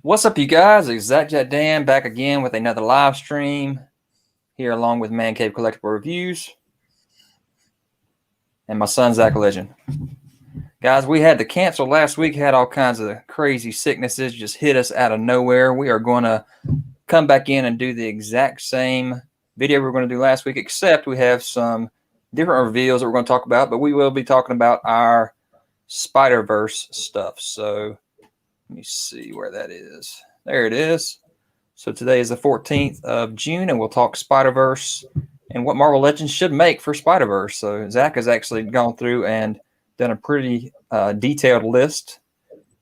What's up, you guys? It's Zack Dan back again with another live stream here, along with ManCave Collectible Reviews and my son Zack Legend. Guys, we had to cancel last week. Had all kinds of crazy sicknesses just hit us out of nowhere. We are going to come back in and do the exact same video we were going to do last week, except we have some different reveals that we're going to talk about. But we will be talking about our Spiderverse stuff. So let me see where that is. There it is. So today is the 14th of June, and we'll talk Spiderverse and what Marvel Legends should make for Spiderverse. So Zack has actually gone through and done a pretty detailed list,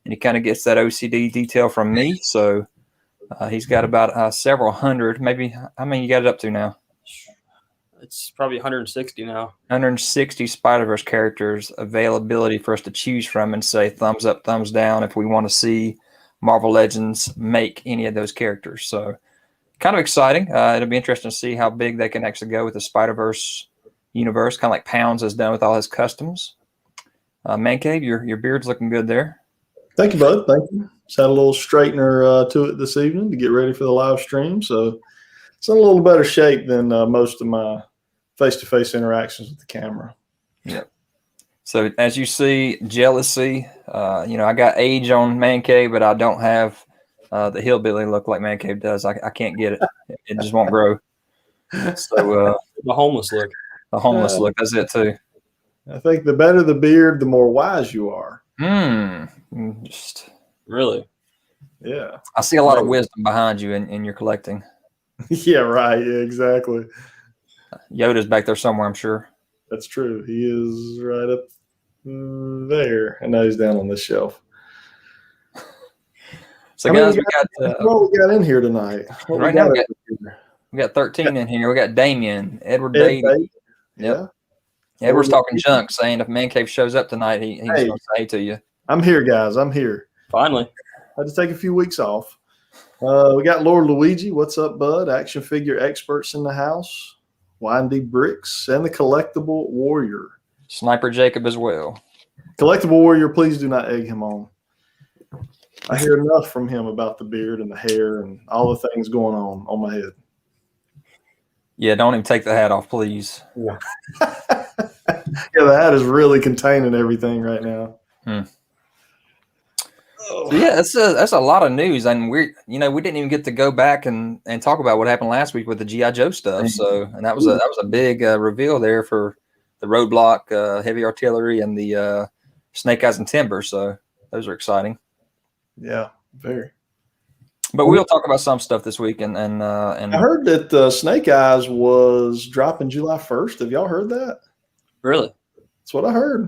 and he kind of gets that OCD detail from me. So he's got about several hundred, maybe. How many you got it up to now? It's probably 160 now. 160 Spider-Verse characters availability for us to choose from and say thumbs up, thumbs down if we want to see Marvel Legends make any of those characters. So kind of exciting. It'll be interesting to see how big they can actually go with the Spider-Verse universe, kind of like Pounds has done with all his customs. ManCave, your beard's looking good there. Thank you, bud. Thank you. Just had a little straightener to it this evening to get ready for the live stream. So it's in a little better shape than most of my face-to-face interactions with the camera. Yep. So as you see, jealousy. I got age on ManCave, but I don't have the hillbilly look like ManCave does. I can't get it. It just won't grow. So The homeless look. the homeless look. That's it too. I think the better the beard, the more wise you are. Just Really? Yeah. I see a lot of wisdom behind you in your collecting. Yeah, right. Yeah, exactly. Yoda's back there somewhere, I'm sure. That's true. He is right up there, and now he's down on this shelf. So guys, we got in here tonight. Right now we got 13 in here. We got Damien, Edward Beatty. Yeah. Edward's talking junk, saying if ManCave shows up tonight, he's going to say to you. I'm here, guys. I'm here. Finally. Had to take a few weeks off. We got Lord Luigi. What's up, bud? Action figure experts in the house. Windy Bricks and the Collectible Warrior. Sniper Jacob as well. Collectible Warrior, please do not egg him on. I hear enough from him about the beard and the hair and all the things going on my head. Yeah, don't even take the hat off, please. Yeah, the hat is really containing everything right now. So yeah, that's a lot of news, and we didn't even get to go back and talk about what happened last week with the G.I. Joe stuff. So, and that was a big reveal there for the Roadblock, Heavy Artillery, and the Snake Eyes and Timber. So those are exciting. Yeah, very. But we'll talk about some stuff this week, and I heard that Snake Eyes was dropping July 1st. Have y'all heard that? Really? That's what I heard.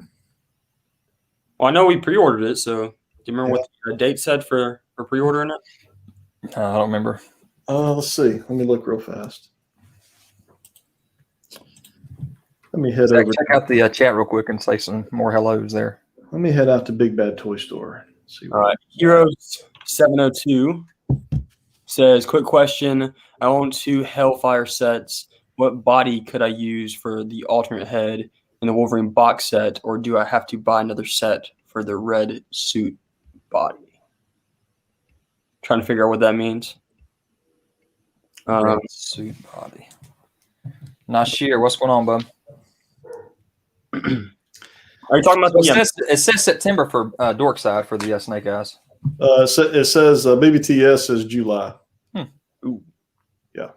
Well, I know we pre-ordered it, so do you remember what the date said for pre-ordering it? I don't remember. Let's see. Let me look real fast. Let me head over. Check out the chat real quick and say some more hellos there. Let me head out to Big Bad Toy Store. See all right. Heroes 702 says, quick question. I own 2 Hellfire sets. What body could I use for the alternate head in the Wolverine box set, or do I have to buy another set for the red suit body? Trying to figure out what that means. Red suit body. Nasir, what's going on, bub? Are you talking about it says September for Darkseid for the Snake Eyes. It says BBTS says July. Ooh. Yeah.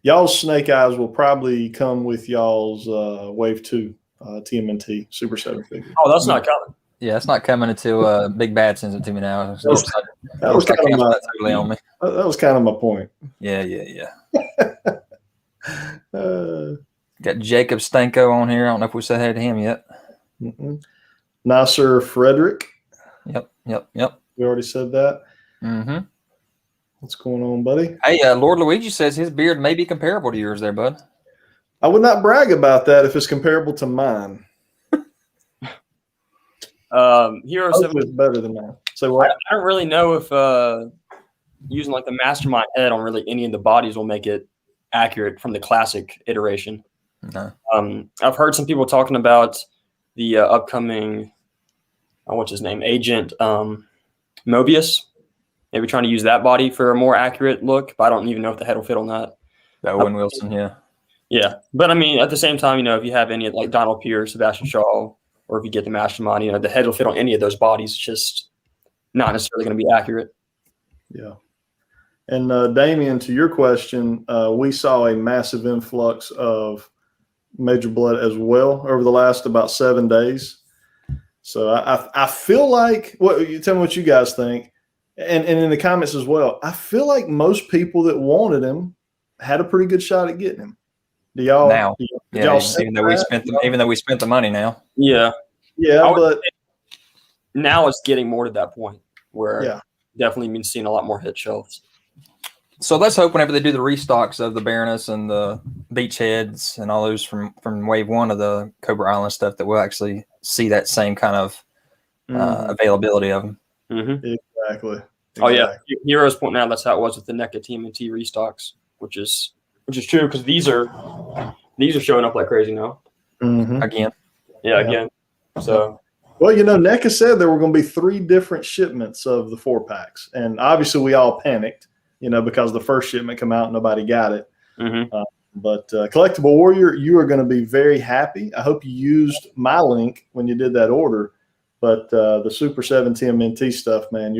Y'all's Snake Eyes will probably come with y'all's Wave 2 TMNT Super 7 figure. Oh, that's not coming. Yeah, it's not coming until Big Bad sends it to me now. That was kind of my point. Yeah. Got Jacob Stanko on here. I don't know if we said hey to him yet. Nasser Frederick. Yep. We already said that. Mm-hmm. What's going on, buddy? Hey, Lord Luigi says his beard may be comparable to yours there, bud. I would not brag about that if it's comparable to mine. Hero 7 is better than mine. So what? I don't really know if using like the Mastermind head on really any of the bodies will make it accurate from the classic iteration. No. I've heard some people talking about the upcoming, what's his name, Agent Mobius maybe trying to use that body for a more accurate look. But I don't even know if the head will fit on that. Owen Wilson, yeah. Yeah, but I mean, at the same time, if you have any like Donald Pierce, Sebastian Shaw, or if you get the Mastermind, the head will fit on any of those bodies. It's just not necessarily going to be accurate. Yeah. And Damien, to your question, we saw a massive influx of Major Blood as well over the last about 7 days. So I feel like, you tell me what you guys think, and in the comments as well. I feel like most people that wanted him had a pretty good shot at getting him. Do y'all? Now, y'all even though we spent the money now. Yeah, but now it's getting more to that point where definitely means seeing a lot more hit shelves. So let's hope whenever they do the restocks of the Baroness and the Beachheads and all those from wave 1 of the Cobra Island stuff, that we'll actually see that same kind of availability of them. Mm-hmm. Exactly. Oh yeah, Heroes pointing out that's how it was with the NECA TMNT restocks, which is true because these are showing up like crazy now. Mm-hmm. Again. Yeah, again. So. Well, NECA said there were going to be 3 different shipments of the 4-packs, and obviously we all panicked, because the first shipment came out and nobody got it. Mm-hmm. But Collectible Warrior, you are going to be very happy. I hope you used my link when you did that order. But the Super 7 TMNT stuff, man,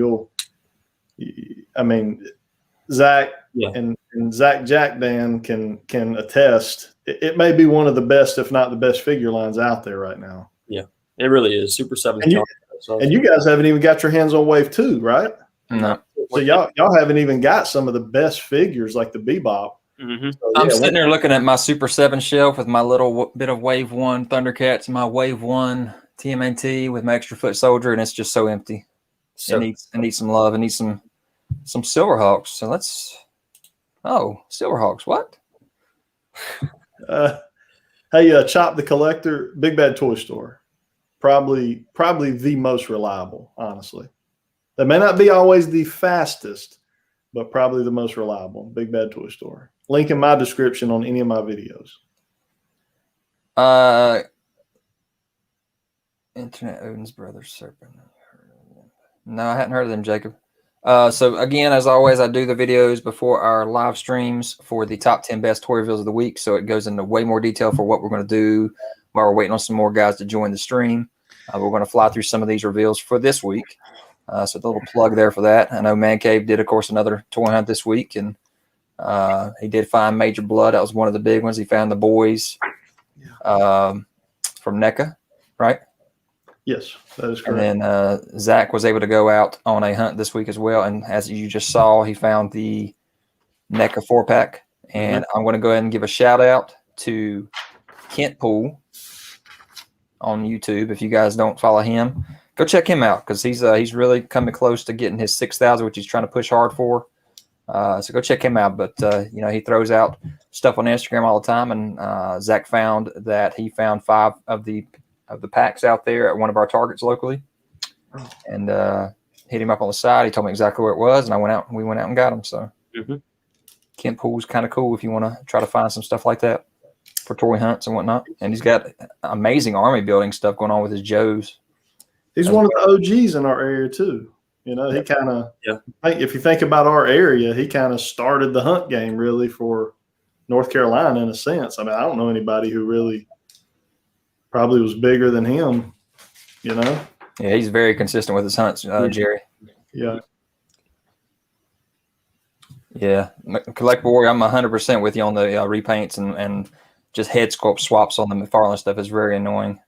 Zack and Zack Jack Dan can attest. It may be one of the best, if not the best, figure lines out there right now. Yeah, it really is. Super 7. And you guys haven't even got your hands on Wave 2, right? No. So y'all haven't even got some of the best figures like the Bebop. Mm-hmm. So, I'm sitting there looking at my Super 7 shelf with my little bit of Wave 1 Thundercats and my Wave 1 TMNT with my extra foot soldier, and it's just so empty. So it needs some love. It needs some Silverhawks. So Silverhawks, what? Hey, Chop the Collector, Big Bad Toy Store. Probably the most reliable, honestly. They may not be always the fastest, but probably the most reliable. Big Bad Toy Store. Link in my description on any of my videos. Internet Odin's Brother Serpent. No, I hadn't heard of them, Jacob. So again, as always, I do the videos before our live streams for the top 10 best toy reveals of the week. So it goes into way more detail for what we're going to do while we're waiting on some more guys to join the stream. We're going to fly through some of these reveals for this week. So the little plug there for that. I know ManCave did, of course, another toy hunt this week, and he did find Major Blood. That was one of the big ones. He found the boys from NECA, right? Yes, that is correct. And then Zack was able to go out on a hunt this week as well. And as you just saw, he found the NECA 4-pack. And I'm going to go ahead and give a shout out to Kent Poole on YouTube. If you guys don't follow him, go check him out because he's really coming close to getting his 6,000, which he's trying to push hard for. So go check him out. But he throws out stuff on Instagram all the time. And Zack found that he found 5 of the packs out there at one of our targets locally, and hit him up on the side. He told me exactly where it was, and we went out and got him. So Kent Poole's kind of cool if you want to try to find some stuff like that for toy hunts and whatnot. And he's got amazing army building stuff going on with his Joes. He's one of the OGs in our area too. He kind of, if you think about our area, he kind of started the hunt game really for North Carolina in a sense. I mean, I don't know anybody who really probably was bigger than him, Yeah, he's very consistent with his hunts, Jerry. Yeah. Yeah. Collectible Warrior, I'm 100% with you on the repaints and just head sculpt swaps on the McFarlane stuff is very annoying.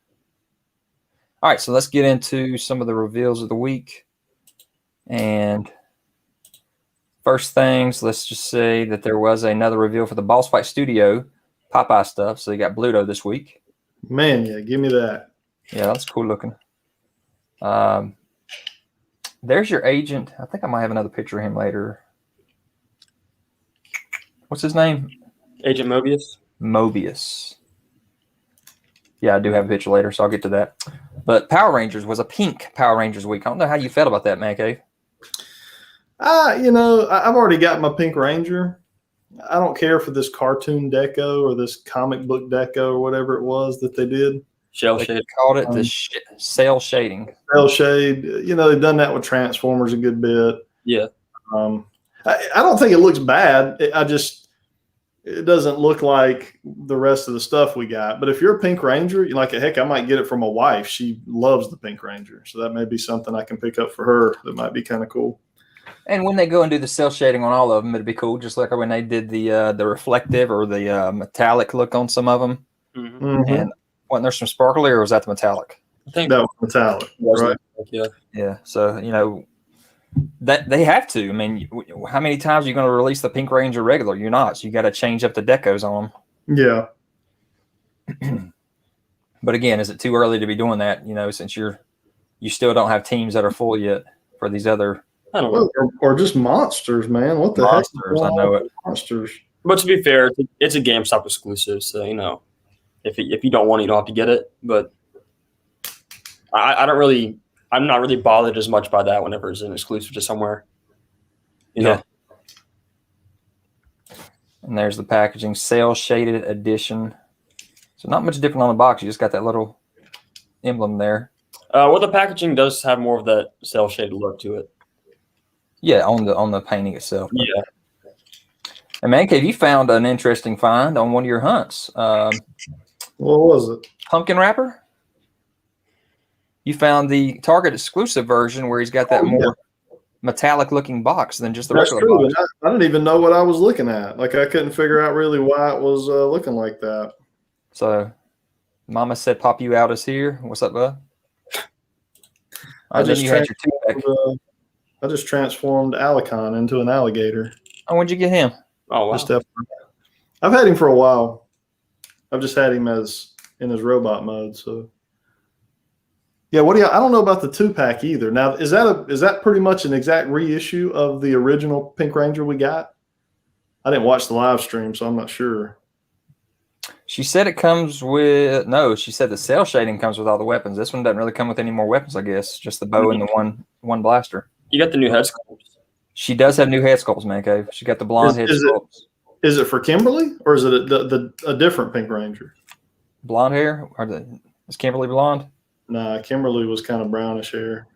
All right, so let's get into some of the reveals of the week. And first things, let's just say that there was another reveal for the Boss Fight Studio Popeye stuff. So they got Bluto this week. Man, yeah, give me that. Yeah, that's cool looking. There's your agent. I think I might have another picture of him later. What's his name? Agent Mobius. Mobius. Yeah, I do have a picture later, so I'll get to that. But Power Rangers was a pink Power Rangers week. I don't know how you felt about that, ManCave. I've already got my Pink Ranger. I don't care for this cartoon deco or this comic book deco or whatever it was that they did. Shell They shade. called it the cell shading. Cell shade. They've done that with Transformers a good bit. Yeah. I don't think it looks bad. It doesn't look like the rest of the stuff we got. But if you're a Pink Ranger, you're like, heck, I might get it from a wife. She loves the Pink Ranger. So that may be something I can pick up for her that might be kind of cool. And when they go and do the cell shading on all of them, it'd be cool. Just like when they did the reflective or the metallic look on some of them. Mm-hmm. And wasn't there some sparkly, or was that the metallic? I think that was metallic, right? Yeah. So, you know, that they have to. I mean, how many times are you going to release the Pink Ranger regular? You're not. So you got to change up the decos on them. Yeah. But again, is it too early to be doing that? You know, since you still don't have teams that are full yet for these other. I don't know. Or just monsters, man. What the monsters, heck? I know it. Monsters. But to be fair, it's a GameStop exclusive, so you know, if you don't want it, you don't have to get it. But I'm not really bothered as much by that whenever it's an exclusive to somewhere. You know. And there's the packaging, cell shaded edition. So not much different on the box. You just got that little emblem there. Well, the packaging does have more of that cell shaded look to it. Yeah, on the painting itself. Yeah. And ManCave, you found an interesting find on one of your hunts. What was it? Pumpkin wrapper. You found the Target exclusive version where he's got that more metallic looking box than just the That's regular true. box. I didn't even know what I was looking at. Like I couldn't figure out really why it was looking like that. So, Mama said, "Pop you out is here." What's up, bud? I just just transformed Alicon into an alligator. Oh, when'd you get him? Oh, wow. I've had him for a while. I've just had him in his robot mode. So, yeah. I don't know about the 2-pack either. Now, is that pretty much an exact reissue of the original Pink Ranger we got? I didn't watch the live stream, so I'm not sure. She said it comes with she said the cell shading comes with all the weapons. This one doesn't really come with any more weapons, I guess. Just the bow and the one blaster. You got the new head sculpts. She does have new head sculpts, ManCave. She got the blonde head sculpts. Is it for Kimberly or is it a different Pink Ranger? Blonde hair? Is Kimberly blonde? Nah, Kimberly was kind of brownish hair.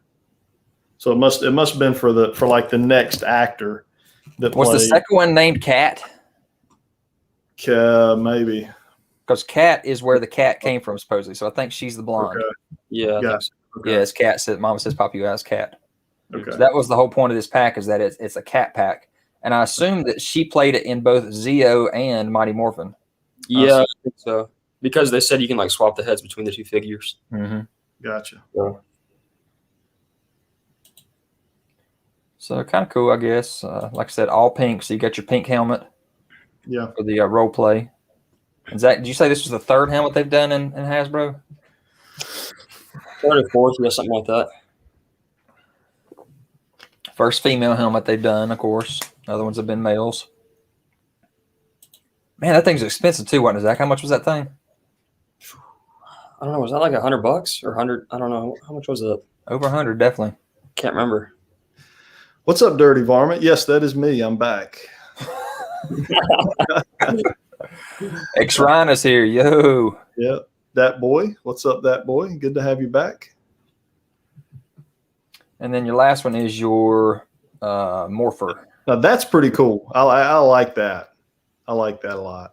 So it must have been for the next actor that was played. The second one named Cat? Maybe. Because Cat is where the cat came from, supposedly. So I think she's the blonde. Okay. Yeah. Yeah. Okay. Yeah, it's Cat. Mama says, "Pop you as Cat." Okay. So that was the whole point of this pack, is that it's a cat pack. And I assume that she played it in both Zeo and Mighty Morphin. Yeah, I think so. Because they said you can like swap the heads between the two figures. Mm-hmm. Gotcha. Yeah. So kind of cool, I guess. Like I said, all pink. So you got your pink helmet. Yeah. For the role play. And Zack, did you say this was the third helmet they've done in Hasbro? Third or fourth, yeah, something like that. First female helmet they've done, of course. Other ones have been males. Man, that thing's expensive too, wasn't it, Zack? How much was that thing? I don't know. Was that like $100 or 100? I don't know. How much was it? Over 100, definitely. Can't remember. What's up, Dirty Varmint? Yes, that is me. I'm back. X-Ryan is here. Yo. Yeah. That boy. What's up, that boy? Good to have you back. And then your last one is your Morpher. Now that's pretty cool. I like that. I like that a lot.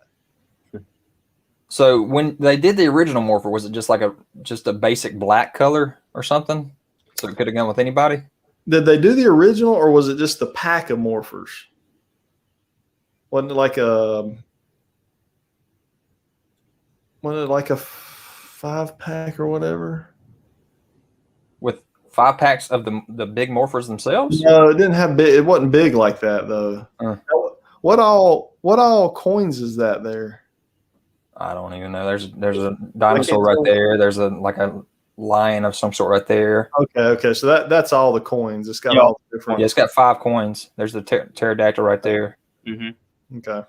So when they did the original Morpher, was it just like a basic black color or something? So it could have gone with anybody? Did they do the original, or was it just the pack of Morphers? Wasn't it like a 5-pack or whatever? With 5 packs of the big Morphers themselves? No, it didn't have big. It wasn't big like that though. What all coins is that there? I don't even know. There's a dinosaur right there. There's a lion of some sort right there. Okay. So that's all the coins. It's got all the different. Yeah, it's got 5 coins. There's the pterodactyl right there. Mm-hmm. Okay.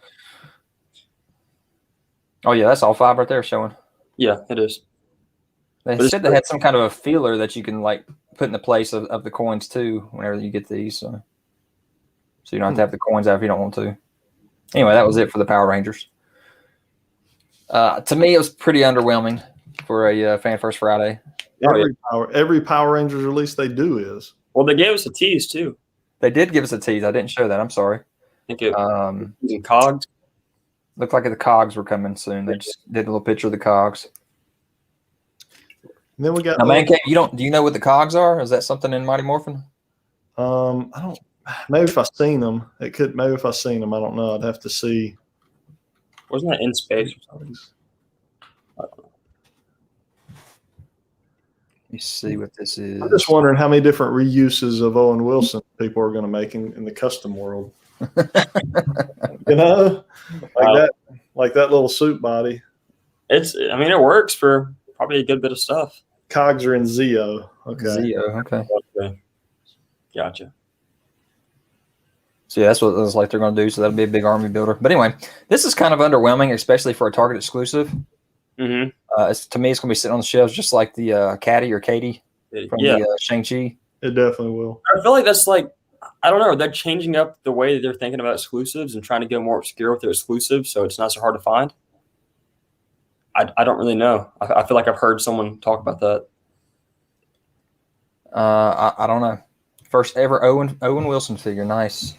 Oh yeah, that's all 5 right there showing. Yeah, it is. They said they had some kind of a feeler that you can like put in the place of the coins too whenever you get these. So you don't have to have the coins out if you don't want to. Anyway, that was it for the Power Rangers. To me, it was pretty underwhelming for a Fan First Friday. Every Power Rangers release they do is. Well, they gave us a tease too. They did give us a tease. I didn't show that. I'm sorry. I think it Um, cogs. Looked like the cogs were coming soon. They just did a little picture of the cogs. And then we got Now, ManCave, do you know what the cogs are? Is that something in Mighty Morphin? I don't. Maybe if I've seen them, it could. Maybe if I've seen them, I don't know. I'd have to see. Wasn't that in space or something? Let me see what this is. I'm just wondering how many different reuses of Owen Wilson people are going to make in the custom world. You know, like that little suit body. I mean, it works for probably a good bit of stuff. Cogs are in Zeo. Okay. Zeo, okay. Okay. Gotcha. So yeah, that's what it looks like they're going to do. So that'll be a big army builder. But anyway, this is kind of underwhelming, especially for a Target exclusive. Mm-hmm. To me, it's going to be sitting on the shelves just like the Caddy or Katie from the Shang-Chi. It definitely will. I feel like that's like, I don't know, they're changing up the way they're thinking about exclusives and trying to go more obscure with their exclusives, so it's not so hard to find. I don't really know. I feel like I've heard someone talk about that. I don't know. First ever Owen Wilson figure. Nice.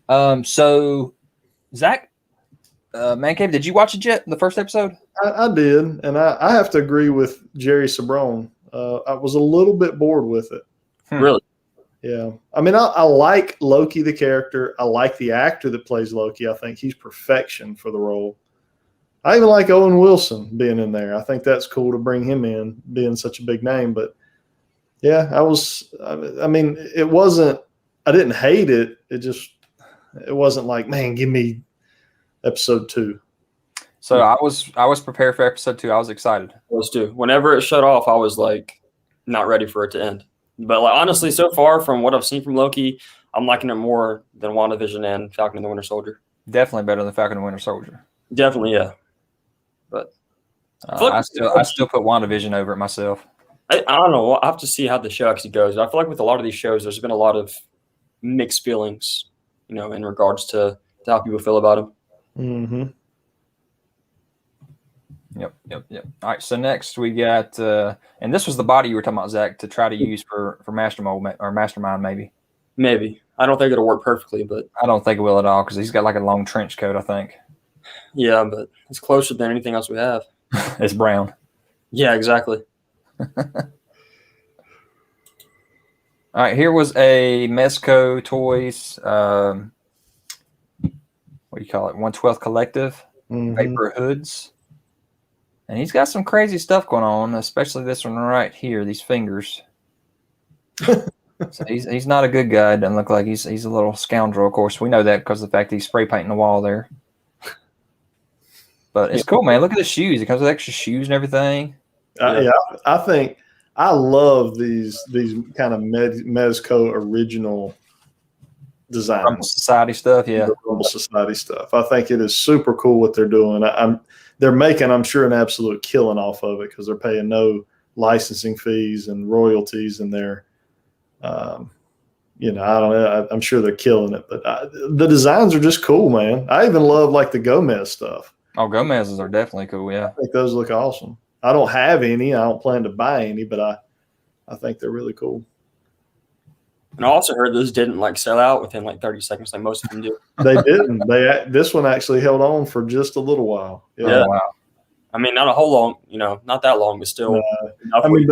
So, Zach, ManCave, did you watch it yet? The first episode? I did, and I have to agree with Jerry Sabrone. I was a little bit bored with it. Really? Yeah. I mean, I like Loki, the character. I like the actor that plays Loki. I think he's perfection for the role. I even like Owen Wilson being in there. I think that's cool to bring him in, being such a big name. But, yeah, I mean, it wasn't – I didn't hate it. It wasn't like, man, give me episode 2. So I was prepared for episode 2. I was excited. Let's do. Whenever it shut off, I was like not ready for it to end. But like honestly, so far from what I've seen from Loki, I'm liking it more than WandaVision and Falcon and the Winter Soldier. Definitely better than Falcon and Winter Soldier. Definitely, yeah. But I still put WandaVision over it myself. I don't know. I have to see how the show actually goes. I feel like with a lot of these shows, there's been a lot of mixed feelings, in regards to how people feel about them. Mm-hmm. Yep. All right, so next we got, and this was the body you were talking about, Zach, to try to use for Mastermind, maybe. Maybe. I don't think it'll work perfectly, but I don't think it will at all because he's got like a long trench coat, I think. Yeah, but it's closer than anything else we have. It's brown. Yeah, exactly. All right, here was a Mezco Toys, what do you call it, 1/12 Collective, paper hoods. And he's got some crazy stuff going on, especially this one right here, these fingers. So he's not a good guy. Doesn't look like he's a little scoundrel. Of course, we know that because of the fact that he's spray painting the wall there. But it's cool, man. Look at the shoes. It comes with extra shoes and everything. Yeah, I think I love these kind of Mezco original designs. Rumble Society stuff, yeah. The Rumble Society stuff. I think it is super cool what they're doing. They're making, I'm sure, an absolute killing off of it because they're paying no licensing fees and royalties, and they're, I don't know. I'm sure they're killing it. But the designs are just cool, man. I even love like the Gomez stuff. Oh, Gomez's are definitely cool, yeah. I think those look awesome. I don't have any. I don't plan to buy any, but I think they're really cool. And I also heard those didn't like sell out within like 30 seconds, like most of them do. They didn't. This one actually held on for just a little while. Yeah. Oh, wow. I mean, not a whole long, not that long, but still. I mean,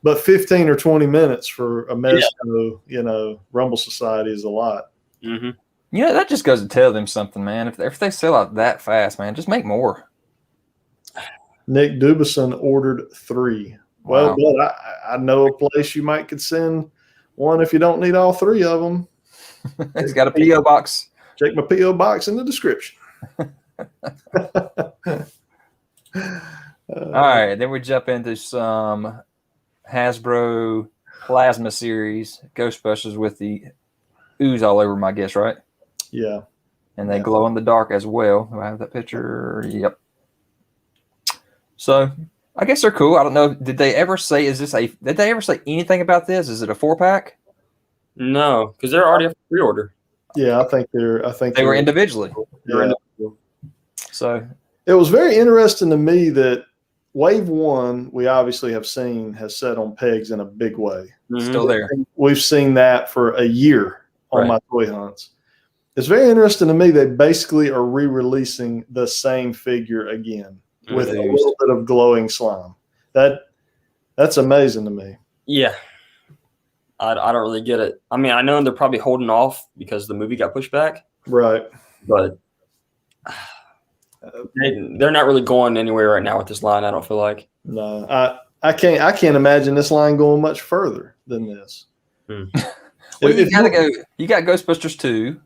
but 15 or 20 minutes for a Mezco, Rumble Society is a lot. Mm-hmm. Yeah, that just goes to tell them something, man. If they sell out that fast, man, just make more. Nick Dubison ordered 3. Well, Wow. but I know a place you might could send one if you don't need all 3 of them. It's got a P.O. box. Check my P.O. box in the description. All right, then we jump into some Hasbro Plasma Series Ghostbusters with the ooze all over them, I guess, right? Yeah. And they glow in the dark as well. Do I have that picture? Yep. So I guess they're cool. I don't know. Did they ever say anything about this? Is it a 4-pack? No, because they're already a pre-order. Yeah, I think They were individually. Yeah. So it was very interesting to me that Wave 1, we obviously have seen, has set on pegs in a big way. Still there. We've seen that for a year on Right. my toy hunts. It's very interesting to me. They basically are re-releasing the same figure again with a little bit of glowing slime. That's amazing to me. Yeah. I don't really get it. I mean, I know they're probably holding off because the movie got pushed back, Right. but they're not really going anywhere right now with this line. I don't feel like. No, I can't imagine this line going much further than this. Well, you got to go. You got Ghostbusters 2.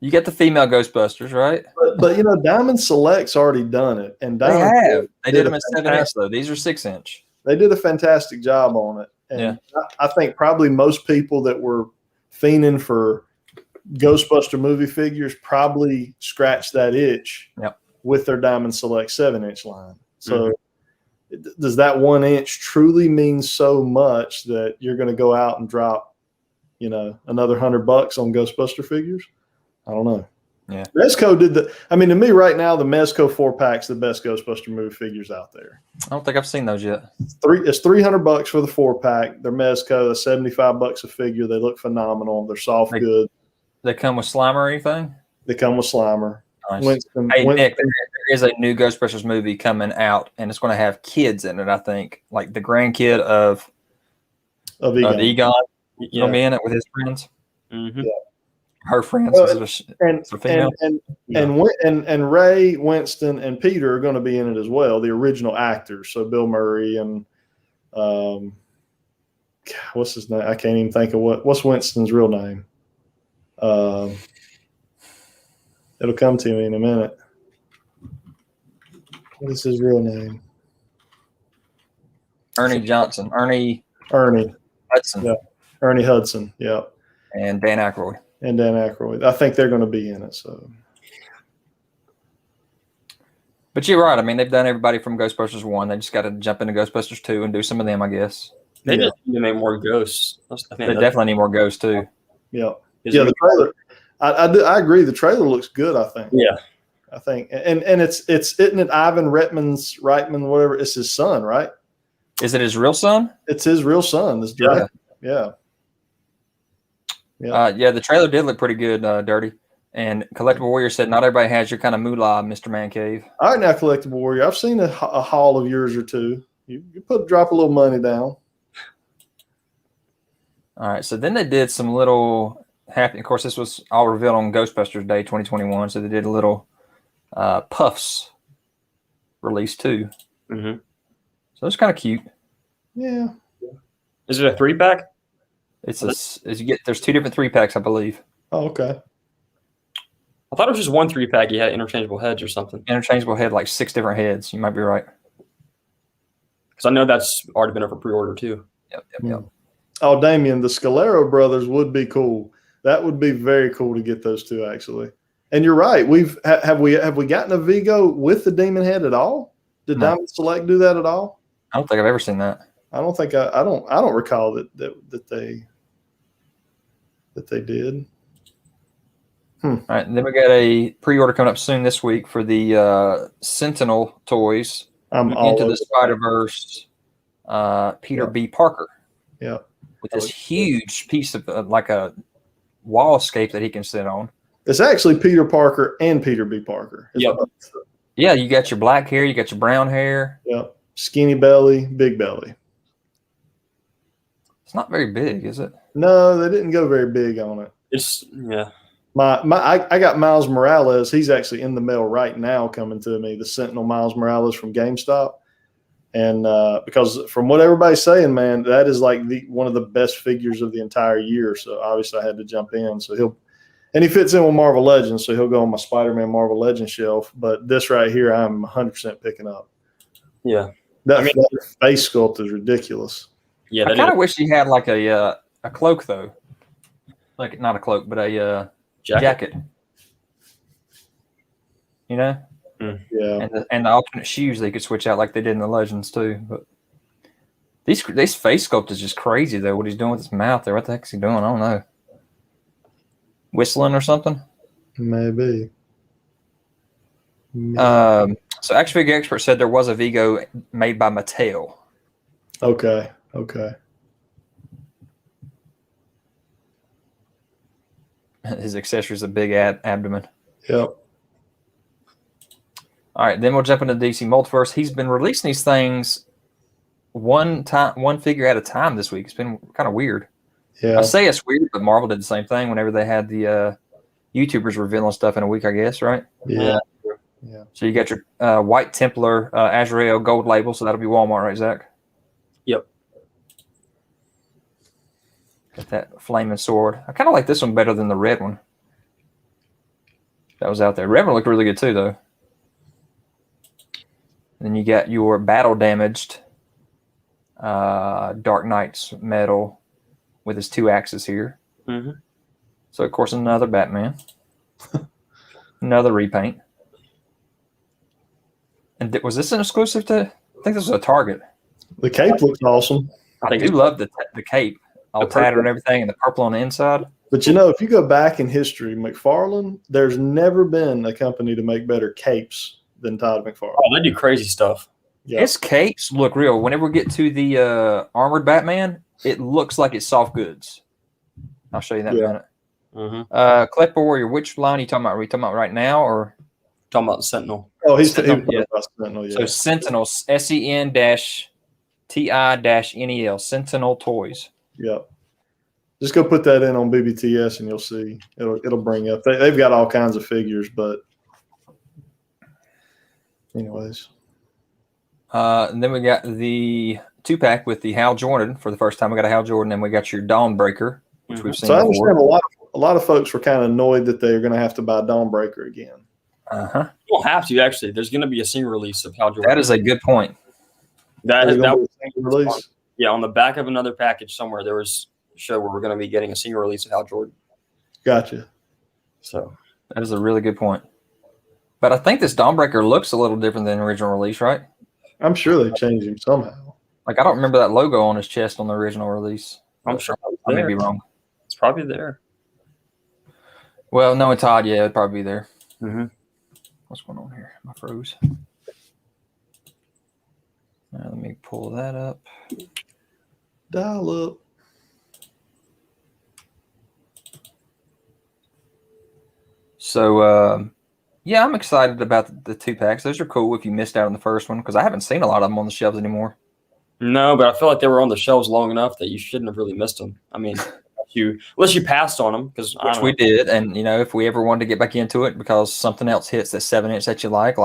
You got the female Ghostbusters, right? But Diamond Select's already done it, and Diamond They did them at 7-inch though. These are 6-inch. They did a fantastic job on it, and I think probably most people that were fiending for Ghostbuster movie figures probably scratched that itch with their Diamond Select 7-inch line. So does that 1 inch truly mean so much that you're going to go out and drop, another $100 on Ghostbuster figures? I don't know. Yeah. Mezco did to me right now, the Mezco 4-pack's the best Ghostbuster movie figures out there. I don't think I've seen those yet. It's $300 for the 4-pack. They're Mezco. They're $75 a figure. They look phenomenal. They're soft good. They come with Slimer or anything? They come with Slimer. Nice. Winston, Nick, there is a new Ghostbusters movie coming out, and it's going to have kids in it, I think. Like the grandkid of Egon. Going to be in it with his friends. Mm-hmm. Yeah. Her friends. And Ray, Winston, and Peter are going to be in it as well, the original actors. So Bill Murray and what's his name? I can't even think of what's Winston's real name. It'll come to me in a minute. What is his real name? Ernie Hudson. Yeah. Ernie Hudson. Yeah. And Dan Aykroyd. I think they're going to be in it. So, but you're right. I mean, they've done everybody from Ghostbusters 1. They just got to jump into Ghostbusters 2 and do some of them, I guess. They just need to make more ghosts. They definitely need more ghosts too. Yeah. The trailer. I agree. The trailer looks good. I think. Yeah. I think, and isn't it Ivan Reitman, whatever? It's his son, right? Is it his real son? It's his real son. This director. Yeah. The trailer did look pretty good, Dirty. And Collectible Warrior said, not everybody has your kind of moolah, Mr. ManCave. All right, now, Collectible Warrior, I've seen a haul of yours or two. You drop a little money down. All right, so then they did some little happy. Of course, this was all revealed on Ghostbusters Day 2021, so they did a little Puffs release too. Mm-hmm. So it's kind of cute. Yeah. Is it a 3-pack? There's 2 different 3-packs, I believe. Oh, okay. I thought it was just 1 3-pack. You had interchangeable heads or something. Interchangeable head, like 6 different heads. You might be right. Because I know that's already been up for pre-order too. Yep. Oh, Damien, the Scalero brothers would be cool. That would be very cool to get those 2, actually. And you're right. Have we gotten a Vigo with the demon head at all? Did Diamond Select do that at all? I don't think I've ever seen that. I don't think I don't recall that they did. All right, and then we got a pre-order coming up soon this week for the Sentinel toys. Into the Spiderverse, Peter B. Parker. Yeah, with this huge piece of like a wallscape that he can sit on. It's actually Peter Parker and Peter B. Parker. Yep. Yeah, you got your black hair, you got your brown hair. Yep. Skinny belly, big belly. It's not very big, is it? No, they didn't go very big on it. I got Miles Morales. He's actually in the mail right now coming to me, the Sentinel Miles Morales from GameStop. And because from what everybody's saying, man, that is like one of the best figures of the entire year. So obviously I had to jump in. So he fits in with Marvel Legends, so he'll go on my Spider-Man Marvel Legends shelf. But this right here, I'm 100% picking up. Yeah. That face sculpt is ridiculous. Yeah, I kind of wish he had like a cloak though, like not a cloak, but a jacket. You know, yeah. And the alternate shoes they could switch out like they did in the Legends too. But this face sculpt is just crazy though. What he's doing with his mouth there, what the heck is he doing? I don't know. Whistling or something? Maybe. So Action Figure Expert said there was a Vigo made by Mattel. Okay. His accessory is a big abdomen. Yep. All right, then we'll jump into DC Multiverse. He's been releasing these things one figure at a time this week. It's been kind of weird. Yeah. I say it's weird, but Marvel did the same thing whenever they had the YouTubers revealing stuff in a week, I guess, right? Yeah. Yeah. So you got your White Templar Azrael gold label, so that'll be Walmart, right, Zach? Yep. Got that flaming sword. I kind of like this one better than the red one that was out there. Red one looked really good too, though. Then you got your battle damaged Dark Knight's medal with his 2 axes here. Mm-hmm. So, of course, another Batman. Another repaint. And was this an exclusive to? I think this was a Target. The cape looks awesome. I do love the cape, all tattered and everything, and the purple on the inside. But, if you go back in history, McFarlane, there's never been a company to make better capes than Todd McFarlane. Oh, they do crazy stuff. Yeah. His capes look real. Whenever we get to the armored Batman, it looks like it's soft goods. I'll show you that in a minute. Mm-hmm. Collectible Warrior, which line are you talking about? Are we talking about right now or? Talking about the Sentinel. Oh, he's Sentinel, talking about Sentinel, yeah. So Sentinel, SEN-TI-NEL, Sentinel Toys. Yep. Just go put that in on BBTS and you'll see. It'll bring up. They've got all kinds of figures, but anyways. And then we got the 2-pack with the Hal Jordan for the first time. We got a Hal Jordan, and we got your Dawnbreaker, which we've seen. So I before. understand a lot of folks were kind of annoyed that they're going to have to buy Dawnbreaker again. You don't have to, actually. There's going to be a single release of Hal Jordan. That is a good point. That release. Yeah, on the back of another package somewhere, there was a show where we're going to be getting a single release of Hal Jordan. Gotcha. So that is a really good point. But I think this Dawnbreaker looks a little different than the original release, right? I'm sure they changed him somehow. Like, I don't remember that logo on his chest on the original release. I'm sure I may be wrong. It's probably there. Well, no, it's odd. Yeah, it'd probably be there. Mm-hmm. What's going on here? I froze. Let me pull that up. Dial up. So, yeah, I'm excited about the 2-packs. Those are cool if you missed out on the first one, because I haven't seen a lot of them on the shelves anymore. No, but I feel like they were on the shelves long enough that you shouldn't have really missed them. I mean, unless you passed on them, which we did. And, if we ever wanted to get back into it because something else hits that 7-inch that you like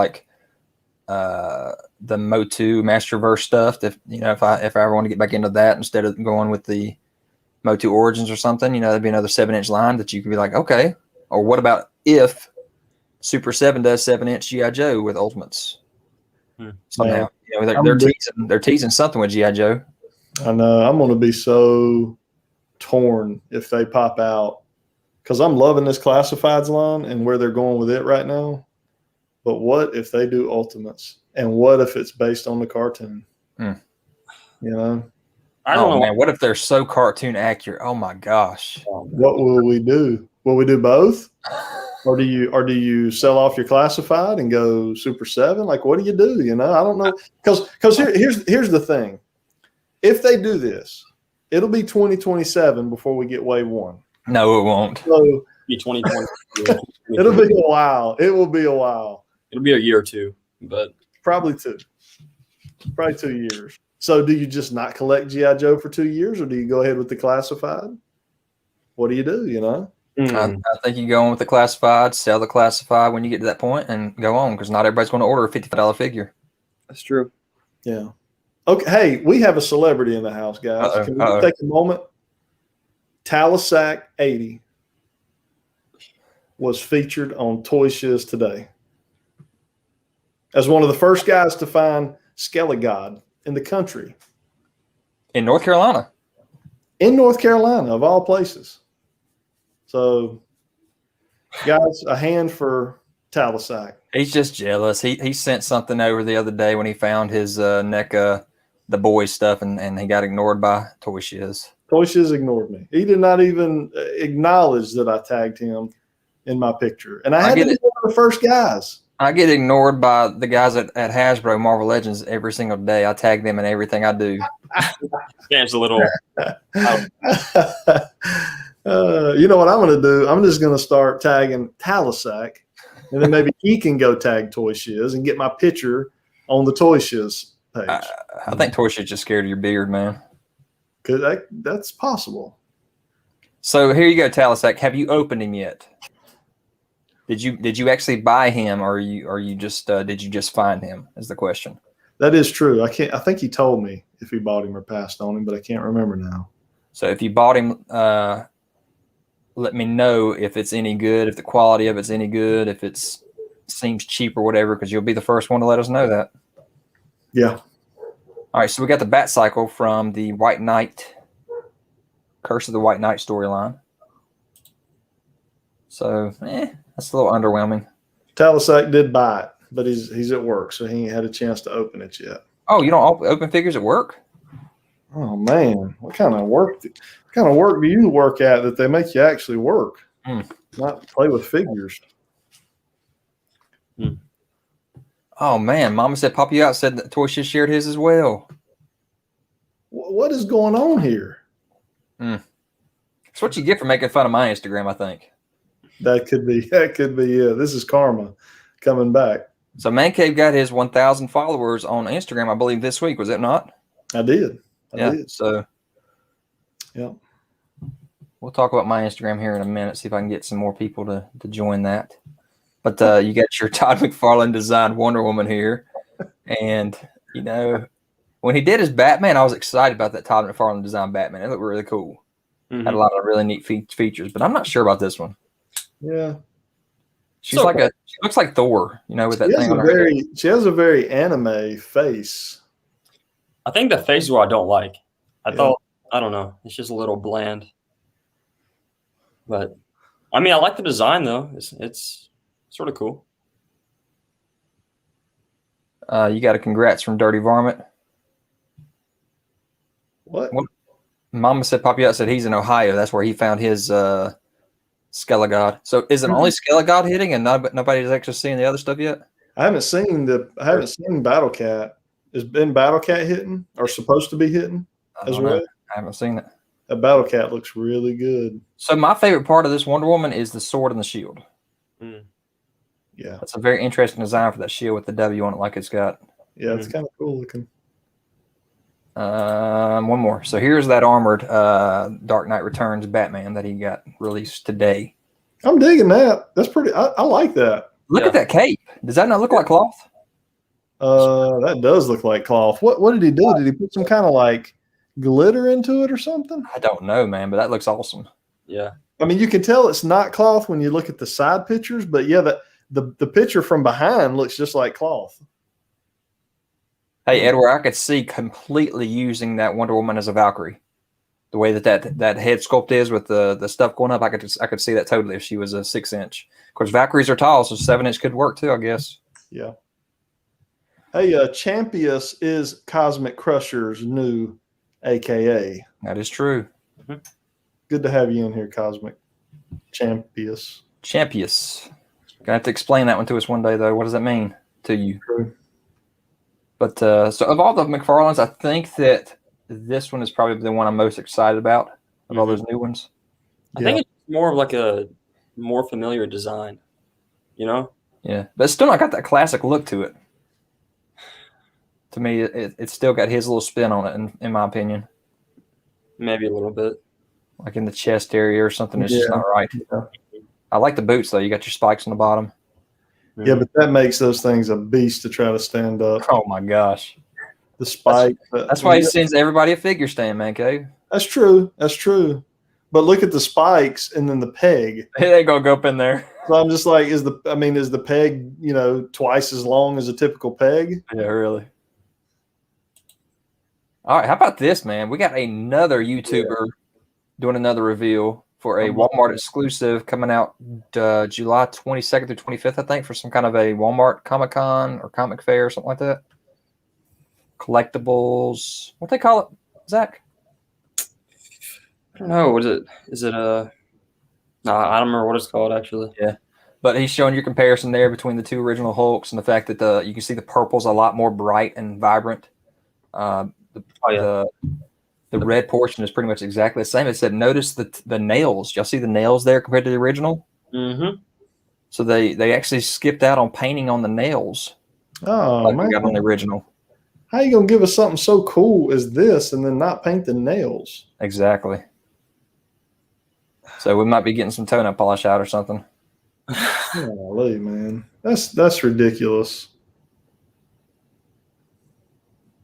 the Motu Masterverse stuff, if I ever want to get back into that instead of going with the Motu Origins or something, that'd be another 7-inch line that you could be like, okay. Or what about if Super 7 does 7-inch G.I. Joe with Ultimates? Somehow. They're teasing something with G.I. Joe. I know. I'm going to be so torn if they pop out, because I'm loving this Classifieds line and where they're going with it right now. But what if they do Ultimates? And what if it's based on the cartoon? I don't know. Man, what if they're so cartoon accurate? Oh my gosh. What will we do? Will we do both? Or do you sell off your Classified and go Super 7? Like, what do you do? I don't know. Because here's the thing. If they do this, it'll be 2027 before we get Wave 1. No, it won't. So Be 2020. it'll be a while. It will be a while. It'll be a year or two, but Probably 2. Probably 2 years. So do you just not collect G.I. Joe for 2 years, or do you go ahead with the Classified? What do you do, I think you go on with the Classified, sell the Classified when you get to that point, and go on, because not everybody's going to order a $55 figure. That's true. Yeah. Okay. Hey, we have a celebrity in the house, guys. Can we take a moment? Talisac 80 was featured on Toy Shiz today as one of the first guys to find Skelly God in the country. In North Carolina. In North Carolina, of all places. So, guys, a hand for Talisac. He's just jealous. He sent something over the other day when he found his NECA, the boys stuff, and he got ignored by Toy Shiz. Toy Shiz ignored me. He did not even acknowledge that I tagged him in my picture. And I had to be one of the first guys. I get ignored by the guys at Hasbro Marvel Legends every single day. I tag them in everything I do. Stands a little. You know what I'm going to do? I'm just going to start tagging Talisac, and then maybe he can go tag Toy Shiz and get my picture on the Toy Shiz page. I think Toy Shiz just scared of your beard, man. That's possible. So here you go, Talisac. Have you opened him yet? Did you actually buy him, or you just did you just find him? Is the question. That is true. I think he told me if he bought him or passed on him, but I can't remember now. So if you bought him, let me know if it's any good, if the quality of it's any good, if it seems cheap or whatever, because you'll be the first one to let us know that. Yeah. All right, so we got the Batcycle from the White Knight, Curse of the White Knight storyline. So, that's a little underwhelming. Talisac did buy it, but he's at work, so he ain't had a chance to open it yet. Oh, you don't open figures at work? Oh man, what kind of work do you work at that they make you actually work, not play with figures? Oh man, Mama said pop you out said that Toy Shiz shared his as well. What is going on here? That's what you get for making fun of my Instagram, I think. That could be. Yeah, this is karma coming back. So ManCave got his 1,000 followers on Instagram, I believe, this week. Was it not? I did. I did. So, yeah, we'll talk about my Instagram here in a minute. See if I can get some more people to join that. But you got your Todd McFarlane designed Wonder Woman here, and when he did his Batman, I was excited about that Todd McFarlane designed Batman. It looked really cool. Had a lot of really neat features, but I'm not sure about this one. Yeah. She looks like Thor, with that thing on her head. She has a very anime face. I think the face is what I don't like. I don't know. It's just a little bland. But I mean, I like the design though. It's sort of cool. You got a congrats from Dirty Varmint. What? Mama said Poppy out said he's in Ohio. That's where he found his Skelegod. So is it only Skelegod hitting and nobody's actually seeing the other stuff yet? I haven't seen Battle Cat. Is Ben Battle Cat hitting or supposed to be hitting as well? I haven't seen it. That Battle Cat looks really good. So my favorite part of this Wonder Woman is the sword and the shield. Yeah. That's a very interesting design for that shield with the W on it like it's got. Yeah, it's kind of cool looking. One more. So here's that armored Dark Knight Returns Batman that he got released today. I'm digging that. That's pretty. I like that. Look at that cape. Does that not look like cloth? That does look like cloth. What did he do? Did he put some kind of like glitter into it or something? I don't know, man, but that looks awesome. Yeah. I mean, you can tell it's not cloth when you look at the side pictures, but yeah, the picture from behind looks just like cloth. Hey, Edward, I could see completely using that Wonder Woman as a Valkyrie. The way that head sculpt is with the stuff going up, I could see that totally if she was a 6-inch. Of course, Valkyries are tall, so 7-inch could work too, I guess. Yeah. Hey, Champius is Cosmic Crusher's new AKA. That is true. Good to have you in here, Cosmic Champius. Champius. Gonna have to explain that one to us one day, though. What does that mean to you? True. But so of all the McFarlanes, I think that this one is probably the one I'm most excited about of all those new ones. I think it's more of like a more familiar design, Yeah, but it's still not got that classic look to it. To me, it's still got his little spin on it, in my opinion. Maybe a little bit. Like in the chest area or something, it's just not right. Yeah. I like the boots, though. You got your spikes on the bottom. Yeah, but that makes those things a beast to try to stand up. Oh, my gosh. The spike. That's why he sends everybody a figure stand, ManCave. That's true. That's true. But look at the spikes and then the peg. It ain't going to go up in there. So I'm just like, is the peg, twice as long as a typical peg? Yeah, really. All right, how about this, man? We got another YouTuber doing another reveal for a Walmart exclusive coming out July 22nd through 25th, I think, for some kind of a Walmart Comic-Con or comic fair or something like that. Collectibles. What they call it, Zach? I don't know. What is it? Is it a... No, I don't remember what it's called, actually. Yeah. But he's showing your comparison there between the two original Hulks and the fact that you can see the purple's a lot more bright and vibrant. The The red portion is pretty much exactly the same. It said, notice the nails. Y'all see the nails there compared to the original? Mm-hmm. So they actually skipped out on painting on the nails. Oh, like man. we got on the original. How you going to give us something so cool as this and then not paint the nails? Exactly. So we might be getting some toenail polish out or something. Holy, man. That's ridiculous.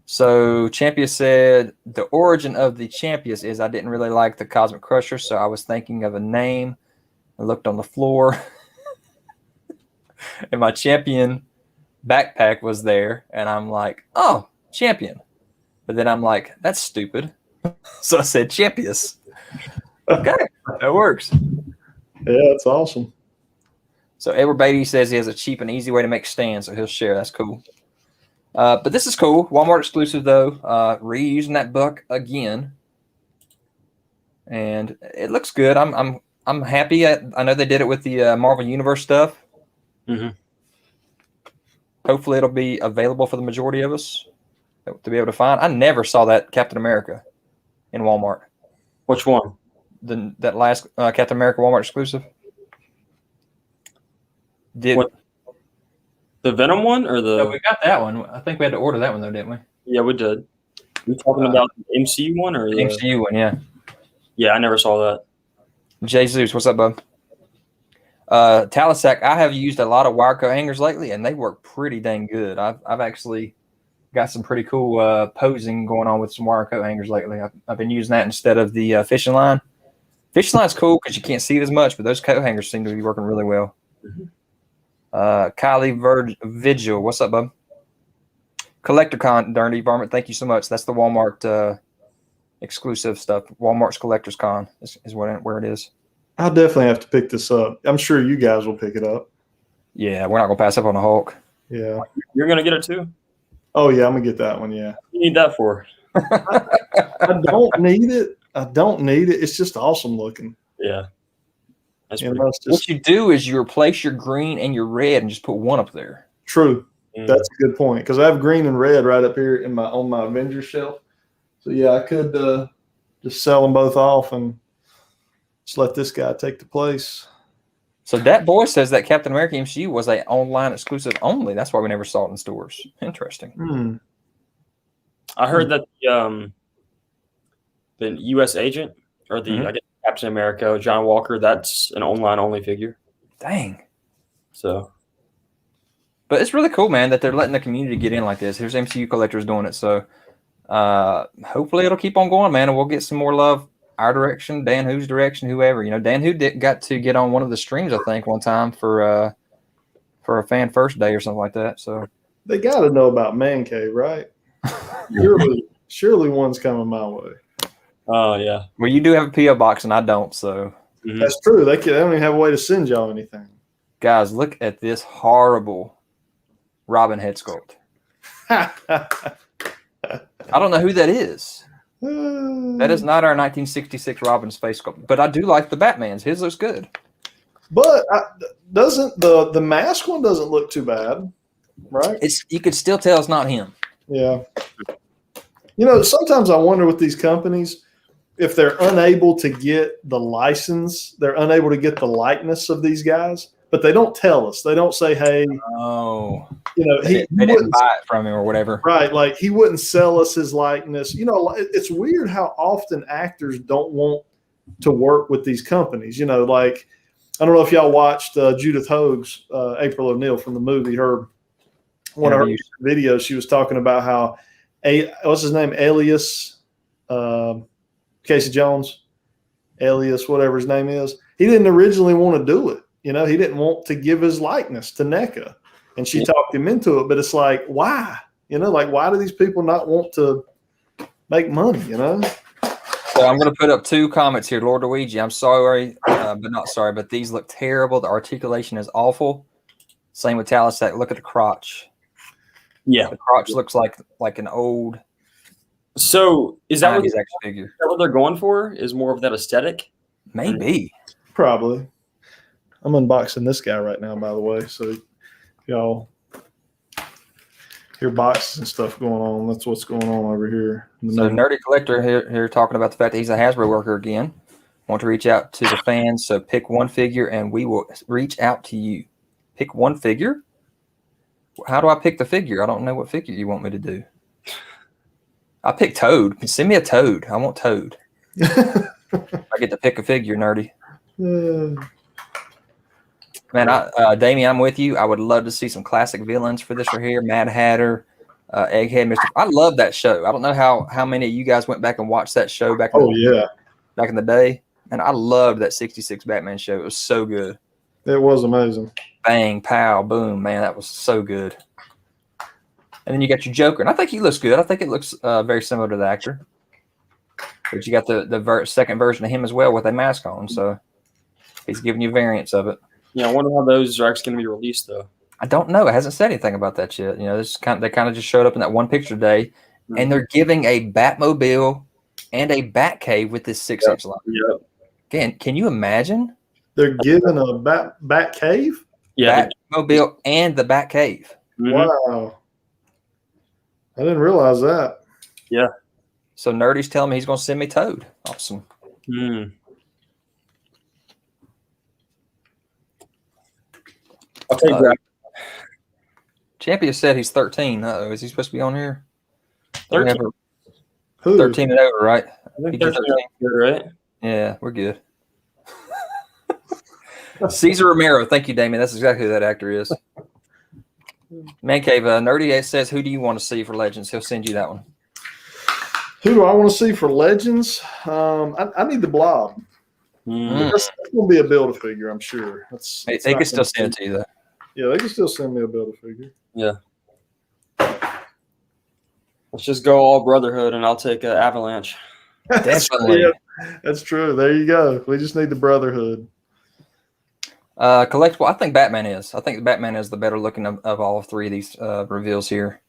So Champion said, the origin of the Champions is I didn't really like the Cosmic Crusher, so I was thinking of a name. I looked on the floor, and my Champion backpack was there, and I'm like, oh, Champion. But then I'm like, that's stupid. So I said Champions. Okay, that works. Yeah, that's awesome. So Edward Beatty says he has a cheap and easy way to make stands, so he'll share. That's cool. But this is cool. Walmart exclusive, though. Reusing that buck again, and it looks good. I'm happy. I know they did it with the Marvel Universe stuff. Mm-hmm. Hopefully, it'll be available for the majority of us to be able to find. I never saw that Captain America in Walmart. Which one? That last Captain America Walmart exclusive. What? The Venom one or the? No, we got that one. I think we had to order that one though, didn't we? Yeah, we did. You talking about the MCU one or the MCU one? Yeah. Yeah, I never saw that. Jesus, what's up, bub? Talisac, I have used a lot of wire coat hangers lately, and they work pretty dang good. I've actually got some pretty cool posing going on with some wire coat hangers lately. I've been using that instead of the fishing line. Fishing line's cool because you can't see it as much, but those coat hangers seem to be working really well. Mm-hmm. Kylie Vigil, what's up, bub? CollectorCon, Dirty Varmint, thank you so much. That's the Walmart exclusive stuff. Walmart's Collector's Con is where it is. I'll definitely have to pick this up. I'm sure you guys will pick it up. Yeah, we're not going to pass up on the Hulk. Yeah. You're going to get it too? Oh, yeah, I'm going to get that one, yeah. What do you need that for? I don't need it. It's just awesome looking. Yeah. That's You pretty know, it's just What you do is you replace your green and your red and just put one up there. true. Mm. That's a good point because I have green and red right up here on my Avengers shelf. So yeah, I could just sell them both off and just let this guy take the place. So that boy says that Captain America MCU was a online exclusive only. That's why we never saw it in stores. Interesting. I heard that the U.S. agent or the I guess Captain America, John Walker, that's an online only figure. Dang. So, but it's really cool, man, that they're letting the community get in like this. Here's MCU collectors doing it. So hopefully it'll keep on going, man, and we'll get some more love our direction, Dan Who's direction, whoever. You know, Dan Who got to get on one of the streams, I think, one time for a fan first day or something like that. So They got to know about ManCave, right? Surely one's coming my way. oh yeah. Well, you do have a PO box, and I don't. So That's true. They don't even have a way to send y'all anything. guys, look at this horrible Robin head sculpt. I don't know who that is. That is not our 1966 Robin's face sculpt, but I do like the Batman's. His looks good. But doesn't the mask one doesn't look too bad, right? You could still tell it's not him. Yeah. You know, sometimes I wonder with these companies if they're unable to get the license, they're unable to get the likeness of these guys, but they don't tell us. They don't say, "Hey, Oh, you know, they didn't buy it from him or whatever." Right, like he wouldn't sell us his likeness. You know, it's weird how often actors don't want to work with these companies. You know, like I don't know if y'all watched Judith Hoag's April O'Neil from the movie. One of her videos, she was talking about how what's his name, Alias Casey Jones, Alias whatever his name is. He didn't originally want to do it. You know, he didn't want to give his likeness to NECA. And she talked him into it, but it's like, why? You know, like, why do these people not want to make money, you know? So I'm going to put up 2 comments here. Lord Luigi, I'm sorry, but not sorry, but these look terrible. The articulation is awful. Same with Talisac. Look at the crotch. Yeah. The crotch looks like an old So is that action figure. Is that what they're going for? Is more of that aesthetic? Maybe. Probably. I'm unboxing this guy right now, by the way. So y'all Hear boxes and stuff going on. That's what's going on over here. So Nerdy Collector here talking about the fact that he's a Hasbro worker again. Want to reach out to the fans, so pick one figure and we will reach out to you. Pick one figure? How do I pick the figure? I don't know what figure you want me to do. I pick Toad. Send me a Toad. I want Toad. I get to pick a figure, Nerdy. Man, Damien, I'm with you. I would love to see some classic villains for this right here. Mad Hatter, Egghead, Mr. I love that show. I don't know how many of you guys went back and watched that show back in the day. And I loved that 66 Batman show. It was so good. It was amazing. Bang, pow, boom, man. That was so good. And then you got your Joker. And I think he looks good. I think it looks very similar to the actor. But you got the second version of him as well with a mask on. So he's giving you variants of it. Yeah, I wonder how those are actually going to be released, though. I don't know. It hasn't said anything about that yet. You know, they kind of just showed up in that one picture today, and they're giving a Batmobile and a Batcave with this 6-inch line. Yep. Again, can you imagine? They're giving a bat cave? Yeah. Batmobile and the Batcave. Mm-hmm. Wow. I didn't realize that. Yeah. So Nerdy's telling me he's going to send me Toad. Awesome. I'll take that. Champion said he's 13. Uh-oh. Is he supposed to be on here? 13? 13 and over, right? I think 13 right? Yeah, we're good. Cesar Romero. Thank you, Damien. That's exactly who that actor is. ManCave, Nerdy says, who do you want to see for Legends? He'll send you that one. Who do I want to see for Legends? I need the Blob. That's going to be a Build-A-Figure, I'm sure. They can still send it to you, though. Yeah, they can still send me a Build-A-Figure. Yeah. Let's just go all Brotherhood, and I'll take Avalanche. Definitely. Yeah, that's true. There you go. We just need the Brotherhood. Collectible, I think Batman is. I think Batman is the better looking of all three of these reveals here.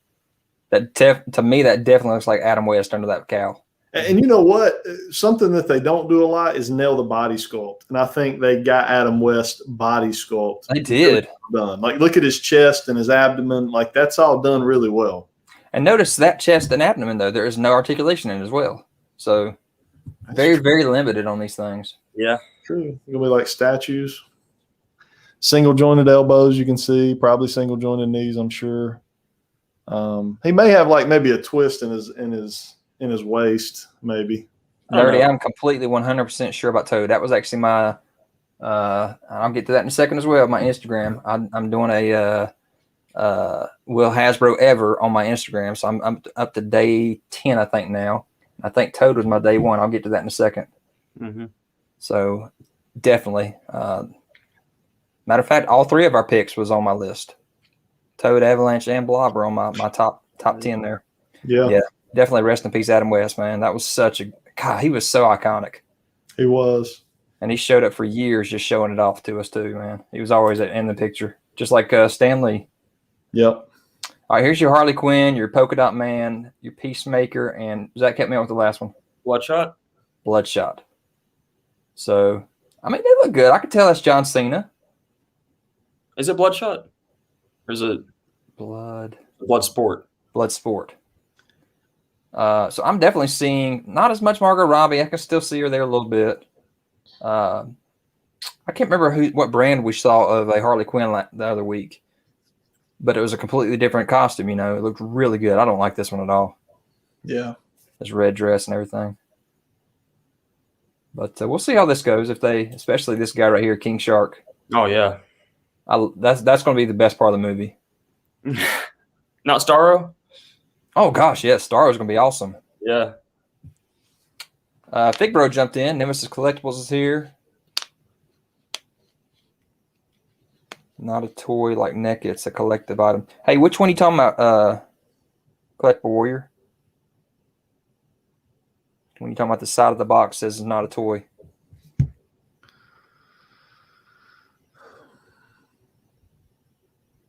To me, that definitely looks like Adam West under that cowl. And you know what? Something that they don't do a lot is nail the body sculpt. And I think they got Adam West body sculpt. They did. Done. Like, look at his chest and his abdomen. Like, that's all done really well. And notice that chest and abdomen, though, there is no articulation in it as well. So very, very limited on these things. Yeah. True. It'll be like statues. Single jointed elbows, you can see. Probably single jointed knees, I'm sure. He may have like maybe a twist in his waist, maybe. Nerdy, I'm completely 100% sure about Toad. That was actually my I'll get to that in a second as well. My Instagram. I'm doing a Will Hasbro Ever on my Instagram. So I'm up to day 10, I think now. I think Toad was my day 1. I'll get to that in a second. Mm-hmm. So definitely. Matter of fact, all 3 of our picks was on my list. Toad, Avalanche, and Blob were on my top 10 there. Yeah. Definitely rest in peace, Adam West, man. That was God, he was so iconic. He was. And he showed up for years just showing it off to us too, man. He was always in the picture, just like Stan Lee. Yep. All right, here's your Harley Quinn, your Polka Dot Man, your Peacemaker, and Zack kept me on with the last one. Bloodshot. So, I mean, they look good. I could tell that's John Cena. Is it Bloodshot? Or is it Bloodsport? Bloodsport. So I'm definitely seeing not as much Margot Robbie. I can still see her there a little bit. I can't remember what brand we saw of a Harley Quinn the other week, but it was a completely different costume. You know, it looked really good. I don't like this one at all. Yeah, this red dress and everything. But we'll see how this goes. Especially this guy right here, King Shark. Oh yeah, that's going to be the best part of the movie. Not Starro. Oh gosh, yes, Starro's going to be awesome. Yeah. Fig Bro jumped in. Nemesis Collectibles is here. Not a toy like NECA. It's a collective item. Hey, which one are you talking about, Collectible Warrior? When you're talking about the side of the box says it's not a toy.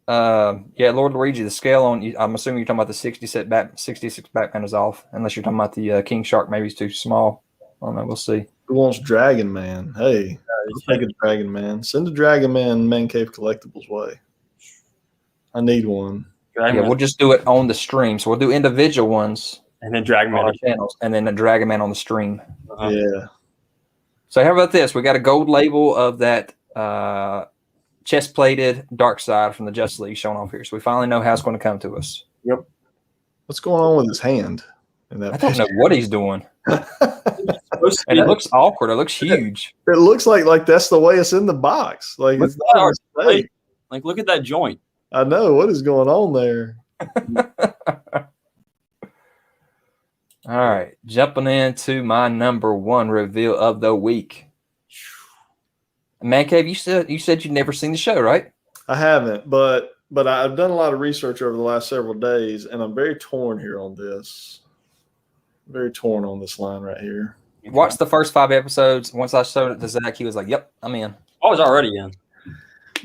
Yeah, Lord Luigi, the scale on, I'm assuming you're talking about the 66 Batman is off, unless you're talking about the King Shark. Maybe it's too small. I don't know. We'll see. Who wants Dragon Man? Hey, let's take a Dragon Man. Send a Dragon Man ManCave Collectibles way. I need one. Yeah, we'll just do it on the stream. So we'll do individual ones and then drag them on on our channels, and then drag them in on the stream. Yeah. So how about this? We got a gold label of that chest-plated Darkseid from the Justice League shown off here. So we finally know how it's going to come to us. Yep. What's going on with his hand? In that I don't know what he's doing. And it looks awkward. It looks huge. It looks like that's the way it's in the box. Like it's not a mistake. Like, look at that joint. I know what is going on there. All right, jumping into my number one reveal of the week. ManCave, you said you'd never seen the show, right? I haven't, but I've done a lot of research over the last several days, and I'm very torn here on this. Very torn on this line right here. Watched the first 5 episodes. Once I showed it to Zack, he was like, "Yep, I'm in." I was already in.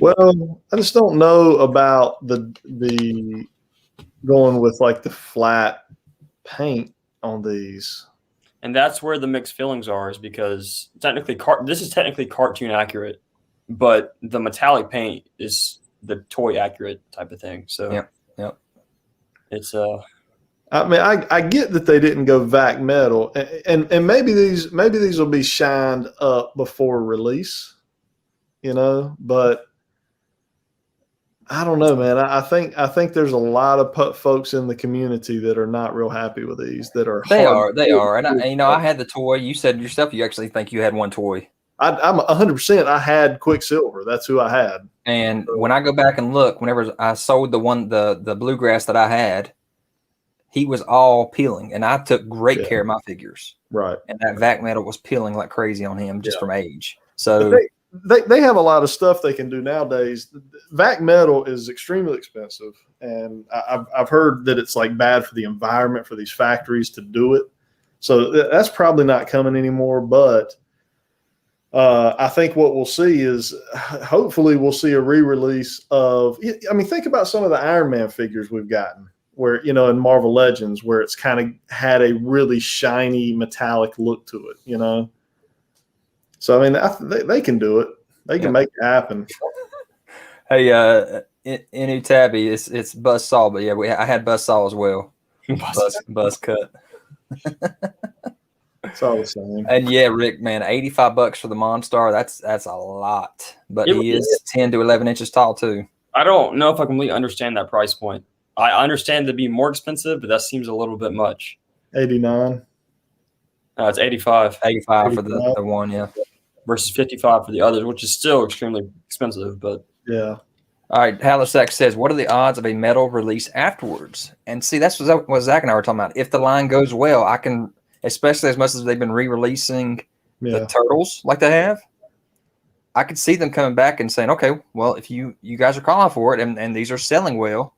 Well, I just don't know about the going with like the flat paint on these. And that's where the mixed feelings are, is because technically this is technically cartoon accurate, but the metallic paint is the toy accurate type of thing. So yep. It's I mean, I get that they didn't go vac metal, and maybe these will be shined up before release, but I don't know, man. I think there's a lot of folks in the community that are not real happy with these. They are. And I had the toy. You said yourself you actually think you had one toy. I'm 100%. I had Quicksilver. That's who I had. And when I go back and look, whenever I sold the bluegrass that I had, he was all peeling, and I took great care of my figures. Right. And that vac metal was peeling like crazy on him just from age. So they have a lot of stuff they can do nowadays. Vac metal is extremely expensive, and I've heard that it's like bad for the environment for these factories to do it. So that's probably not coming anymore. But I think what we'll see is hopefully we'll see a re-release of. I mean, think about some of the Iron Man figures we've gotten, where in Marvel Legends, where it's kind of had a really shiny metallic look to it. So, I mean, they can do it. They can make it happen. Hey, Inu Tabby, it's Buzzsaw, but yeah, I had Buzzsaw as well. Buzz cut. It's all the same. And yeah, Rick, man, $85 for the Monstar. That's a lot. But he is 10 to 11 inches tall too. I don't know if I completely understand that price point. I understand it to be more expensive, but that seems a little bit much. 89. It's 85. 85 for the one, yeah. Versus 55 for the others, which is still extremely expensive. But yeah. All right, Halisack says, what are the odds of a metal release afterwards? And see, that's what Zack and I were talking about. If the line goes well, I can, especially as much as they've been re-releasing the Turtles like they have, I could see them coming back and saying, okay, well, if you guys are calling for it and these are selling well,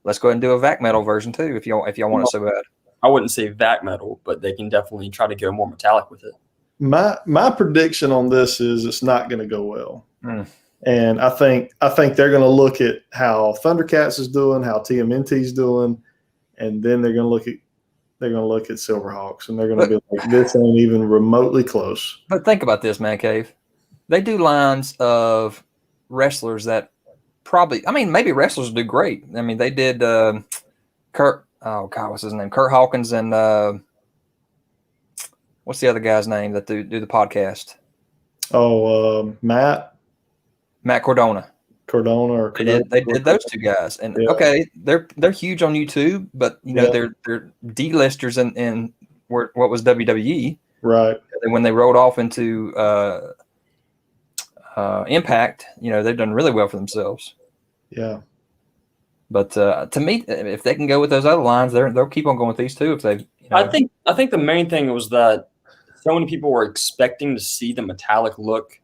let's go ahead and do a vac metal version too if y'all want it so bad. I wouldn't say vac metal, but they can definitely try to go more metallic with it. My prediction on this is it's not going to go well. And I think they're going to look at how Thundercats is doing, how TMNT is doing, and then they're going to look at Silverhawks, and they're going to be like, this ain't even remotely close. But think about this, ManCave. They do lines of wrestlers that probably, I mean, maybe wrestlers do great. I mean, they did Kurt. Oh God, what's his name? Kurt Hawkins and what's the other guy's name that do the podcast? Oh, Matt Cordona. They did those two guys, and okay, they're huge on YouTube, but they're D-listers in what was WWE, right? And when they rolled off into Impact, they've done really well for themselves. Yeah. But to me, if they can go with those other lines, they'll keep on going with these two. If they, I think the main thing was that so many people were expecting to see the metallic look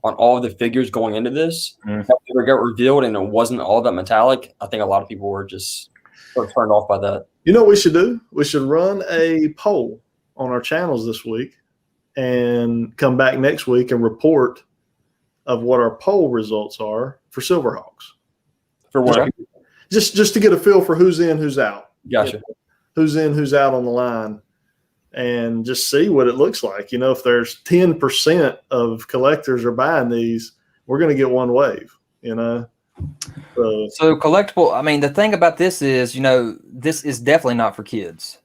on all of the figures going into this. That they got revealed and it wasn't all that metallic. I think a lot of people were just sort of turned off by that. You know what we should do? We should run a poll on our channels this week and come back next week and report of what our poll results are for Silverhawks. For what? Just to get a feel for who's in, who's out. Gotcha. Who's in, who's out on the line, and just see what it looks like. If there's 10% of collectors are buying these, we're going to get one wave. So collectible. I mean, the thing about this is, this is definitely not for kids.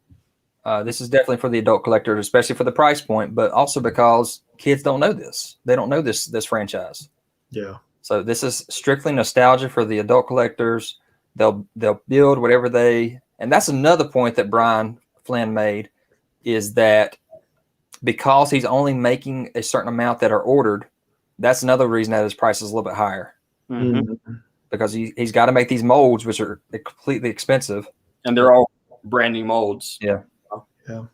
This is definitely for the adult collectors, especially for the price point, but also because kids don't know this. They don't know this franchise. Yeah. So this is strictly nostalgia for the adult collectors. They'll build whatever and that's another point that Brian Flynn made, is that because he's only making a certain amount that are ordered, that's another reason that his price is a little bit higher. Mm-hmm. Because he's got to make these molds, which are completely expensive. And they're all brand new molds. Yeah. Yeah.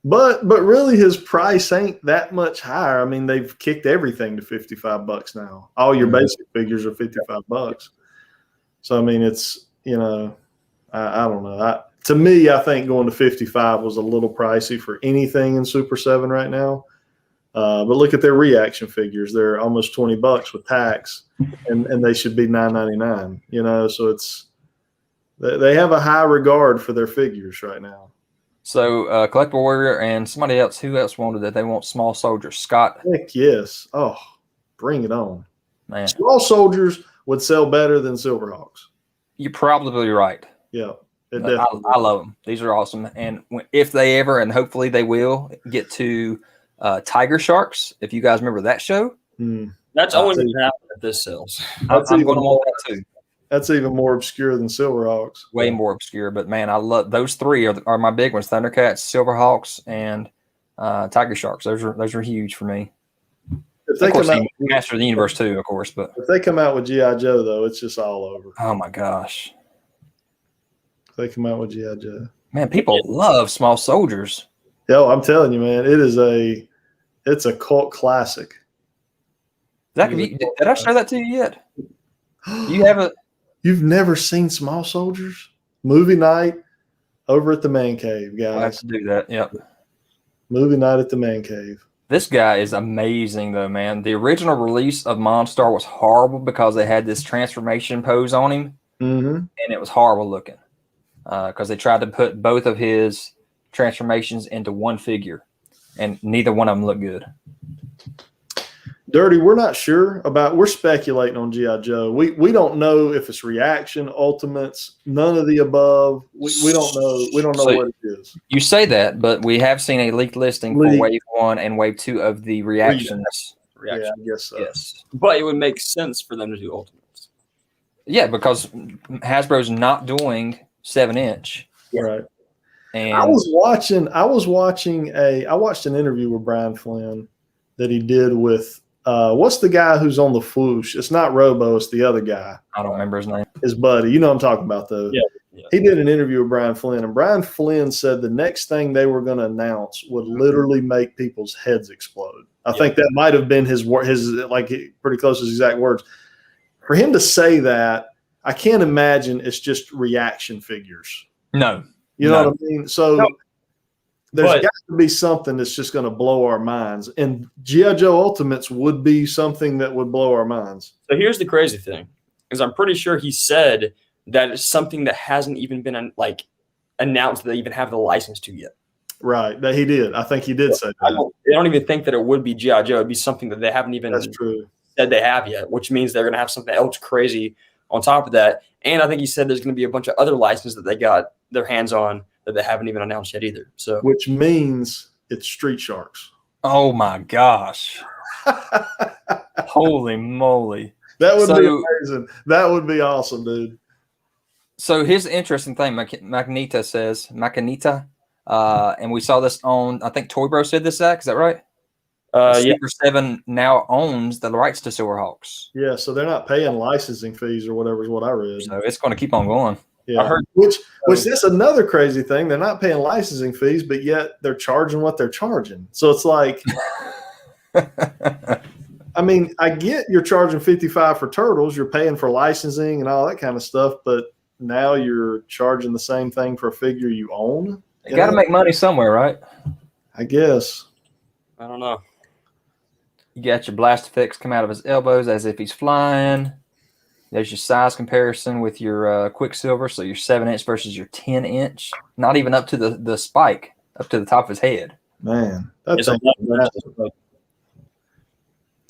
But really his price ain't that much higher. I mean, they've kicked everything to $55 now. All your basic figures are $55. So I mean, it's, I don't know. To me, I think going to 55 was a little pricey for anything in Super 7 right now. But look at their reaction figures. They're almost $20 with tax, and they should be $9.99. So they have a high regard for their figures right now. So Collectible Warrior and somebody else, who else wanted that? They want Small Soldiers. Scott. Heck yes. Oh, bring it on. Man. Small Soldiers would sell better than Silverhawks. You're probably right. Yeah. I love them. These are awesome. And if they ever, and hopefully they will, get to Tiger Sharks, if you guys remember that show. That's only going to happen if this sells. I'm going to want that too. That's even more obscure than Silverhawks. Way more obscure, but man, I love those three are my big ones: Thundercats, Silverhawks, and Tiger Sharks. Those are huge for me. If they come out, Master of the Universe too, of course. But if they come out with G.I. Joe, though, it's just all over. Oh my gosh! If they come out with G.I. Joe, man, people love Small Soldiers. Yo, I'm telling you, man, it's a cult classic. Zach, did I show that to you yet? You haven't. You've never seen Small Soldiers? Movie night over at the ManCave, guys. I have to do that. Yep. Movie night at the ManCave. This guy is amazing, though, man. The original release of Monstar was horrible because they had this transformation pose on him, and it was horrible looking because they tried to put both of his transformations into one figure, and neither one of them looked good. Dirty, we're not sure about. We're speculating on G.I. Joe. We don't know if it's reaction, ultimates, none of the above. We don't know. We don't know what it is. You say that, but we have seen a leaked listing for Wave 1 and Wave 2 of the reactions. Yeah, I guess so. Yes, but it would make sense for them to do ultimates. Yeah, because Hasbro's not doing 7-inch. Right. And I watched an interview with Brian Flynn that he did with. What's the guy who's on the Fwoosh? It's not Robo, it's the other guy. I don't remember his name. His buddy. You know what I'm talking about, though. Yeah. He did an interview with Brian Flynn, and Brian Flynn said the next thing they were going to announce would literally make people's heads explode. I think that might have been his like pretty close to his exact words. For him to say that, I can't imagine it's just reaction figures. No. You know what I mean? So there's got to be something that's just going to blow our minds. And G.I. Joe Ultimates would be something that would blow our minds. So here's the crazy thing, is I'm pretty sure he said that it's something that hasn't even been announced that they even have the license to yet. Right. That he did. I think he did say that. They don't even think that it would be G.I. Joe. It'd be something that they haven't even said they have yet, which means they're going to have something else crazy on top of that. And I think he said there's going to be a bunch of other licenses that they got their hands on that they haven't even announced yet either. So, which means it's Street Sharks. Oh my gosh! Holy moly! That would be amazing. That would be awesome, dude. So here's the interesting thing. Magneta says Macanita, and we saw this on. I think Toy Bro said this. Zach, is that right? Super 7 now owns the rights to Silverhawks. Yeah, so they're not paying licensing fees or whatever is what I read. So it's going to keep on going. Yeah, I heard, which that's another crazy thing. They're not paying licensing fees, but yet they're charging what they're charging. So it's like, I mean, I get you're charging $55 for Turtles, you're paying for licensing and all that kind of stuff, but now you're charging the same thing for a figure you own. You got to make money somewhere, right? I guess. I don't know. You got your blast effects come out of his elbows as if he's flying. There's your size comparison with your Quicksilver. So your 7-inch versus your 10-inch. Not even up to the spike, up to the top of his head. Man, that's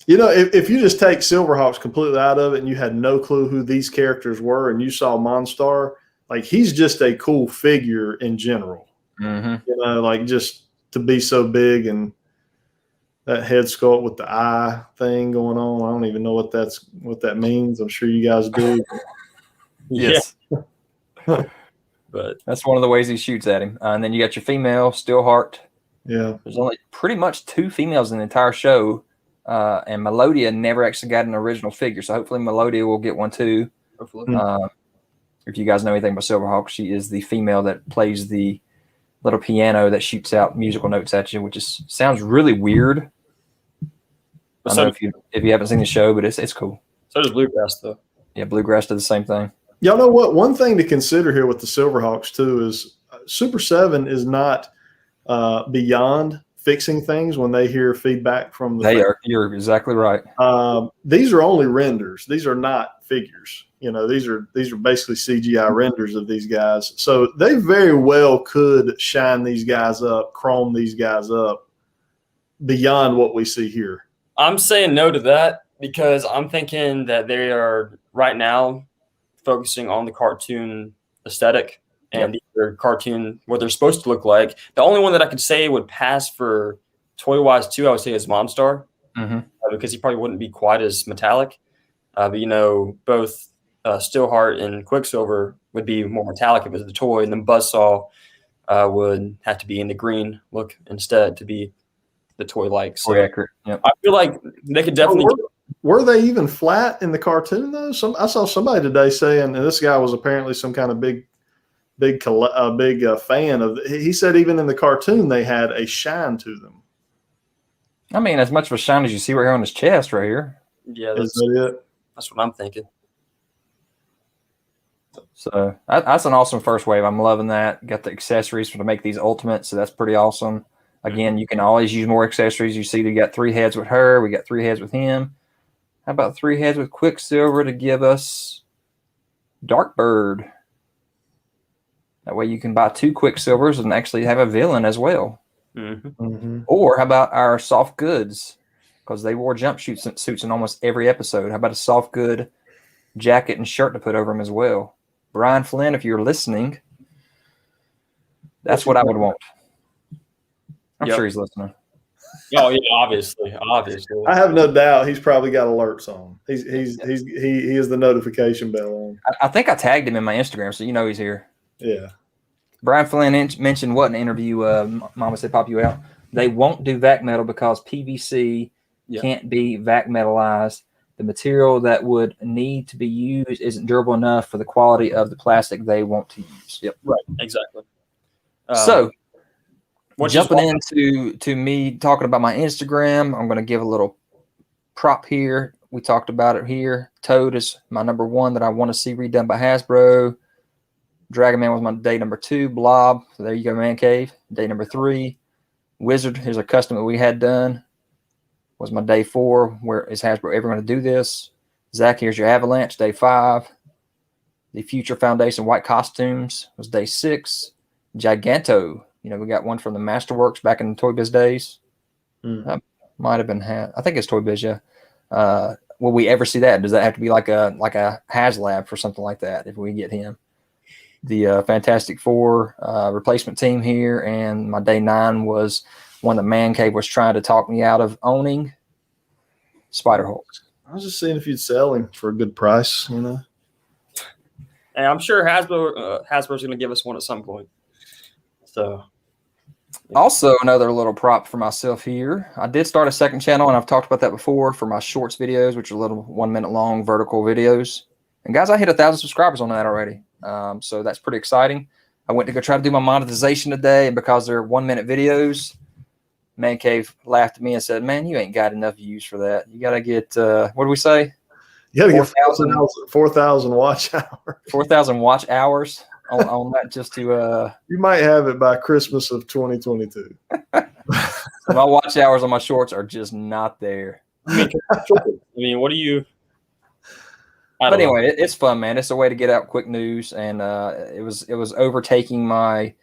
You know, if you just take Silverhawks completely out of it and you had no clue who these characters were and you saw Monstar, like he's just a cool figure in general. Mm-hmm. You know, like just to be so big and that head sculpt with the eye thing going on. I don't even know what that means. I'm sure you guys do. Yes. But that's one of the ways he shoots at him. And then you got your female, Steelheart. Yeah. There's only pretty much 2 females in the entire show. And Melodia never actually got an original figure. So hopefully Melodia will get one too. hopefully. If you guys know anything about Silverhawk, she is the female that plays the little piano that shoots out musical notes at you, which sounds really weird. I don't know if you haven't seen the show, but it's cool. So does Bluegrass, though. Yeah, Bluegrass did the same thing. Y'all know what? One thing to consider here with the Silverhawks too is Super 7 is not beyond fixing things when they hear feedback from the They are. You're exactly right. These are only renders. These are not figures. You know, these are basically CGI renders of these guys. So they very well could shine these guys up, chrome these guys up beyond what we see here. I'm saying no to that because I'm thinking that they are right now focusing on the cartoon aesthetic and their cartoon, what they're supposed to look like. The only one that I could say would pass for toy-wise too, I would say is Monstar, because he probably wouldn't be quite as metallic. But, you know, both Steelheart and Quicksilver would be more metallic if it was the toy, and then Buzzsaw would have to be in the green look instead to be the toy-like. So accurate. Yep. I feel like they could definitely were they even flat in the cartoon though? I saw somebody today saying, and this guy was apparently some kind of big fan of. He said even in the cartoon they had a shine to them. I mean, as much of a shine as you see right here on his chest, right here. Yeah, Is that it? that's what I'm thinking. So that's an awesome first wave. I'm loving that. Got the accessories to make these ultimates, so that's pretty awesome. Again, you can always use more accessories. You see, we got 3 heads with her. We got 3 heads with him. How about 3 heads with Quicksilver to give us Darkbird? That way you can buy 2 Quicksilvers and actually have a villain as well. Or how about our soft goods? Because they wore jumpsuits in almost every episode. How about a soft good jacket and shirt to put over them as well? Brian Flynn, if you're listening, that's what I would want. I'm sure he's listening. Oh yeah, obviously. I have no doubt he's probably got alerts on. He is the notification bell on. I think I tagged him in my Instagram, so you know he's here. Yeah. Brian Flynn mentioned what in an interview, Mama said pop you out. They won't do vac metal because PVC can't be vac metalized. The material that would need to be used isn't durable enough for the quality of the plastic they want to use. Yep. Right. Exactly. So jumping into me talking about my Instagram, I'm going to give a little prop here. We talked about it here. Toad is my number 1 that I want to see redone by Hasbro. Dragon Man was my day number 2. Blob, so there you go, ManCave. Day number 3. Wizard, here's a custom that we had done. Was my day 4. Where is Hasbro ever going to do this? Zack, here's your Avalanche, day 5. The Future Foundation white costumes was day 6. Giganto, you know, we got one from the Masterworks back in the Toy Biz days. Might have been I think it's Toy Biz, yeah. Will we ever see that? Does that have to be like a HasLab for something like that if we get him? The Fantastic Four replacement team here, and my day 9 was one that ManCave was trying to talk me out of owning, Spiderhawks. I was just seeing if you'd sell him for a good price, you know. And I'm sure Hasbro's going to give us one at some point. So, Also, another little prop for myself here. I did start a second channel, and I've talked about that before for my shorts videos, which are little 1 minute long vertical videos. And guys, I hit 1,000 subscribers on that already. So that's pretty exciting. I went to go try to do my monetization today, and because they're 1 minute videos, ManCave laughed at me and said, "Man, you ain't got enough views for that. You got to get, what do we say? You got to get 4,000 watch hours. 4,000 watch hours on that just to. You might have it by Christmas of 2022. My watch hours on my shorts are just not there. I mean, what do you? But anyway, it's fun, man. It's a way to get out quick news, and it was overtaking my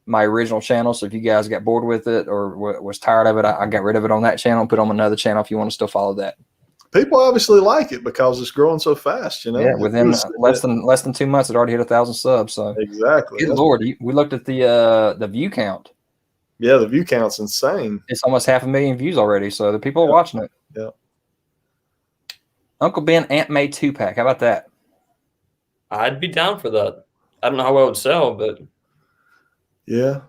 original channel. So if you guys got bored with it or was tired of it, I got rid of it on that channel and put on another channel if you want to still follow that. People obviously like it because it's growing so fast. Yeah, within less than 2 months, it already hit 1,000 subs. So exactly. Good Lord, we looked at the view count. Yeah, the view count's insane. It's almost 500,000 views already. So the people are watching it. Yeah. Uncle Ben Aunt May 2-pack. How about that? I'd be down for that. I don't know how well it would sell, but yeah.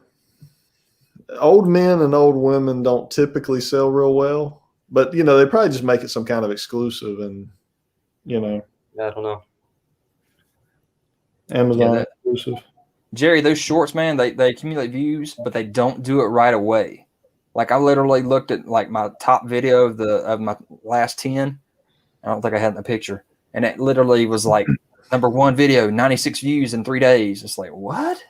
Old men and old women don't typically sell real well, but they probably just make it some kind of exclusive, and I don't know. Amazon exclusive. Jerry, those shorts, man, they accumulate views, but they don't do it right away. Like I literally looked at like my top video of my last 10. I don't think I had in the picture, and it literally was like #1 video, 96 views in 3 days. It's like what?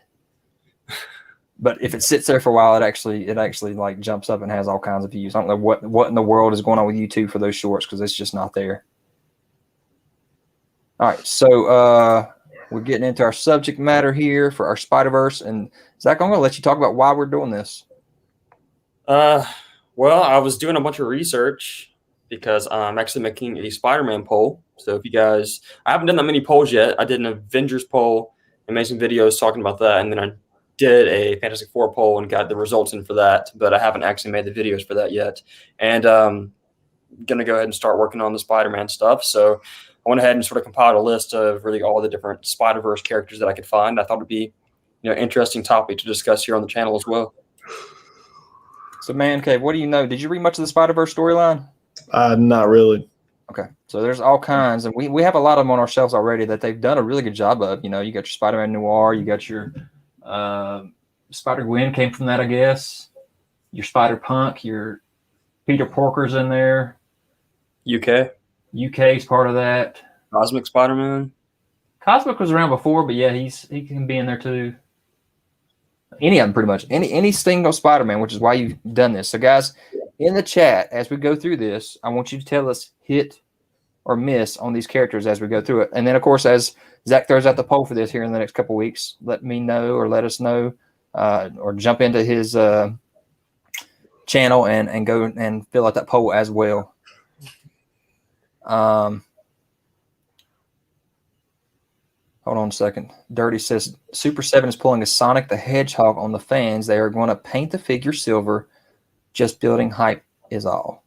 But if it sits there for a while, it actually like jumps up and has all kinds of views. I don't know what in the world is going on with YouTube for those shorts because it's just not there. All right, so we're getting into our subject matter here for our Spiderverse, and Zach, I'm going to let you talk about why we're doing this. Well, I was doing a bunch of research because I'm actually making a Spider-Man poll. So if you guys, I haven't done that many polls yet. I did an Avengers poll and made some videos talking about that, and then I did a Fantastic Four poll and got the results in for that, but I haven't actually made the videos for that yet. And I'm going to go ahead and start working on the Spider-Man stuff. So I went ahead and sort of compiled a list of really all the different Spider-Verse characters that I could find. I thought it'd be interesting topic to discuss here on the channel as well. So ManCave, what do you know? Did you read much of the Spider-Verse storyline? Not really. Okay, so there's all kinds, and we have a lot of them on our shelves already that they've done a really good job of. You got your Spider-Man Noir, you got your Spider-Gwen came from that, I guess. Your Spider-Punk, your Peter Porker's in there. UK is part of that. Cosmic Spider-Man. Cosmic was around before, but yeah, he can be in there too. Any of them, pretty much. Any single Spider-Man, which is why you've done this. So, guys, in the chat, as we go through this, I want you to tell us hit or miss on these characters as we go through it. And then, of course, as Zach throws out the poll for this here in the next couple of weeks, let me know or let us know or jump into his channel and go and fill out that poll as well. Hold on a second. Dirty says Super 7 is pulling a Sonic the Hedgehog on the fans. They are going to paint the figure silver. Just building hype is all.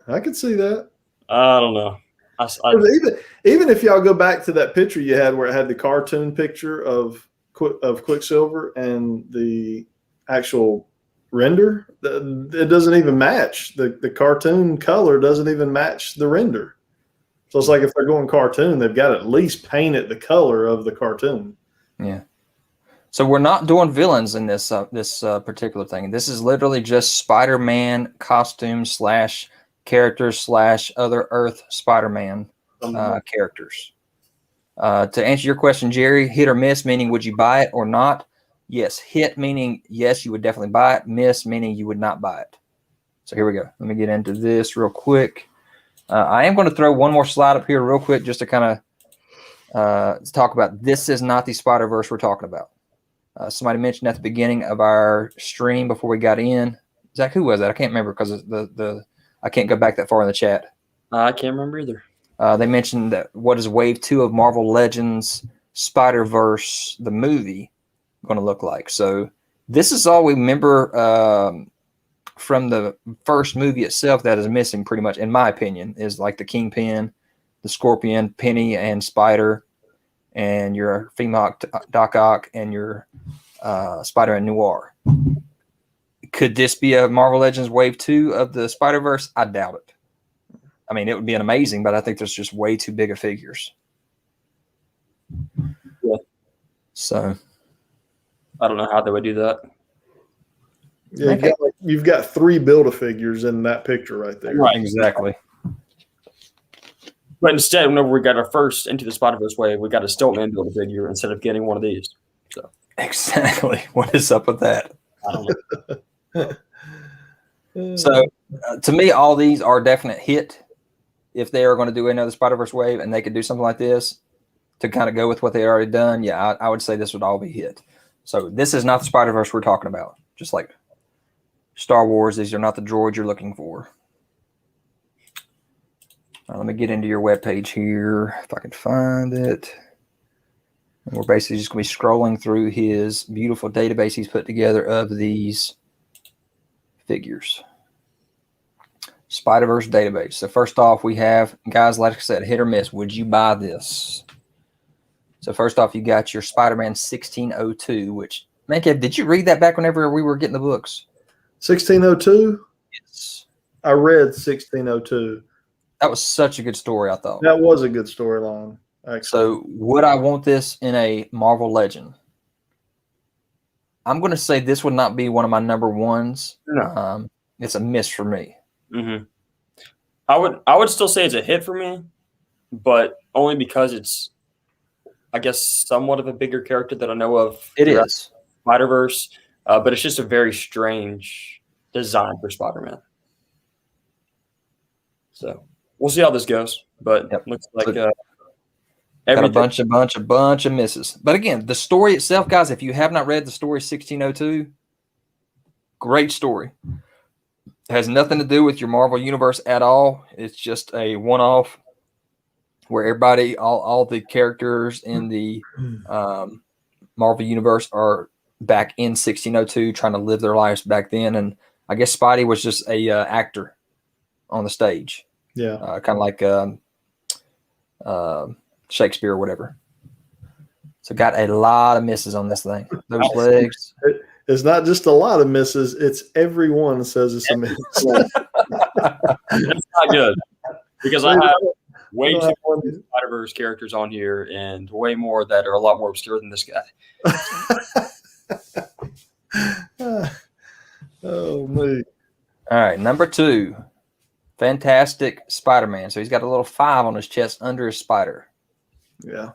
I could see that. I don't know. Even if y'all go back to that picture you had where it had the cartoon picture of Quicksilver and the actual render, it doesn't even match. The cartoon color doesn't even match the render. So it's like if they're going cartoon, they've got to at least paint it the color of the cartoon. Yeah. So we're not doing villains in this particular thing. This is literally just Spider-Man costumes / characters / other Earth Spider-Man characters. To answer your question, Jerry, hit or miss, meaning would you buy it or not? Yes. Hit meaning yes, you would definitely buy it. Miss meaning you would not buy it. So here we go. Let me get into this real quick. I am going to throw one more slide up here real quick just to kind of talk about this is not the Spider-Verse we're talking about. Somebody mentioned at the beginning of our stream before we got in. Zach, who was that? I can't remember because I can't go back that far in the chat. I can't remember either. They mentioned that what is Wave 2 of Marvel Legends Spider-Verse, the movie, going to look like. So this is all we remember from the first movie itself that is missing pretty much, in my opinion, is like the Kingpin, the Scorpion, Penny, and Spider, and your female Doc Ock, and your Spider and Noir. Could this be a Marvel Legends Wave 2 of the Spider-Verse? I doubt it. I mean, it would be an amazing, but I think there's just way too big of figures. Yeah. So I don't know how they would do that. Yeah, you've got 3 Build-A-Figures in that picture right there. Right, exactly. But instead, whenever we got our first Into the Spider-Verse wave, we got a Stiltman Build-A-Figure instead of getting one of these. So exactly. What is up with that? I don't know. So to me, all these are definite hit. If they are going to do another Spider-Verse wave and they could do something like this to kind of go with what they already done, yeah, I would say this would all be hit. So this is not the Spider-Verse we're talking about. Just like Star Wars, these are not the droids you're looking for. Let me get into your webpage here if I can find it. And we're basically just going to be scrolling through his beautiful database he's put together of these figures. Spiderverse database. So first off, we have, guys, like I said, hit or miss. Would you buy this? So first off, you got your Spider-Man 1602, which, ManCave, did you read that back whenever we were getting the books? 1602? Yes. I read 1602. That was such a good story, I thought. That was a good storyline, actually. So would I want this in a Marvel Legend? I'm going to say this would not be one of my number ones. No. It's a miss for me. Mm-hmm. I would still say it's a hit for me, but only because it's, I guess, somewhat of a bigger character that I know of. It is. Spiderverse, but it's just a very strange design for Spider-Man. So we'll see how this goes, but looks like got a bunch of misses. But again, the story itself, guys, if you have not read the story 1602, great story. It has nothing to do with your Marvel Universe at all. It's just a one-off where everybody, all the characters in the Marvel Universe are back in 1602 trying to live their lives back then. And I guess Spidey was just a actor on the stage. Yeah. Kind of like Shakespeare or whatever. So got a lot of misses on this thing. Those legs. It's not just a lot of misses. It's everyone says it's a miss. That's not good because I have way too many Spider-Verse characters on here and way more that are a lot more obscure than this guy. Oh, me. All right, number 2. Fantastic Spider-Man. So he's got a little 5 on his chest under his spider. Yeah.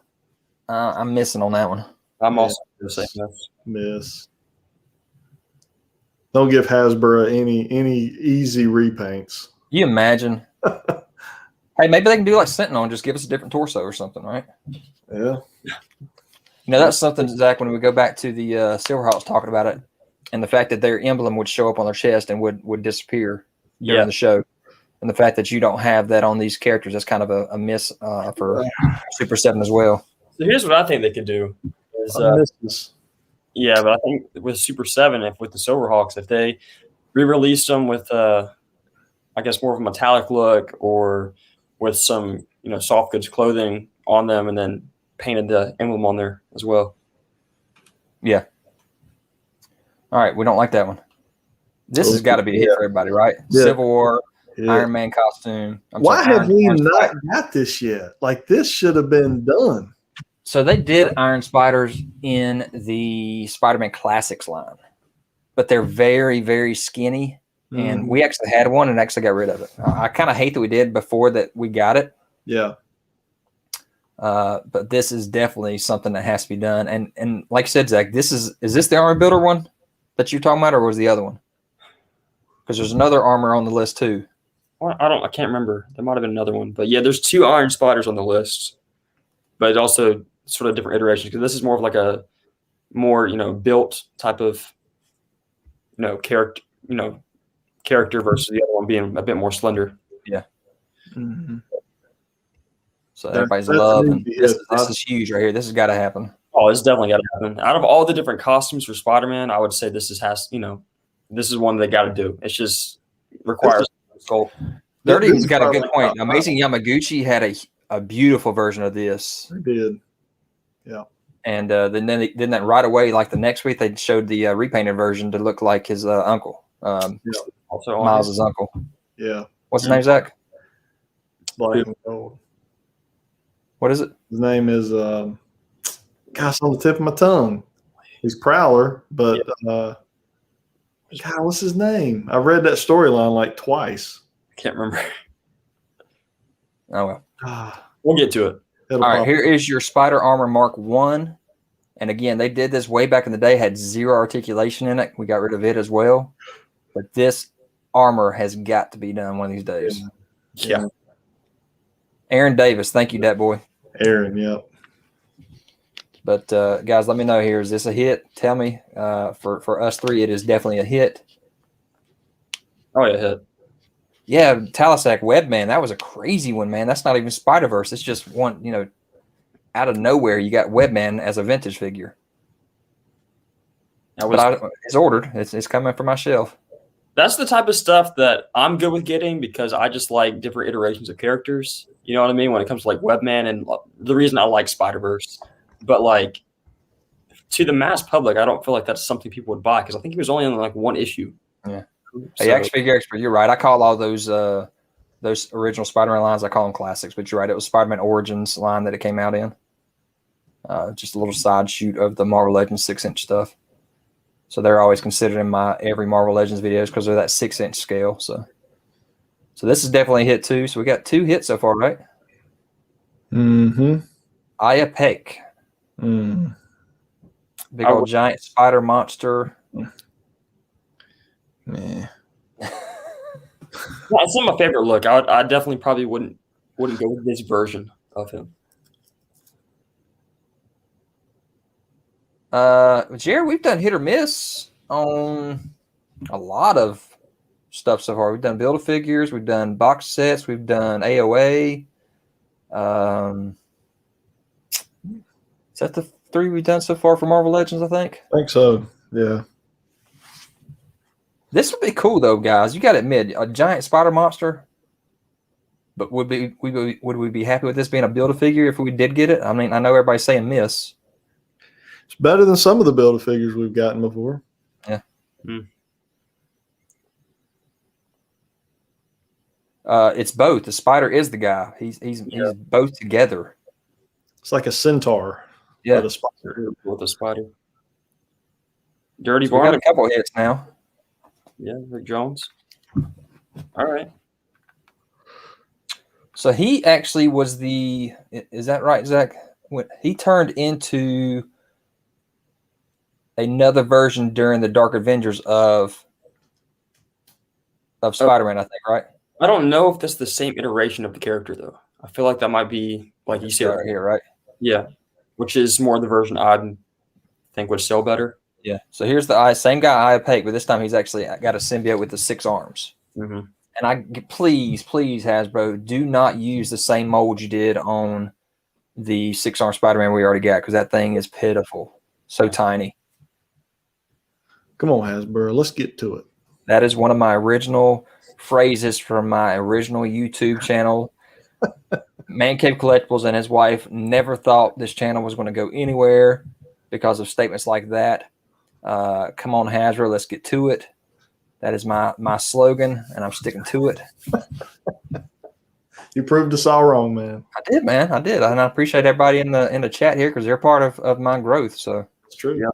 I'm missing on that one. I'm also the same. Miss. Don't give Hasbro any easy repaints. You imagine? Hey, maybe they can do like Sentinel and just give us a different torso or something, right? Yeah. You know, that's something, Zach, when we go back to the Silverhawks talking about it, and the fact that their emblem would show up on their chest and would disappear during the show. And the fact that you don't have that on these characters, that's kind of a miss for Super 7 as well. So here's what I think they could do. Yeah, but I think with Super 7, with the Silverhawks, if they re-released them with, I guess, more of a metallic look or with some, soft goods clothing on them and then painted the emblem on there as well. Yeah. All right, we don't like that one. This has got to be a hit for everybody, right? Yeah. Civil War, Iron Man costume. Why have we not got this yet? Like, this should have been done. So they did Iron Spiders in the Spider-Man Classics line, but they're very, very skinny. And we actually had one and actually got rid of it. I kind of hate that we did before that we got it. Yeah. But this is definitely something that has to be done. And like I said, Zach, is this the Armor Builder one that you're talking about, or was the other one? Because there's another armor on the list too. Well, I can't remember. There might have been another one, but yeah, there's 2 Iron Spiders on the list, but also sort of different iterations because this is more of like a more built type of character versus the other one being a bit more slender. Yeah. Mm-hmm. So everybody's loving this. This is huge right here. This has got to happen. Oh, it's definitely got to happen. Out of all the different costumes for Spider-Man, I would say this is one they got to do. It's just requires sculpt. Dirty's got a good point. Amazing Yamaguchi had a beautiful version of this. They did. Yeah. And then that right away, like the next week, they showed the repainted version to look like his uncle, also Miles' uncle. Yeah. What's his name, Zach? Black and gold. What is it? His name is, gosh, on the tip of my tongue. He's Prowler, but God, what's his name? I read that storyline like twice. I can't remember. Oh well. We'll get to it. All right, here is your Spider Armor Mark 1. And again, they did this way back in the day, had 0 articulation in it. We got rid of it as well. But this armor has got to be done one of these days. Yeah. Aaron Davis, thank you, that boy. Aaron, yep. But guys, let me know here. Is this a hit? Tell me. For us 3, it is definitely a hit. Oh yeah, hit. Yeah, Talisac Webman. That was a crazy one, man. That's not even Spiderverse. It's just one, out of nowhere, you got Webman as a vintage figure. It's ordered. It's coming from my shelf. That's the type of stuff that I'm good with getting because I just like different iterations of characters. You know what I mean? When it comes to like Webman and the reason I like Spider-Verse. But like to the mass public, I don't feel like that's something people would buy because I think he was only in like one issue. Yeah. Hey, Action Figure Expert, you're right. I call all those original Spider-Man lines, I call them classics. But you're right. It was Spider-Man Origins line that it came out in. Just a little side shoot of the Marvel Legends 6-inch stuff. So they're always considered in my every Marvel Legends videos because they're that 6-inch scale. So this is definitely a hit too. So we got 2 hits so far, right? Mm-hmm. Aya Peck. Mm. Big old giant spider monster. Yeah. It's not my favorite look. I definitely probably wouldn't go with this version of him. Jared, we've done hit or miss on a lot of stuff so far. We've done Build-A-Figures, we've done box sets, we've done AOA. Is that the 3 we've done so far for Marvel Legends, I think? I think so, yeah. This would be cool, though, guys. You got to admit, a giant spider monster. But would we be happy with this being a Build-A-Figure if we did get it? I mean, I know everybody's saying miss. It's better than some of the Build-A-Figures we've gotten before. Yeah. It's both. The spider is the guy. He's both together. It's like a centaur. Yeah. With a spider. With a spider. Dirty So we got a couple hits now. Yeah, Rick Jones. All right. So he actually was is that right, Zach? He turned into another version during the Dark Avengers of Spider-Man, I think, right? I don't know if that's the same iteration of the character, though. I feel like that might be, like you said, right here, right? Yeah, which is more the version I think would sell better. Yeah. So here's the same guy, Aya Peck, but this time he's actually got a symbiote with the 6 arms. Mm-hmm. And please, Hasbro, do not use the same mold you did on the 6-arm Spider-Man we already got because that thing is pitiful. So tiny. Come on, Hasbro. Let's get to it. That is one of my original phrases from my original YouTube channel. ManCave Collectibles and his wife never thought this channel was going to go anywhere because of statements like that. Come on, Hasbro, let's get to it. That is my slogan, and I'm sticking to it. You proved us all wrong, man. I did, man. I did, and I appreciate everybody in the chat here because they're part of my growth. So it's true. Yeah.